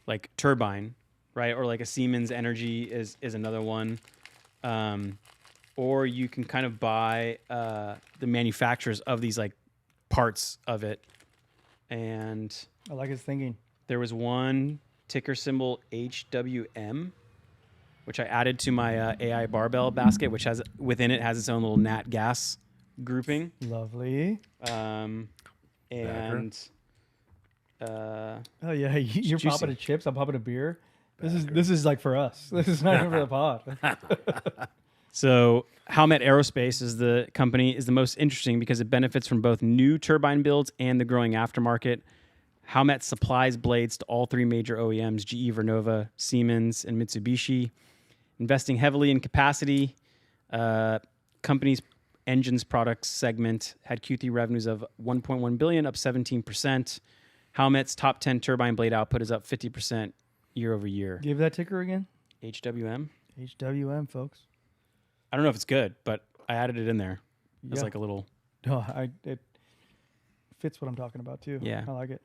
[SPEAKER 3] like turbine, right? Or like a Siemens Energy is another one. Or you can kind of buy the manufacturers of these like parts of it. And
[SPEAKER 1] I like his thinking.
[SPEAKER 3] there was one ticker symbol HWM, which I added to my AI barbell basket, which has within it has its own little nat gas grouping.
[SPEAKER 1] Lovely.
[SPEAKER 3] And
[SPEAKER 1] Oh yeah, you're
[SPEAKER 3] juicy.
[SPEAKER 1] popping a chips. I'm popping a beer. This is like for us. This is not even for the pod.
[SPEAKER 3] so Howmet Aerospace is the company is the most interesting because it benefits from both new turbine builds and the growing aftermarket. Howmet supplies blades to all three major OEMs, GE, Vernova, Siemens, and Mitsubishi. Investing heavily in capacity, company's engines products segment had Q3 revenues of $1.1 billion, up 17%. Howmet's top 10 turbine blade output is up 50% year over year.
[SPEAKER 1] Give that ticker again.
[SPEAKER 3] HWM.
[SPEAKER 1] HWM, folks.
[SPEAKER 3] I don't know if it's good, but I added it in there as
[SPEAKER 1] Yeah.
[SPEAKER 3] like a little.
[SPEAKER 1] No, it fits what I'm talking about too.
[SPEAKER 3] Yeah.
[SPEAKER 1] I like it.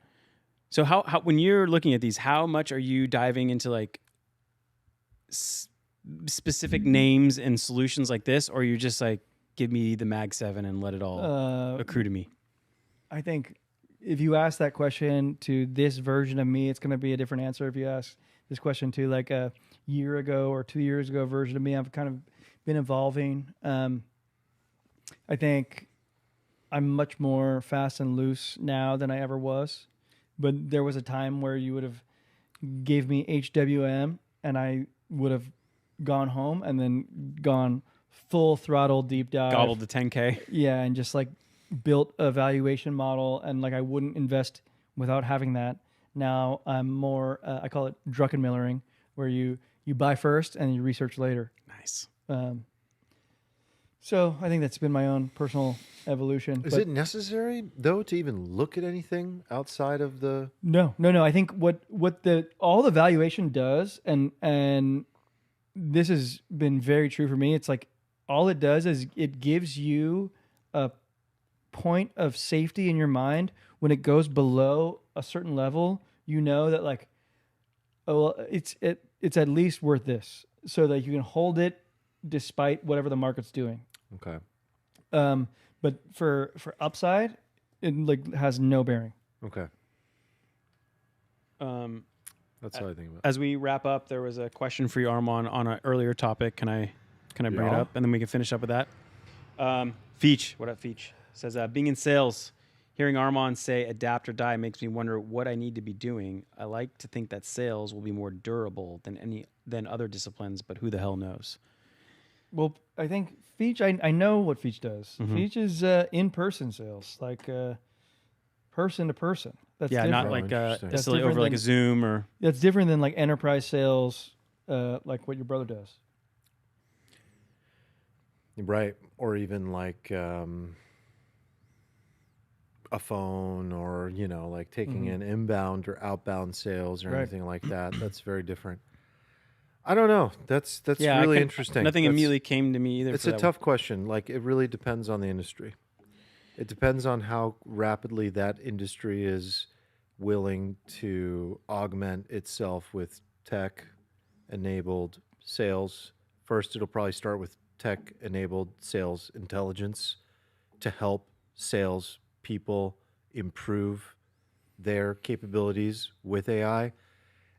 [SPEAKER 3] So how when you're looking at these, how much are you diving into like specific names and solutions like this, or you just like give me the Mag 7 and let it all accrue to me?
[SPEAKER 1] I think if you ask that question to this version of me, it's going to be a different answer. If you ask this question to like a year ago or 2 years ago version of me, I've kind of been evolving. I think I'm much more fast and loose now than I ever was. But there was a time where you would have gave me HWM and I would have gone home and then gone full throttle deep dive.
[SPEAKER 3] Gobbled the 10K.
[SPEAKER 1] Yeah, and just like built a valuation model, and like I wouldn't invest without having that. Now I'm more, I call it Druckenmillering, where you buy first and you research later.
[SPEAKER 3] Nice.
[SPEAKER 1] So I think that's been my own personal evolution.
[SPEAKER 2] Is it necessary though to even look at anything outside of the?
[SPEAKER 1] No. I think what all the valuation does, and this has been very true for me. It's like all it does is it gives you a point of safety in your mind when it goes below a certain level. You know that like, oh, well, it's at least worth this, so that you can hold it despite whatever the market's doing.
[SPEAKER 2] Okay.
[SPEAKER 1] But for upside, it like has no bearing.
[SPEAKER 2] Okay. That's how I think about it.
[SPEAKER 3] As we wrap up, there was a question for you, Armand, on an earlier topic. Can I bring it
[SPEAKER 2] Yeah.
[SPEAKER 3] up and then we can finish up with that? Feech, what up, Feech? Says being in sales, hearing Armand say adapt or die makes me wonder what I need to be doing. I like to think that sales will be more durable than other disciplines, but who the hell knows?
[SPEAKER 1] Well, I think Feech, I know what Feech does.
[SPEAKER 3] Mm-hmm.
[SPEAKER 1] Feech is in-person sales, like person to person. That's
[SPEAKER 3] Yeah,
[SPEAKER 1] different.
[SPEAKER 3] not like
[SPEAKER 2] interesting.
[SPEAKER 3] necessarily
[SPEAKER 1] different
[SPEAKER 3] over like
[SPEAKER 1] than-
[SPEAKER 3] a Zoom or.
[SPEAKER 1] That's different than like enterprise sales, like what your brother does.
[SPEAKER 2] Right. Or even like a phone, or, like taking in inbound or outbound sales or
[SPEAKER 1] Right.
[SPEAKER 2] anything like that. That's very different. I don't know. That's
[SPEAKER 3] Yeah,
[SPEAKER 2] really interesting.
[SPEAKER 3] Nothing
[SPEAKER 2] That's-
[SPEAKER 3] immediately came to me either.
[SPEAKER 2] It's
[SPEAKER 3] for
[SPEAKER 2] a
[SPEAKER 3] that
[SPEAKER 2] tough question. Like, it really depends on the industry. It depends on how rapidly that industry is willing to augment itself with tech-enabled sales. First, it'll probably start with tech-enabled sales intelligence to help sales people improve their capabilities with AI.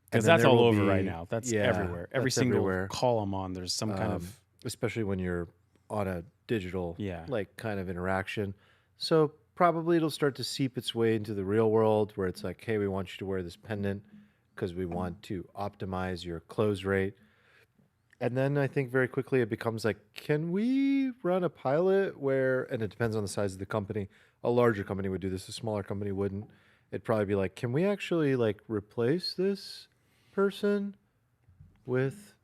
[SPEAKER 3] Because
[SPEAKER 2] And then
[SPEAKER 3] that's
[SPEAKER 2] there
[SPEAKER 3] all
[SPEAKER 2] will
[SPEAKER 3] over
[SPEAKER 2] be-
[SPEAKER 3] right now. That's
[SPEAKER 2] yeah,
[SPEAKER 3] everywhere. Every
[SPEAKER 2] that's
[SPEAKER 3] single
[SPEAKER 2] everywhere.
[SPEAKER 3] call I'm on, there's some kind of.
[SPEAKER 2] Especially when you're on a digital
[SPEAKER 3] Yeah.
[SPEAKER 2] like kind of interaction. So probably it'll start to seep its way into the real world, where it's like, hey, we want you to wear this pendant because we want to optimize your close rate. And then I think very quickly it becomes like, can we run a pilot where, and it depends on the size of the company. A larger company would do this, a smaller company wouldn't. It'd probably be like, can we actually like replace this person with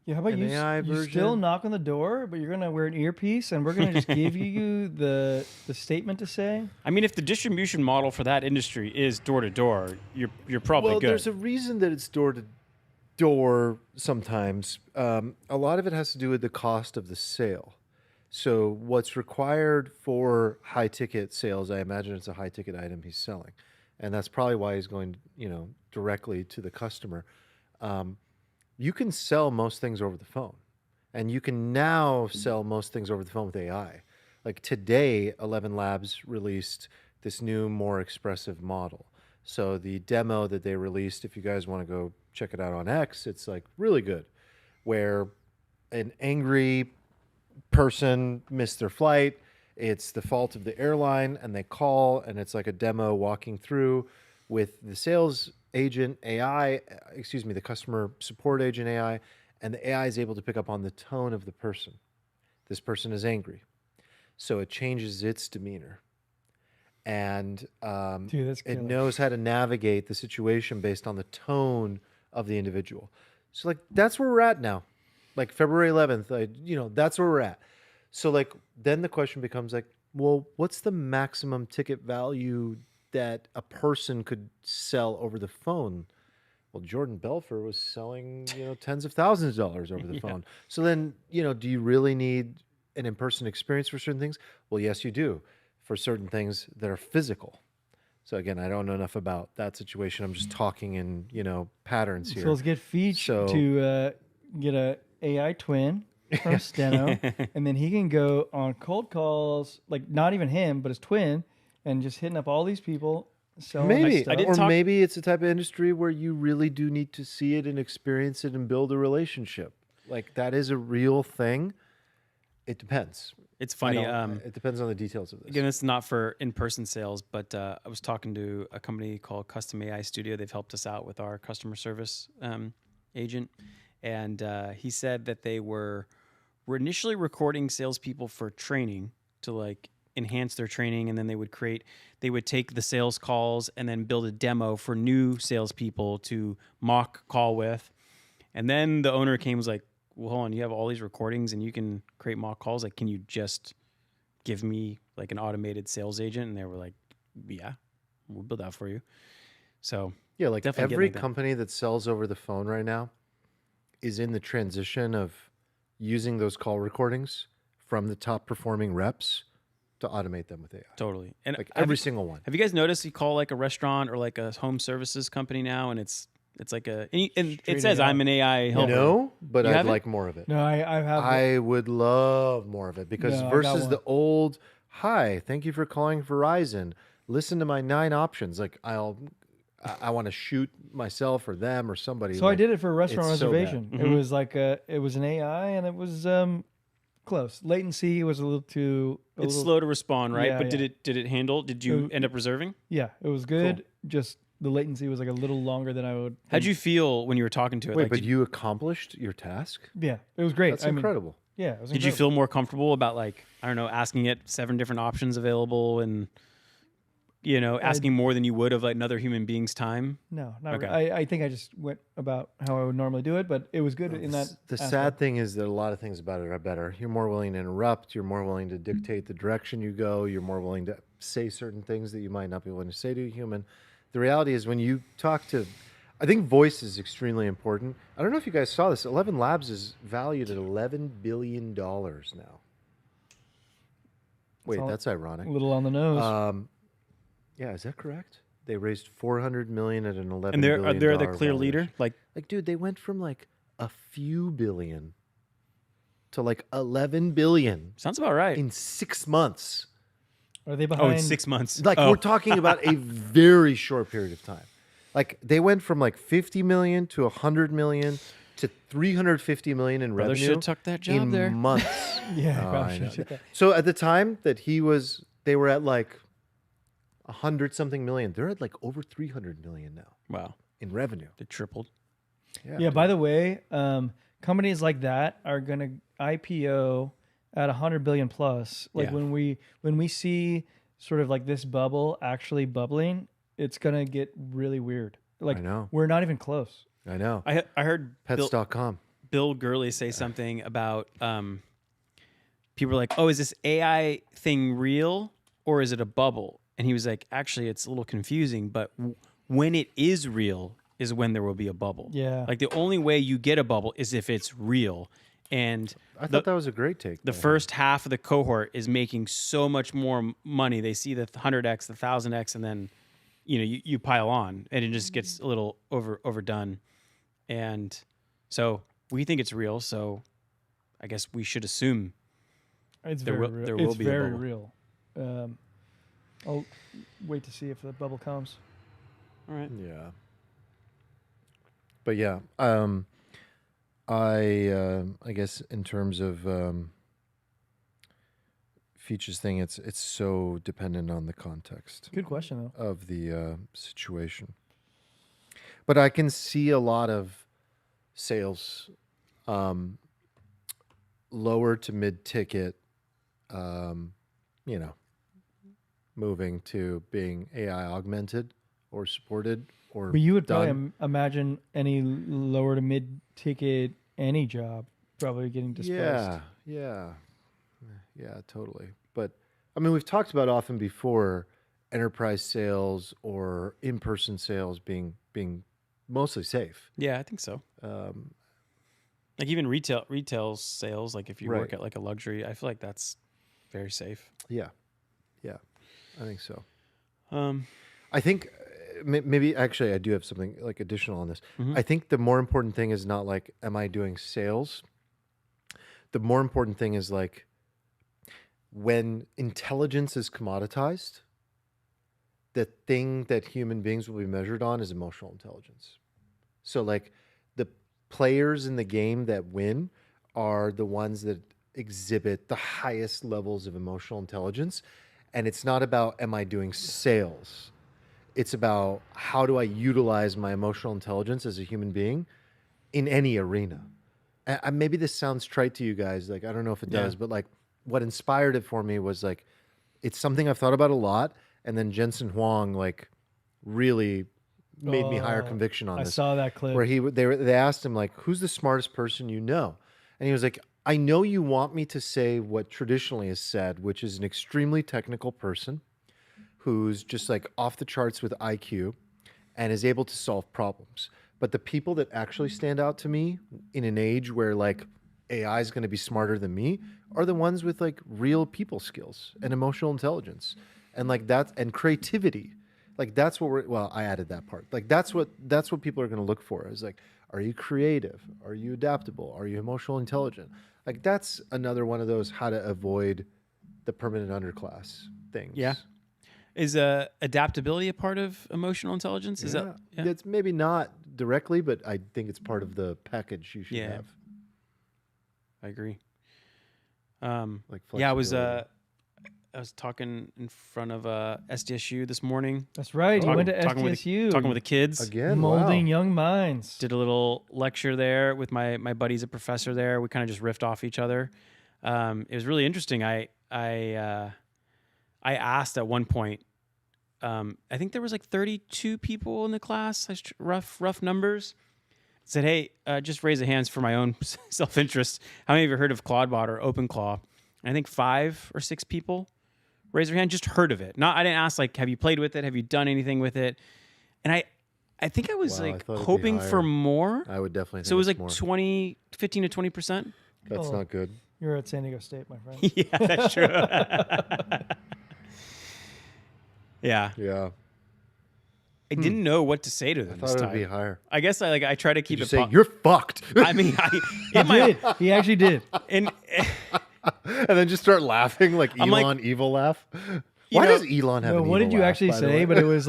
[SPEAKER 1] Yeah, how about
[SPEAKER 2] an
[SPEAKER 1] you?
[SPEAKER 2] AI
[SPEAKER 1] You
[SPEAKER 2] version?
[SPEAKER 1] still knock on the door, but you're gonna wear an earpiece, and we're gonna just give you the statement to say.
[SPEAKER 3] I mean, if the distribution model for that industry is door to door, you're probably
[SPEAKER 2] well,
[SPEAKER 3] good.
[SPEAKER 2] there's a reason that it's door to door sometimes. A lot of it has to do with the cost of the sale. So what's required for high ticket sales, I imagine it's a high ticket item he's selling. And that's probably why he's going, directly to the customer. You can sell most things over the phone. And you can now sell most things over the phone with AI. Like today, 11 Labs released this new, more expressive model. So the demo that they released, if you guys want to go check it out on X, it's like really good, where an angry person missed their flight. It's the fault of the airline, and they call, and it's like a demo walking through with the sales agent AI, the customer support agent AI, and the AI is able to pick up on the tone of the person. This person is angry, so it changes its demeanor. And
[SPEAKER 1] Dude, that's
[SPEAKER 2] it
[SPEAKER 1] killer.
[SPEAKER 2] knows how to navigate the situation based on the tone of the individual. So like that's where we're at now. Like February 11th, that's where we're at. So like then the question becomes like, well, what's the maximum ticket value that a person could sell over the phone? Well, Jordan Belfort was selling, tens of thousands of dollars over the phone. So then, do you really need an in-person experience for certain things? Well, yes, you do, for certain things that are physical. So again, I don't know enough about that situation. I'm just talking in, patterns here.
[SPEAKER 1] So let's get Feach to get a AI twin from Steno, and then he can go on cold calls, like not even him, but his twin, and just hitting up all these people. Selling
[SPEAKER 2] Maybe,
[SPEAKER 1] stuff.
[SPEAKER 2] or maybe it's a type of industry where you really do need to see it and experience it and build a relationship. Like that is a real thing. It depends.
[SPEAKER 3] It's funny.
[SPEAKER 2] It depends on the details of this.
[SPEAKER 3] Again, it's not for in-person sales, but I was talking to a company called Custom AI Studio. They've helped us out with our customer service agent, and he said that they were initially recording salespeople for training to like enhance their training, and then they would take the sales calls and then build a demo for new salespeople to mock call with. And then the owner came and was like, well, hold on, you have all these recordings and you can create mock calls. Like, can you just give me like an automated sales agent? And they were like, yeah, we'll build that for you. So
[SPEAKER 2] yeah, like
[SPEAKER 3] definitely
[SPEAKER 2] every
[SPEAKER 3] like that.
[SPEAKER 2] company that sells over the phone right now is in the transition of using those call recordings from the top performing reps to automate them with AI.
[SPEAKER 3] Totally. And
[SPEAKER 2] like every single one.
[SPEAKER 3] Have you guys noticed you call like a restaurant or like a home services company now, and it's like and it says I'm an AI helper.
[SPEAKER 2] No, but
[SPEAKER 3] You
[SPEAKER 2] I'd
[SPEAKER 3] haven't?
[SPEAKER 2] like more of it.
[SPEAKER 1] No, I have.
[SPEAKER 2] I would love more of it because
[SPEAKER 1] No, I got
[SPEAKER 2] versus
[SPEAKER 1] one.
[SPEAKER 2] the old, hi, thank you for calling Verizon. Listen to my 9 options. Like I want to shoot myself or them or somebody.
[SPEAKER 1] So I did it for a restaurant
[SPEAKER 2] it's so bad.
[SPEAKER 1] reservation. It was like it was an AI, and it was close. Latency was a little too.
[SPEAKER 3] It's slow to respond, right?
[SPEAKER 1] Yeah,
[SPEAKER 3] but
[SPEAKER 1] yeah.
[SPEAKER 3] did it handle? Did you end up reserving?
[SPEAKER 1] Yeah, it was good. Just the latency was like a little longer than I would.
[SPEAKER 3] How'd you feel when you were talking to it?
[SPEAKER 2] Wait,
[SPEAKER 3] Like,
[SPEAKER 2] but you accomplished your task?
[SPEAKER 1] Yeah, it was great.
[SPEAKER 2] That's
[SPEAKER 1] I mean,
[SPEAKER 2] incredible.
[SPEAKER 1] yeah, it was
[SPEAKER 3] did you
[SPEAKER 1] incredible.
[SPEAKER 3] feel more comfortable about like, I don't know, asking it 7 different options available and asking more than you would of like another human being's time?
[SPEAKER 1] No, not
[SPEAKER 3] Okay.
[SPEAKER 1] really. I think I just went about how I would normally do it, but it was good in that.
[SPEAKER 2] The
[SPEAKER 1] aspect.
[SPEAKER 2] sad thing is that a lot of things about it are better. You're more willing to interrupt. You're more willing to dictate the direction you go. You're more willing to say certain things that you might not be willing to say to a human. The reality is when you talk to, I think voice is extremely important. I don't know if you guys saw this. 11 Labs is valued at $11 billion now. Wait, that's ironic.
[SPEAKER 1] A little on the nose.
[SPEAKER 2] Yeah, is that correct? They raised $400 million at an $11
[SPEAKER 3] And
[SPEAKER 2] billion
[SPEAKER 3] they're the clear
[SPEAKER 2] valuation.
[SPEAKER 3] leader. Like,
[SPEAKER 2] Dude, they went from like a few billion to like 11 billion
[SPEAKER 3] sounds about right.
[SPEAKER 2] in 6 months.
[SPEAKER 1] Are they
[SPEAKER 3] Oh,
[SPEAKER 1] behind?
[SPEAKER 3] it's 6 months.
[SPEAKER 2] Like we're talking about a very short period of time. Like they went from like 50 million to 100 million to 350 million in
[SPEAKER 3] Brother
[SPEAKER 2] revenue
[SPEAKER 3] should took that job
[SPEAKER 2] in
[SPEAKER 3] there.
[SPEAKER 2] months.
[SPEAKER 1] Yeah,
[SPEAKER 2] Oh,
[SPEAKER 1] probably
[SPEAKER 2] I know.
[SPEAKER 1] should check that.
[SPEAKER 2] So at the time that they were at like 100 something million. They're at like over 300 million now.
[SPEAKER 3] Wow.
[SPEAKER 2] in revenue.
[SPEAKER 3] They tripled.
[SPEAKER 1] Yeah. By the way, companies like that are gonna IPO at 100 billion plus. Like
[SPEAKER 3] Yeah.
[SPEAKER 1] when we see sort of like this bubble actually bubbling, it's gonna get really weird. Like
[SPEAKER 2] I know.
[SPEAKER 1] we're not even close.
[SPEAKER 2] I know.
[SPEAKER 3] I heard
[SPEAKER 2] Pets.com.
[SPEAKER 3] Bill Gurley say something about people are like, oh, is this AI thing real or is it a bubble? And he was like, actually, it's a little confusing, but when it is real is when there will be a bubble.
[SPEAKER 1] Yeah.
[SPEAKER 3] Like the only way you get a bubble is if it's real. And
[SPEAKER 2] I thought that was a great take.
[SPEAKER 3] the first half of the cohort is making so much more money. They see the 100x, the 1000x, and then you pile on, and it just gets a little overdone. And so we think it's real. So I guess we should assume
[SPEAKER 1] It's
[SPEAKER 3] there
[SPEAKER 1] very
[SPEAKER 3] will-
[SPEAKER 1] real.
[SPEAKER 3] there will
[SPEAKER 1] It's
[SPEAKER 3] be a
[SPEAKER 1] very
[SPEAKER 3] bubble.
[SPEAKER 1] real. I'll wait to see if the bubble comes.
[SPEAKER 3] all right.
[SPEAKER 2] Yeah. But yeah, I guess in terms of features thing, it's so dependent on the context
[SPEAKER 1] Good question though.
[SPEAKER 2] of the situation. But I can see a lot of sales, lower to mid ticket, moving to being AI augmented or supported or
[SPEAKER 1] But you would
[SPEAKER 2] done.
[SPEAKER 1] probably imagine any lower to mid ticket any job probably getting displaced.
[SPEAKER 2] Yeah, totally. But I mean, we've talked about often before enterprise sales or in-person sales being mostly safe.
[SPEAKER 3] Yeah, I think so. Like even retail sales, like if you work
[SPEAKER 2] Right.
[SPEAKER 3] at like a luxury, I feel like that's very safe.
[SPEAKER 2] Yeah, I think so.
[SPEAKER 3] Um,
[SPEAKER 2] I think maybe actually I do have something like additional on this.
[SPEAKER 3] Mhm.
[SPEAKER 2] I think the more important thing is not like, am I doing sales? The more important thing is like, when intelligence is commoditized, the thing that human beings will be measured on is emotional intelligence. So like the players in the game that win are the ones that exhibit the highest levels of emotional intelligence. And it's not about, am I doing sales? It's about, how do I utilize my emotional intelligence as a human being in any arena? And maybe this sounds trite to you guys. Like, I don't know if it does, but like what inspired it for me was like, it's something I've thought about a lot. And then Jensen Huang like really made me higher conviction on
[SPEAKER 1] I
[SPEAKER 2] this.
[SPEAKER 1] saw that clip.
[SPEAKER 2] Where they asked him like, who's the smartest person you know? And he was like, I know you want me to say what traditionally is said, which is an extremely technical person who's just like off the charts with IQ and is able to solve problems. But the people that actually stand out to me in an age where like AI is going to be smarter than me are the ones with like real people skills and emotional intelligence and like that and creativity. Like that's what I added that part. Like that's what people are going to look for is like, are you creative? Are you adaptable? Are you emotional intelligent? Like that's another one of those how to avoid the permanent underclass things.
[SPEAKER 3] Yeah. Is adaptability a part of emotional intelligence? Is that
[SPEAKER 2] It's maybe not directly, but I think it's part of the package you should
[SPEAKER 3] Yeah.
[SPEAKER 2] have.
[SPEAKER 3] I agree.
[SPEAKER 2] Like
[SPEAKER 3] I was
[SPEAKER 2] flexibility.
[SPEAKER 3] I was talking in front of SDSU this morning.
[SPEAKER 1] That's right. You went to
[SPEAKER 3] talking
[SPEAKER 1] SDSU.
[SPEAKER 3] talking with the kids.
[SPEAKER 2] Again,
[SPEAKER 1] molding
[SPEAKER 2] wow.
[SPEAKER 1] young minds.
[SPEAKER 3] Did a little lecture there with my buddy's a professor there. We kind of just riffed off each other. It was really interesting. I asked at one point. I think there was like 32 people in the class. Rough numbers. Said, hey, just raise the hands for my own self-interest. How many of you heard of ClaudeBot or OpenClaw? And I think 5 or 6 people raised their hand. Just heard of it. I didn't ask like, have you played with it? Have you done anything with it? And I think I was
[SPEAKER 2] Wow, I
[SPEAKER 3] like
[SPEAKER 2] thought it'd be
[SPEAKER 3] hoping for
[SPEAKER 2] higher.
[SPEAKER 3] more.
[SPEAKER 2] I would definitely think
[SPEAKER 3] So it was
[SPEAKER 2] it's
[SPEAKER 3] like
[SPEAKER 2] more.
[SPEAKER 3] 15 to 20%.
[SPEAKER 2] That's
[SPEAKER 1] Oh.
[SPEAKER 2] not good.
[SPEAKER 1] You're at San Diego State, my friend.
[SPEAKER 3] Yeah, that's true. Yeah.
[SPEAKER 2] Yeah.
[SPEAKER 3] I didn't know what to say to them
[SPEAKER 2] I
[SPEAKER 3] this
[SPEAKER 2] thought it would
[SPEAKER 3] time.
[SPEAKER 2] be higher.
[SPEAKER 3] I guess I try to keep
[SPEAKER 2] Did you
[SPEAKER 3] it.
[SPEAKER 2] say, you're fucked?
[SPEAKER 3] I mean, in
[SPEAKER 1] He
[SPEAKER 3] my
[SPEAKER 1] did. He actually did.
[SPEAKER 3] and
[SPEAKER 2] and then just start laughing like
[SPEAKER 3] I'm like-
[SPEAKER 2] Elon evil laugh. Why
[SPEAKER 3] know-
[SPEAKER 2] does Elon have
[SPEAKER 1] No,
[SPEAKER 2] an
[SPEAKER 1] what
[SPEAKER 2] evil
[SPEAKER 1] did you
[SPEAKER 2] laugh,
[SPEAKER 1] actually
[SPEAKER 2] by the
[SPEAKER 1] say?
[SPEAKER 2] way?
[SPEAKER 1] But it was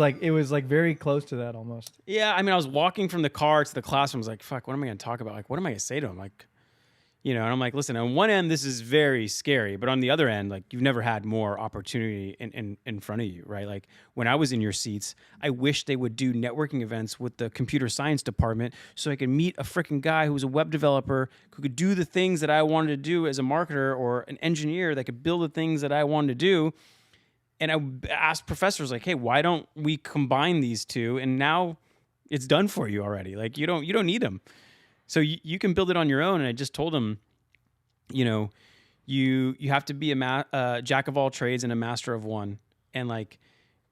[SPEAKER 1] like very close to that almost.
[SPEAKER 3] yeah, I mean, I was walking from the car to the classroom. I was like, "Fuck, what am I going to talk about? Like, what am I going to say to him? Like, You know, and I'm like, listen, on one end, this is very scary, but on the other end, like you've never had more opportunity in front of you, right? Like when I was in your seats, I wish they would do networking events with the computer science department so I could meet a freaking guy who was a web developer who could do the things that I wanted to do as a marketer, or an engineer that could build the things that I wanted to do. And I asked professors like, hey, why don't we combine these two? And now it's done for you already. Like you don't need them. So you can build it on your own. And I just told him, you know, you have to be a jack of all trades and a master of one. And like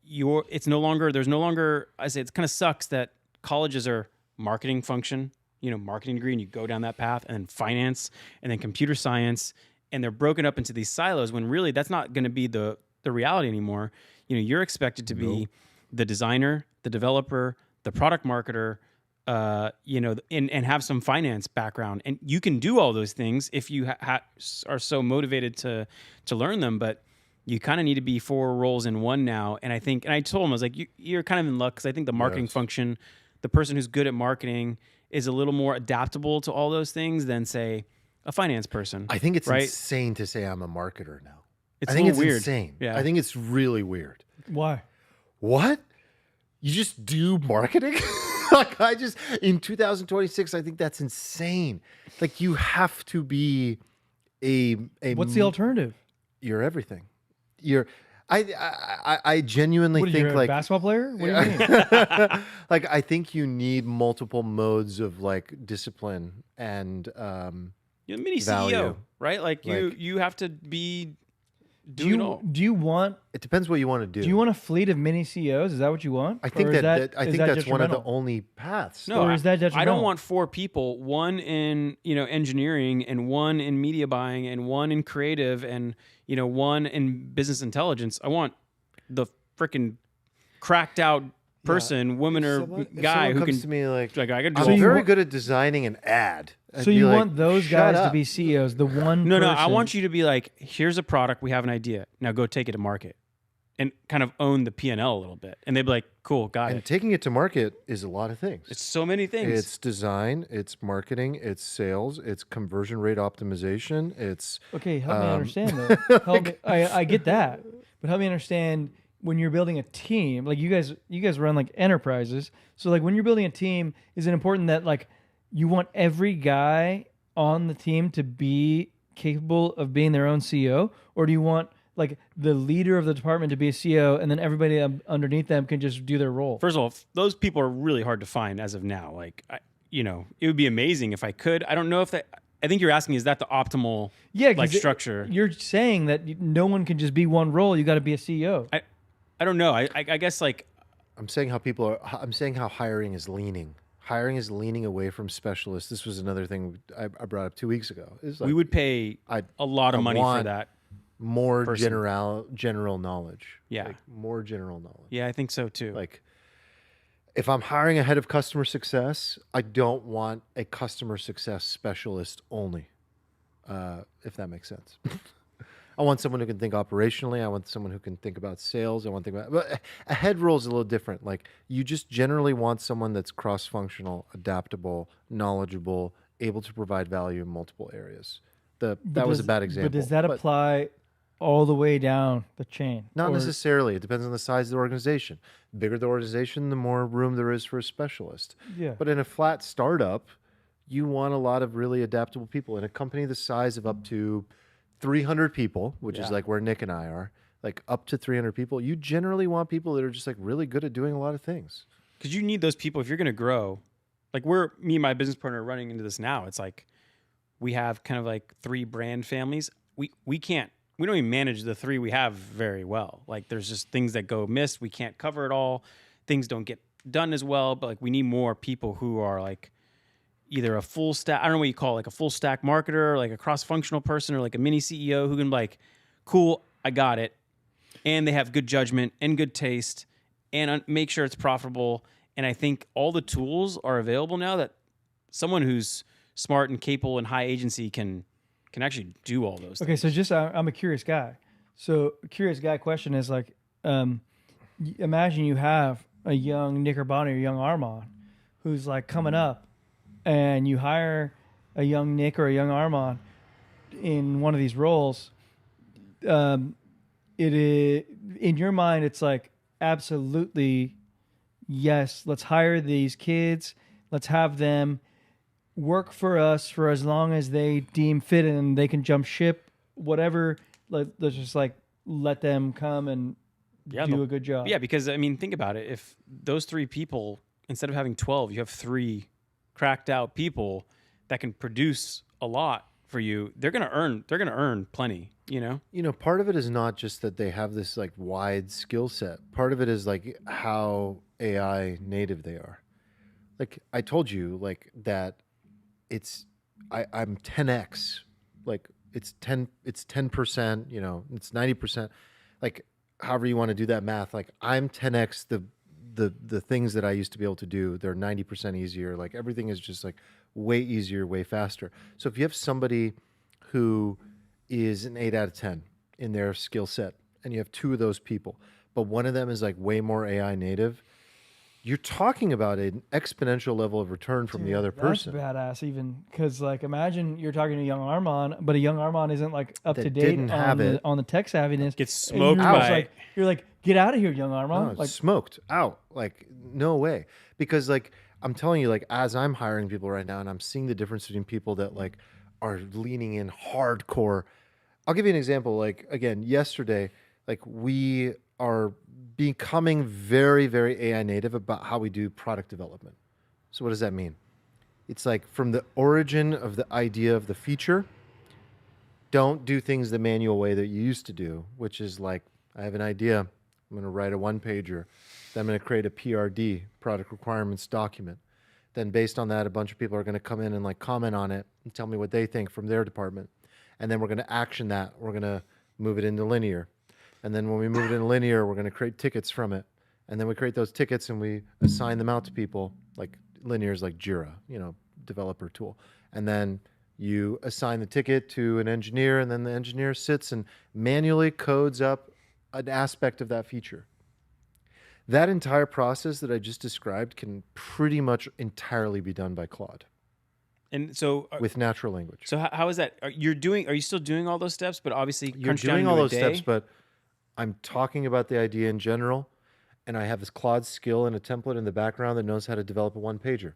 [SPEAKER 3] there's no longer, I say it kind of sucks that colleges are marketing function, you know, marketing degree, and you go down that path, and then finance, and then computer science, and they're broken up into these silos when really that's not going to be the reality anymore. You know, you're expected to be the designer, the developer, the product marketer, you know, and have some finance background, and you can do all those things if you are so motivated to learn them. But you kind of need to be 4 roles in one now. And I told him, I was like, you're kind of in luck, because I think the marketing function, the person who's good at marketing, is a little more adaptable to all those things than say a finance person.
[SPEAKER 2] I think it's
[SPEAKER 3] right?
[SPEAKER 2] insane to say I'm a marketer now.
[SPEAKER 3] It's
[SPEAKER 2] I think it's
[SPEAKER 3] weird.
[SPEAKER 2] insane.
[SPEAKER 3] Yeah.
[SPEAKER 2] I think it's really weird.
[SPEAKER 1] Why?
[SPEAKER 2] What? You just do marketing? Like in 2026, I think that's insane. Like you have to be a
[SPEAKER 1] What's the alternative?
[SPEAKER 2] You're everything. I genuinely
[SPEAKER 1] What,
[SPEAKER 2] think
[SPEAKER 1] you're
[SPEAKER 2] like
[SPEAKER 1] a basketball player? What do you mean?
[SPEAKER 2] like I think you need multiple modes of like discipline and
[SPEAKER 3] You're a mini
[SPEAKER 2] value.
[SPEAKER 3] CEO, right? Like you have to be
[SPEAKER 1] Do
[SPEAKER 3] doing it all.
[SPEAKER 1] you want?
[SPEAKER 2] it depends what you want to do.
[SPEAKER 1] Do you want a fleet of mini CEOs? Is that what you want?
[SPEAKER 2] I think
[SPEAKER 1] Or is
[SPEAKER 2] I think that's one of the
[SPEAKER 1] detrimental?
[SPEAKER 2] only paths.
[SPEAKER 3] No,
[SPEAKER 1] Or is that
[SPEAKER 3] I don't
[SPEAKER 1] detrimental?
[SPEAKER 3] want 4 people, one in, you know, engineering, and one in media buying, and one in creative, and, you know, one in business intelligence. I want the freaking cracked out person, woman or
[SPEAKER 2] If
[SPEAKER 3] guy
[SPEAKER 2] someone
[SPEAKER 3] who
[SPEAKER 2] comes
[SPEAKER 3] can
[SPEAKER 2] to me like,
[SPEAKER 3] like I could do
[SPEAKER 2] I'm
[SPEAKER 3] all
[SPEAKER 1] you
[SPEAKER 2] very
[SPEAKER 1] want-
[SPEAKER 2] good at designing an ad. I'd
[SPEAKER 1] So
[SPEAKER 2] be
[SPEAKER 1] you
[SPEAKER 2] like,
[SPEAKER 1] want those
[SPEAKER 2] "Shut
[SPEAKER 1] guys to
[SPEAKER 2] up."
[SPEAKER 1] be CEOs? The one.
[SPEAKER 3] No, I
[SPEAKER 1] person-
[SPEAKER 3] want you to be like, here's a product, we have an idea. Now go take it to market. And kind of own the P&L a little bit. And they'd be like, cool, got
[SPEAKER 2] And
[SPEAKER 3] it.
[SPEAKER 2] taking it to market is a lot of things.
[SPEAKER 3] It's so many things.
[SPEAKER 2] It's design, it's marketing, it's sales, it's conversion rate optimization, it's
[SPEAKER 1] Okay, help me understand that. Help me. I get that, but help me understand when you're building a team. Like you guys run like enterprises. So like when you're building a team, is it important that like you want every guy on the team to be capable of being their own CEO, or do you want like the leader of the department to be a CEO, and then everybody underneath them can just do their role?
[SPEAKER 3] First of all, those people are really hard to find as of now. Like, you know, it would be amazing if I could. I don't know if that. I think you're asking, is that the optimal like structure?
[SPEAKER 1] You're saying that no one can just be one role. You got to be a CEO.
[SPEAKER 3] I don't know. I guess like
[SPEAKER 2] I'm saying how hiring is leaning. Hiring is leaning away from specialists. This was another thing I brought up 2 weeks ago. It's like,
[SPEAKER 3] we would pay a lot of money for
[SPEAKER 2] want
[SPEAKER 3] that.
[SPEAKER 2] more
[SPEAKER 3] person.
[SPEAKER 2] general knowledge.
[SPEAKER 3] Yeah.
[SPEAKER 2] Like more general knowledge.
[SPEAKER 3] Yeah, I think so too.
[SPEAKER 2] Like if I'm hiring a head of customer success, I don't want a customer success specialist only. If that makes sense. I want someone who can think operationally. I want someone who can think about sales. I want to think about, but a head role is a little different. Like you just generally want someone that's cross-functional, adaptable, knowledgeable, able to provide value in multiple areas. That was a bad example.
[SPEAKER 1] But does that apply all the way down the chain?
[SPEAKER 2] Not
[SPEAKER 1] Or-
[SPEAKER 2] necessarily. It depends on the size of the organization. The bigger the organization, the more room there is for a specialist.
[SPEAKER 1] Yeah.
[SPEAKER 2] But in a flat startup, you want a lot of really adaptable people. In a company the size of up to 300 people, which is like where Nick and I are, like up to 300 people, you generally want people that are just like really good at doing a lot of things.
[SPEAKER 3] Because you need those people if you're going to grow. Like me and my business partner are running into this now. It's like we have kind of like 3 brand families. We don't even manage the 3 we have very well. Like there's just things that go missed. We can't cover it all. Things don't get done as well. But like we need more people who are like either a full stack, I don't know what you call it, like a full stack marketer, or like a cross-functional person, or like a mini CEO who can be like, cool, I got it. And they have good judgment and good taste and make sure it's profitable. And I think all the tools are available now that someone who's smart and capable and high agency can actually do all those things.
[SPEAKER 1] Okay, so just I'm a curious guy. So curious guy question is like, imagine you have a young Nick Urbani or young Armand who's like coming up, and you hire a young Nick or a young Armand in one of these roles, it is in your mind. It's like absolutely yes. Let's hire these kids. Let's have them work for us for as long as they deem fit, and they can jump ship. Whatever. Let's just like let them come and do a good job.
[SPEAKER 3] Yeah, because I mean, think about it. If those 3 people, instead of having 12, you have 3 cracked out people that can produce a lot for you, they're gonna earn plenty, you know?
[SPEAKER 2] You know, part of it is not just that they have this like wide skill set. Part of it is like how AI native they are. Like I told you, like that I'm 10x. Like it's 10%, you know, it's 90%. Like however you want to do that math, like I'm 10x the things that I used to be able to do. They're 90% easier. Like everything is just like way easier, way faster. So if you have somebody who is an 8 out of 10 in their skill set, and you have 2 of those people, but one of them is like way more AI native, you're talking about an exponential level of return from the other person.
[SPEAKER 1] That's badass, even because like imagine you're talking to young Armand, but a young Armand isn't like up
[SPEAKER 2] That
[SPEAKER 1] to date
[SPEAKER 2] didn't have
[SPEAKER 1] on the tech savviness.
[SPEAKER 3] Gets smoked
[SPEAKER 1] And
[SPEAKER 3] by
[SPEAKER 1] you're like, get out of here, young Armand.
[SPEAKER 2] No,
[SPEAKER 1] Like
[SPEAKER 2] smoked out. Like no way. Because like I'm telling you, like as I'm hiring people right now, and I'm seeing the difference between people that like are leaning in hardcore. I'll give you an example. Like again, yesterday, like we are becoming very, very AI native about how we do product development. So what does that mean? It's like from the origin of the idea of the feature, don't do things the manual way that you used to do, which is like, I have an idea. I'm going to write a 1-pager. Then I'm going to create a PRD, product requirements document. Then based on that, a bunch of people are going to come in and like comment on it and tell me what they think from their department. And then we're going to action that. We're going to move it into linear. And then when we move it into linear, we're going to create tickets from it. And then we create those tickets and we assign them out to people. Like linear is like Jira, you know, developer tool. And then you assign the ticket to an engineer, and then the engineer sits and manually codes up an aspect of that feature. That entire process that I just described can pretty much entirely be done by Claude.
[SPEAKER 3] And so
[SPEAKER 2] with natural language.
[SPEAKER 3] So how is that? Are you still doing all those steps? But obviously
[SPEAKER 2] You're doing all those steps, but I'm talking about the idea in general, and I have this Claude skill and a template in the background that knows how to develop a 1-pager.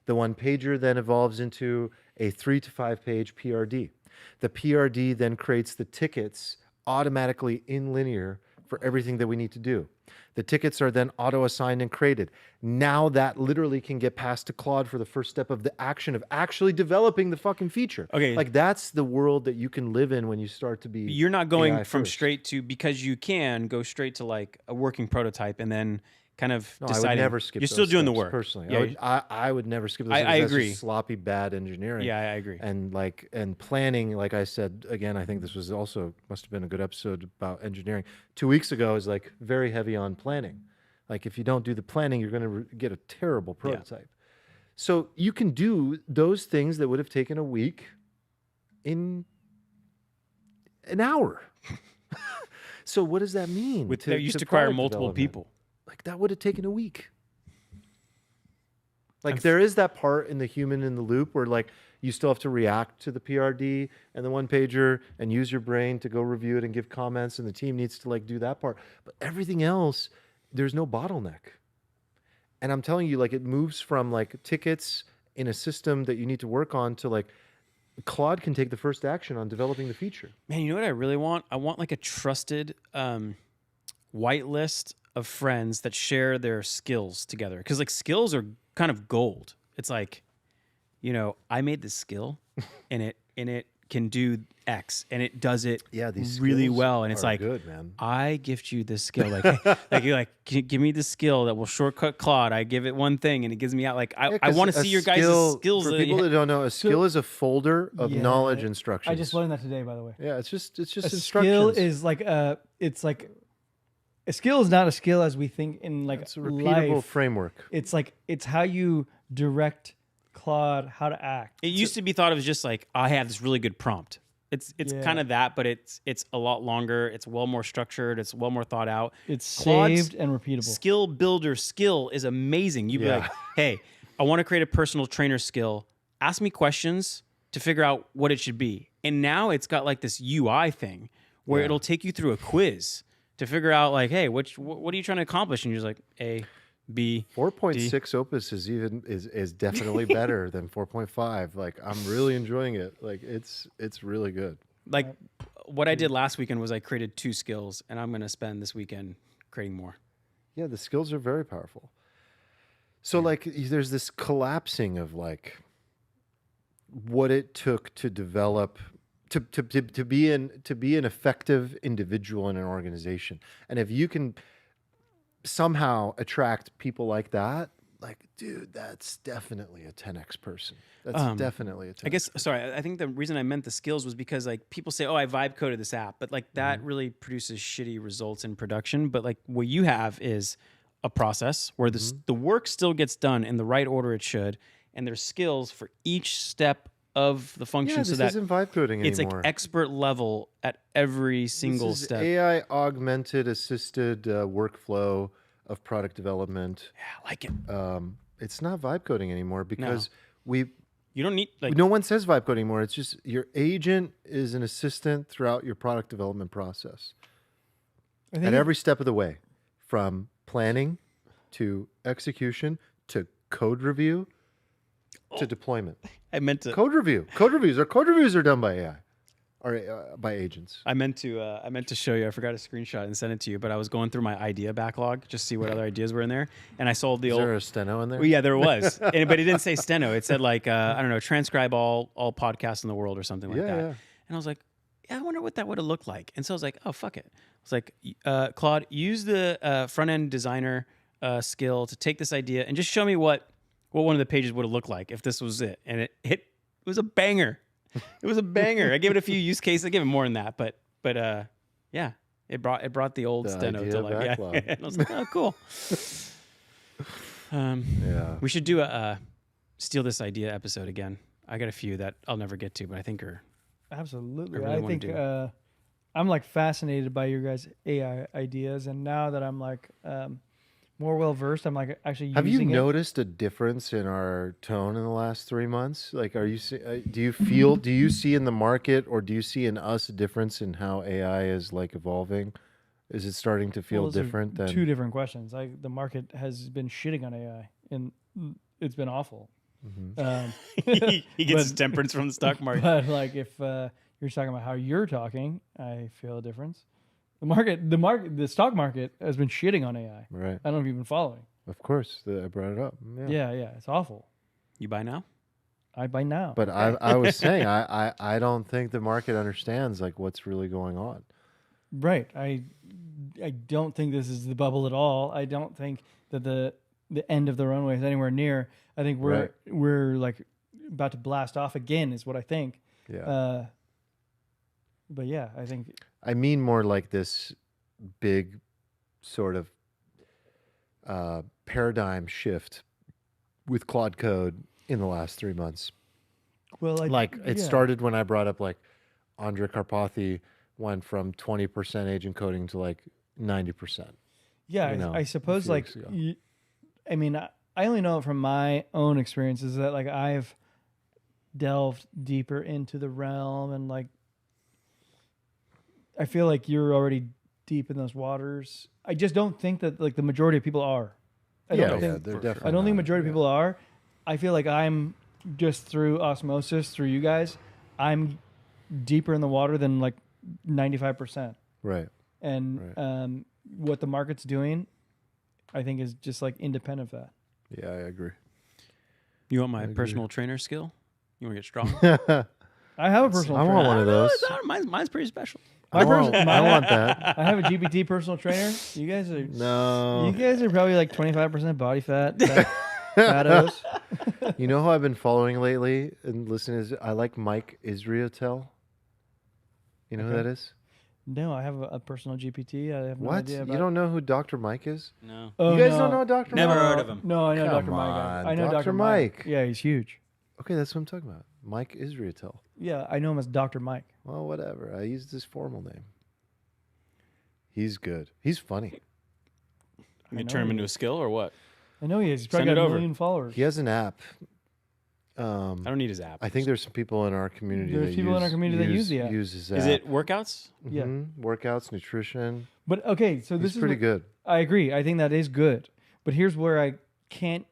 [SPEAKER 2] The 1-pager then evolves into a 3 to 5 page PRD. The PRD then creates the tickets automatically in linear for everything that we need to do. The tickets are then auto-assigned and created. Now that literally can get passed to Claude for the first step of the action of actually developing the fucking feature.
[SPEAKER 3] Okay.
[SPEAKER 2] Like that's the world that you can live in when you start to be
[SPEAKER 3] You're not going
[SPEAKER 2] AI
[SPEAKER 3] from
[SPEAKER 2] first.
[SPEAKER 3] straight to, because you can go straight to like a working prototype and then kind of
[SPEAKER 2] No,
[SPEAKER 3] deciding.
[SPEAKER 2] I would never skip
[SPEAKER 3] You're still
[SPEAKER 2] those
[SPEAKER 3] doing the
[SPEAKER 2] steps,
[SPEAKER 3] work.
[SPEAKER 2] personally.
[SPEAKER 3] Yeah,
[SPEAKER 2] I would never skip those
[SPEAKER 3] I
[SPEAKER 2] steps. That's
[SPEAKER 3] agree.
[SPEAKER 2] just sloppy, bad engineering.
[SPEAKER 3] Yeah, I agree.
[SPEAKER 2] And planning, like I said, again, I think this was also, must have been a good episode about engineering. 2 weeks ago is like very heavy on planning. Like if you don't do the planning, you're going to get a terrible prototype. So you can do those things that would have taken a week in an hour. So what does that mean?
[SPEAKER 3] That used to require
[SPEAKER 2] product
[SPEAKER 3] multiple
[SPEAKER 2] development?
[SPEAKER 3] people.
[SPEAKER 2] Like that would have taken a week. Like there is that part in the human in the loop where like you still have to react to the PRD and the 1-pager and use your brain to go review it and give comments, and the team needs to like do that part. But everything else, there's no bottleneck. And I'm telling you, like it moves from like tickets in a system that you need to work on to like Claude can take the first action on developing the feature.
[SPEAKER 3] Man, you know what I really want? I want like a trusted white list of friends that share their skills together. Because like skills are kind of gold. It's like, you know, I made this skill and it can do X and it does it
[SPEAKER 2] These
[SPEAKER 3] really
[SPEAKER 2] skills
[SPEAKER 3] well. And it's
[SPEAKER 2] are
[SPEAKER 3] like,
[SPEAKER 2] good, man.
[SPEAKER 3] I gift you this skill. Like, like you're like, give me the skill that will shortcut Claude. I give it one thing and it gives me out. Like, I want to see your guys' skills.
[SPEAKER 2] For people that don't know, a skill is a folder of knowledge instructions.
[SPEAKER 1] I just learned that today, by the way.
[SPEAKER 2] Yeah, it's just
[SPEAKER 1] A
[SPEAKER 2] instructions.
[SPEAKER 1] skill is like it's like a skill is not a skill as we think in like
[SPEAKER 2] It's a repeatable
[SPEAKER 1] life.
[SPEAKER 2] framework.
[SPEAKER 1] It's like it's how you direct Claude how to act.
[SPEAKER 3] It used to be thought of as just like, I have this really good prompt. It's kind of that, but it's a lot longer. It's well more structured. It's well more thought out.
[SPEAKER 1] It's
[SPEAKER 3] Claude's
[SPEAKER 1] saved and repeatable.
[SPEAKER 3] Skill builder skill is amazing. You'd be like, hey, I want to create a personal trainer skill. Ask me questions to figure out what it should be. And now it's got like this UI thing where it'll take you through a quiz to figure out like, hey, what are you trying to accomplish? And you're just like A, B,
[SPEAKER 2] 4.6 Opus is definitely better than 4.5. Like I'm really enjoying it. Like it's really good.
[SPEAKER 3] Like what I did last weekend was I created 2 skills, and I'm going to spend this weekend creating more.
[SPEAKER 2] Yeah, the skills are very powerful. So like there's this collapsing of like what it took to develop to be an effective individual in an organization. And if you can somehow attract people like that, like, dude, that's definitely a 10x person. That's definitely a 10x.
[SPEAKER 3] I guess, sorry, I think the reason I meant the skills was because like people say, oh, I vibe coded this app, but like that really produces shitty results in production. But like what you have is a process where the work still gets done in the right order it should, and there's skills for each step of the function.
[SPEAKER 2] Yeah,
[SPEAKER 3] so
[SPEAKER 2] this
[SPEAKER 3] that
[SPEAKER 2] isn't vibe coding
[SPEAKER 3] it's
[SPEAKER 2] anymore.
[SPEAKER 3] like expert level at every single
[SPEAKER 2] This is
[SPEAKER 3] step.
[SPEAKER 2] AI augmented assisted workflow of product development.
[SPEAKER 3] Yeah, I like it.
[SPEAKER 2] It's not vibe coding anymore because
[SPEAKER 3] You don't need like
[SPEAKER 2] no one says vibe coding anymore. It's just your agent is an assistant throughout your product development process at every step of the way, from planning to execution to code review to deployment.
[SPEAKER 3] I meant to.
[SPEAKER 2] Code reviews are done by AI or by agents.
[SPEAKER 3] I meant to show you. I forgot a screenshot and send it to you, but I was going through my idea backlog just to see what other ideas were in there, and I sold the
[SPEAKER 2] Is
[SPEAKER 3] old.
[SPEAKER 2] there a steno in there?
[SPEAKER 3] Well, yeah, there was, but it didn't say steno. It said like I don't know, transcribe all podcasts in the world or something like that.
[SPEAKER 2] Yeah.
[SPEAKER 3] And I was like, yeah, I wonder what that would have looked like. And so I was like, oh fuck it. I was like, Claude, use the front end designer skill to take this idea and just show me what one of the pages would have looked like if this was it. And it was a banger. It was a banger. I gave it a few use cases. I gave it more than that, but yeah, it brought the old steno to like
[SPEAKER 2] backlog.
[SPEAKER 3] yeah. And I was like, oh cool.
[SPEAKER 2] Yeah.
[SPEAKER 3] We should do a steal this idea episode again. I got a few that I'll never get to, but I think are
[SPEAKER 1] Absolutely.
[SPEAKER 3] I really
[SPEAKER 1] I
[SPEAKER 3] wanna
[SPEAKER 1] think
[SPEAKER 3] do.
[SPEAKER 1] I'm like fascinated by your guys' AI ideas, and now that I'm like more well versed, I'm like actually
[SPEAKER 2] Have you
[SPEAKER 1] using it.
[SPEAKER 2] noticed a difference in our tone in the last 3 months? Like, do you see in the market, or do you see in us a difference in how AI is like evolving? Is it starting to feel
[SPEAKER 1] Well, those are
[SPEAKER 2] different than?
[SPEAKER 1] two different questions. Like the market has been shitting on AI, and it's been awful.
[SPEAKER 3] he gets
[SPEAKER 1] But-
[SPEAKER 3] his temperance from the stock market.
[SPEAKER 1] But like if you're talking about how you're talking, I feel a difference. The stock market has been shitting on AI.
[SPEAKER 2] Right.
[SPEAKER 1] I don't know if you've been following.
[SPEAKER 2] Of course, I brought it up.
[SPEAKER 1] Yeah, it's awful.
[SPEAKER 3] You buy now?
[SPEAKER 1] I buy now.
[SPEAKER 2] But I was saying I don't think the market understands like what's really going on.
[SPEAKER 1] Right. I don't think this is the bubble at all. I don't think that the end of the runway is anywhere near. I think we're like about to blast off again is what I think.
[SPEAKER 2] Yeah.
[SPEAKER 1] But yeah, I think
[SPEAKER 2] I mean more like this big sort of paradigm shift with Claude Code in the last 3 months.
[SPEAKER 1] well
[SPEAKER 2] It started when I brought up like Andrea Karpathy went from 20% agent coding to like 90%.
[SPEAKER 1] Yeah,
[SPEAKER 2] you know,
[SPEAKER 1] I suppose
[SPEAKER 2] few
[SPEAKER 1] like
[SPEAKER 2] weeks ago.
[SPEAKER 1] I mean I only know it from my own experiences that like I've delved deeper into the realm, and like I feel like you're already deep in those waters. I just don't think that like the majority of people are. I don't think
[SPEAKER 2] they're definitely.
[SPEAKER 1] I don't think
[SPEAKER 2] not.
[SPEAKER 1] majority of people are. I feel like I'm just through osmosis, through you guys, I'm deeper in the water than like 95%.
[SPEAKER 2] Right.
[SPEAKER 1] And what the market's doing, I think is just like independent of that.
[SPEAKER 2] Yeah, I agree.
[SPEAKER 3] You want my personal trainer skill? You want to get strong?
[SPEAKER 1] I have a personal
[SPEAKER 2] I
[SPEAKER 1] trainer.
[SPEAKER 2] want one of those.
[SPEAKER 3] Mine's pretty special.
[SPEAKER 2] I want that.
[SPEAKER 1] I have a GPT personal trainer. You guys are
[SPEAKER 2] No.
[SPEAKER 1] You guys are probably like 25% body fat. Fatos.
[SPEAKER 2] You know who I've been following lately and listening to? I like Mike Israetel. You know who that is?
[SPEAKER 1] No, I have a personal GPT. I have no
[SPEAKER 2] What?
[SPEAKER 1] idea about
[SPEAKER 2] You don't know who Dr. Mike is?
[SPEAKER 3] No.
[SPEAKER 1] Oh,
[SPEAKER 2] You guys
[SPEAKER 1] no.
[SPEAKER 2] don't know Dr.
[SPEAKER 3] Never
[SPEAKER 2] Mike?
[SPEAKER 3] heard of him.
[SPEAKER 1] No, I know
[SPEAKER 2] Come
[SPEAKER 1] Dr. Mike.
[SPEAKER 2] on,
[SPEAKER 1] I know
[SPEAKER 2] Dr.
[SPEAKER 1] Dr.
[SPEAKER 2] Mike.
[SPEAKER 1] Yeah, he's huge.
[SPEAKER 2] Okay, that's what I'm talking about. Mike Israetel.
[SPEAKER 1] Yeah, I know him as Dr. Mike.
[SPEAKER 2] Well, whatever. I used his formal name. He's good. He's funny.
[SPEAKER 3] You turn him into a skill or what?
[SPEAKER 1] I know he is. He's probably
[SPEAKER 3] Send
[SPEAKER 1] got
[SPEAKER 3] it
[SPEAKER 1] a
[SPEAKER 3] over.
[SPEAKER 1] million followers.
[SPEAKER 2] He has an app.
[SPEAKER 3] I don't need his app.
[SPEAKER 2] I think there's some people in our community.
[SPEAKER 1] There's people in our community that use the app.
[SPEAKER 2] Use his app.
[SPEAKER 3] Is it workouts?
[SPEAKER 1] Yeah.
[SPEAKER 2] Workouts, nutrition.
[SPEAKER 1] But okay, so this
[SPEAKER 2] He's
[SPEAKER 1] is
[SPEAKER 2] pretty
[SPEAKER 1] what-
[SPEAKER 2] good.
[SPEAKER 1] I agree. I think that is good. But here's where I can't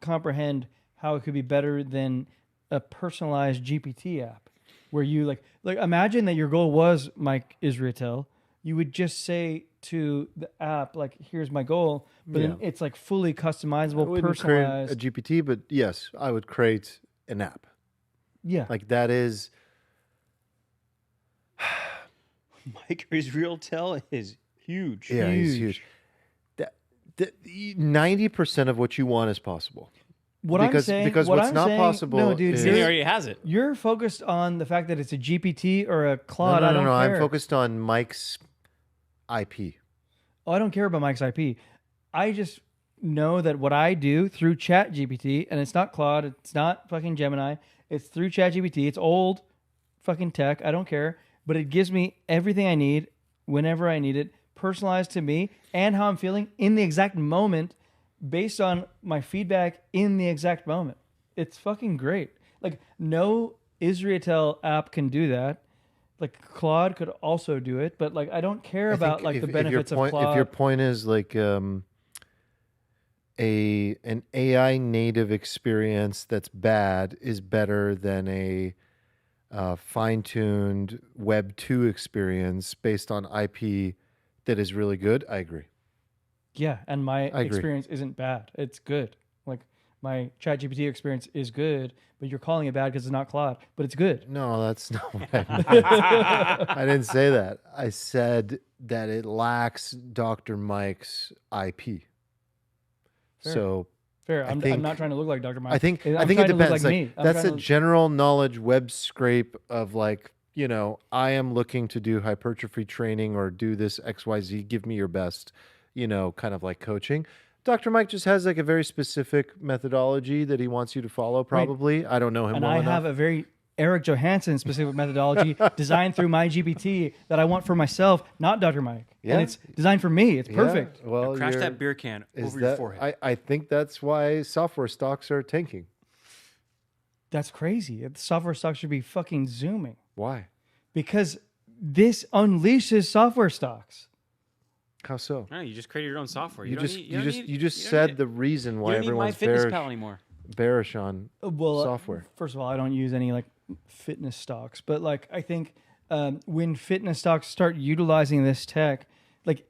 [SPEAKER 1] comprehend how it could be better than a personalized GPT app, where you like imagine that your goal was Mike Israetel. You would just say to the app like, "Here's my goal," but then it's like fully
[SPEAKER 2] I
[SPEAKER 1] customizable,
[SPEAKER 2] wouldn't create
[SPEAKER 1] personalized.
[SPEAKER 2] a GPT, but yes, I would create an app.
[SPEAKER 1] Yeah,
[SPEAKER 2] Like that is
[SPEAKER 3] Mike Israetel is huge.
[SPEAKER 2] yeah, he's huge. That 90% of what you want is possible.
[SPEAKER 1] what
[SPEAKER 2] because-
[SPEAKER 1] I'm saying,
[SPEAKER 2] because
[SPEAKER 1] what
[SPEAKER 2] what's
[SPEAKER 1] I'm
[SPEAKER 2] not
[SPEAKER 1] saying,
[SPEAKER 2] possible
[SPEAKER 1] no, dude,
[SPEAKER 2] is-
[SPEAKER 3] He
[SPEAKER 1] you're,
[SPEAKER 3] already has it.
[SPEAKER 1] you're focused on the fact that it's a GPT or a Claude.
[SPEAKER 2] No,
[SPEAKER 1] I don't care.
[SPEAKER 2] I'm focused on Mike's IP.
[SPEAKER 1] Oh, I don't care about Mike's IP. I just know that what I do through Chat GPT, and it's not Claude, it's not fucking Gemini, it's through Chat GPT. It's old fucking tech. I don't care, but it gives me everything I need whenever I need it, personalized to me and how I'm feeling in the exact moment, based on my feedback in the exact moment. It's fucking great. Like no Israetel app can do that. Like Claude could also do it, but like I don't care about like the benefits of Claude.
[SPEAKER 2] If your point is like an AI native experience that's bad is better than a fine-tuned Web 2 experience based on IP that is really good, I agree.
[SPEAKER 1] Yeah, and my
[SPEAKER 2] agree.
[SPEAKER 1] experience isn't bad. It's good. Like my ChatGPT experience is good, but you're calling it bad because it's not Claude, but it's good.
[SPEAKER 2] No, that's not what I meant. I didn't say that. I said that it lacks Dr. Mike's IP.
[SPEAKER 1] Fair.
[SPEAKER 2] So
[SPEAKER 1] Fair.
[SPEAKER 2] I
[SPEAKER 1] I'm
[SPEAKER 2] think-
[SPEAKER 1] not trying to look like Dr. Mike.
[SPEAKER 2] I think
[SPEAKER 1] I'm
[SPEAKER 2] it
[SPEAKER 1] trying to look
[SPEAKER 2] depends.
[SPEAKER 1] like
[SPEAKER 2] Like,
[SPEAKER 1] me. I'm
[SPEAKER 2] that's
[SPEAKER 1] trying
[SPEAKER 2] a
[SPEAKER 1] to-
[SPEAKER 2] general knowledge web scrape of like, you know, I am looking to do hypertrophy training or do this XYZ, give me your best, you know, kind of like coaching. Dr. Mike just has like a very specific methodology that he wants you to follow, probably. I don't know him
[SPEAKER 1] and
[SPEAKER 2] well
[SPEAKER 1] I
[SPEAKER 2] enough.
[SPEAKER 1] have a very Eric Johansson specific methodology designed through my GPT that I want for myself, not Dr. Mike.
[SPEAKER 2] Yeah.
[SPEAKER 1] And it's designed for me. It's
[SPEAKER 2] Yeah,
[SPEAKER 1] perfect.
[SPEAKER 2] Well,
[SPEAKER 3] Crash
[SPEAKER 2] you're-
[SPEAKER 3] that beer can
[SPEAKER 2] is
[SPEAKER 3] over your
[SPEAKER 2] that-
[SPEAKER 3] forehead.
[SPEAKER 2] I think that's why software stocks are tanking.
[SPEAKER 1] That's crazy. The software stock should be fucking zooming
[SPEAKER 2] Why?
[SPEAKER 1] because this unleashes software stocks.
[SPEAKER 2] How so?
[SPEAKER 3] No, you just created your own software.
[SPEAKER 2] You
[SPEAKER 3] don't
[SPEAKER 2] just
[SPEAKER 3] need-
[SPEAKER 2] you
[SPEAKER 3] don't
[SPEAKER 2] just
[SPEAKER 3] need-
[SPEAKER 2] you just
[SPEAKER 3] don't
[SPEAKER 2] said
[SPEAKER 3] need-
[SPEAKER 2] the reason why
[SPEAKER 3] you don't need
[SPEAKER 2] everyone's
[SPEAKER 3] MyFitnessPal anymore.
[SPEAKER 2] bearish on
[SPEAKER 1] Well,
[SPEAKER 2] software.
[SPEAKER 1] First of all, I don't use any like fitness stocks, but like I think when fitness stocks start utilizing this tech, like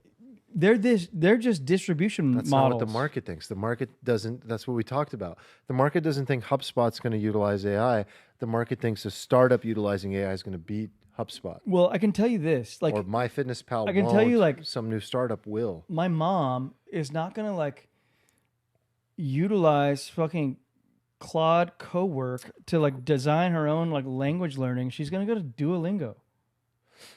[SPEAKER 1] they're just distribution
[SPEAKER 2] That's
[SPEAKER 1] models.
[SPEAKER 2] not what the market thinks. The market doesn't. That's what we talked about. The market doesn't think HubSpot's going to utilize AI. The market thinks a startup utilizing AI is going to beat HubSpot.
[SPEAKER 1] Well, I can tell you this, like
[SPEAKER 2] Or MyFitnessPal.
[SPEAKER 1] I can tell you,
[SPEAKER 2] won't.
[SPEAKER 1] like-
[SPEAKER 2] some new startup will.
[SPEAKER 1] my mom is not gonna like utilize fucking Claude Cowork to like design her own like language learning. She's gonna go to Duolingo,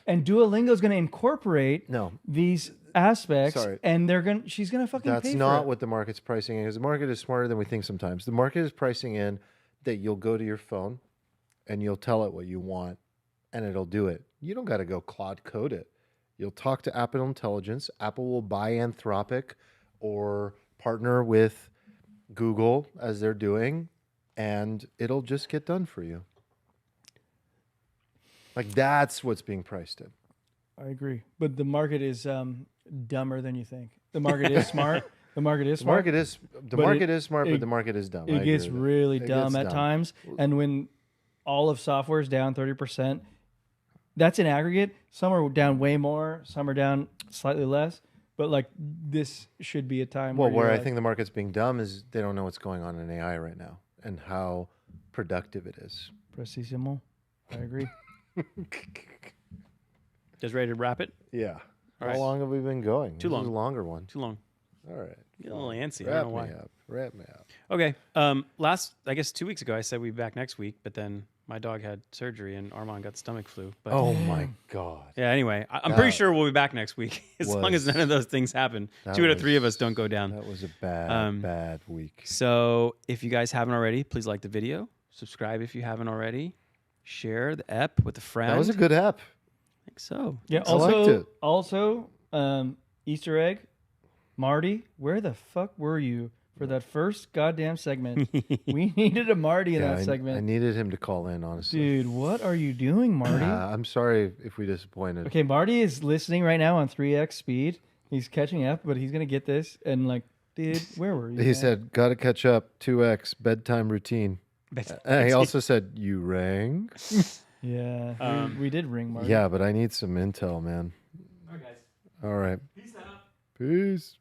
[SPEAKER 1] and Duolingo is gonna incorporate
[SPEAKER 2] No,
[SPEAKER 1] these aspects,
[SPEAKER 2] Sorry.
[SPEAKER 1] and she's gonna fucking
[SPEAKER 2] that's
[SPEAKER 1] pay
[SPEAKER 2] not
[SPEAKER 1] for it.
[SPEAKER 2] what the market's pricing in. Because the market is smarter than we think sometimes. The market is pricing in that you'll go to your phone and you'll tell it what you want, and it'll do it. You don't got to go Claude code it. You'll talk to Apple Intelligence. Apple will buy Anthropic or partner with Google as they're doing, and it'll just get done for you. Like that's what's being priced in.
[SPEAKER 1] I agree, but the market is dumber than you think. The market is smart. The market is
[SPEAKER 2] The
[SPEAKER 1] smart.
[SPEAKER 2] market is
[SPEAKER 1] But
[SPEAKER 2] smart,
[SPEAKER 1] it-
[SPEAKER 2] but the market is dumb. I
[SPEAKER 1] It
[SPEAKER 2] agree
[SPEAKER 1] gets
[SPEAKER 2] with that.
[SPEAKER 1] really
[SPEAKER 2] It
[SPEAKER 1] dumb
[SPEAKER 2] gets
[SPEAKER 1] at
[SPEAKER 2] dumb.
[SPEAKER 1] times, and when all of software is down 30%, that's in aggregate. Some are down way more, some are down slightly less, but like this should be a time
[SPEAKER 2] Well,
[SPEAKER 1] where
[SPEAKER 2] where I
[SPEAKER 1] you're
[SPEAKER 2] think the market's being dumb is they don't know what's going on in AI right now and how productive it is.
[SPEAKER 1] like, Precisimo. I agree.
[SPEAKER 3] Just ready to wrap it?
[SPEAKER 2] Yeah.
[SPEAKER 3] All
[SPEAKER 2] How
[SPEAKER 3] right.
[SPEAKER 2] long have we been going?
[SPEAKER 3] Too
[SPEAKER 2] This is
[SPEAKER 3] long.
[SPEAKER 2] a longer one.
[SPEAKER 3] Too long.
[SPEAKER 2] All right.
[SPEAKER 3] Get a little antsy. I
[SPEAKER 2] Wrap
[SPEAKER 3] don't know
[SPEAKER 2] me
[SPEAKER 3] why.
[SPEAKER 2] up. Wrap me up.
[SPEAKER 3] Okay. I guess 2 weeks ago I said we'd be back next week, but then my dog had surgery and Armand got stomach flu. But
[SPEAKER 2] Oh my God.
[SPEAKER 3] yeah. Anyway, I'm pretty
[SPEAKER 2] That
[SPEAKER 3] sure we'll be back next week as long as
[SPEAKER 2] was-
[SPEAKER 3] none of those things happen.
[SPEAKER 2] that
[SPEAKER 3] 2 out of 3 of
[SPEAKER 2] was-
[SPEAKER 3] us don't go down.
[SPEAKER 2] That was a bad,
[SPEAKER 3] Um,
[SPEAKER 2] bad week.
[SPEAKER 3] So if you guys haven't already, please like the video, subscribe if you haven't already, share the ep with a friend.
[SPEAKER 2] That was a good app.
[SPEAKER 3] I think so.
[SPEAKER 1] Yeah.
[SPEAKER 2] I liked it.
[SPEAKER 1] Also, Easter egg, Marty. Where the fuck were you for that first goddamn segment. We needed a Marty in that segment.
[SPEAKER 2] I needed him to call in, honestly.
[SPEAKER 1] Dude, what are you doing, Marty?
[SPEAKER 2] I'm sorry if we disappointed.
[SPEAKER 1] Okay, Marty is listening right now on 3x speed. He's catching up, but he's gonna get this. And like, dude, where were you?
[SPEAKER 2] He said, "Gotta catch up." 2x bedtime routine. He also said, "You rang."
[SPEAKER 1] Yeah, we did ring Marty.
[SPEAKER 2] Yeah, but I need some intel, man.
[SPEAKER 3] All right, guys.
[SPEAKER 2] All right.
[SPEAKER 3] Peace out.
[SPEAKER 2] Peace.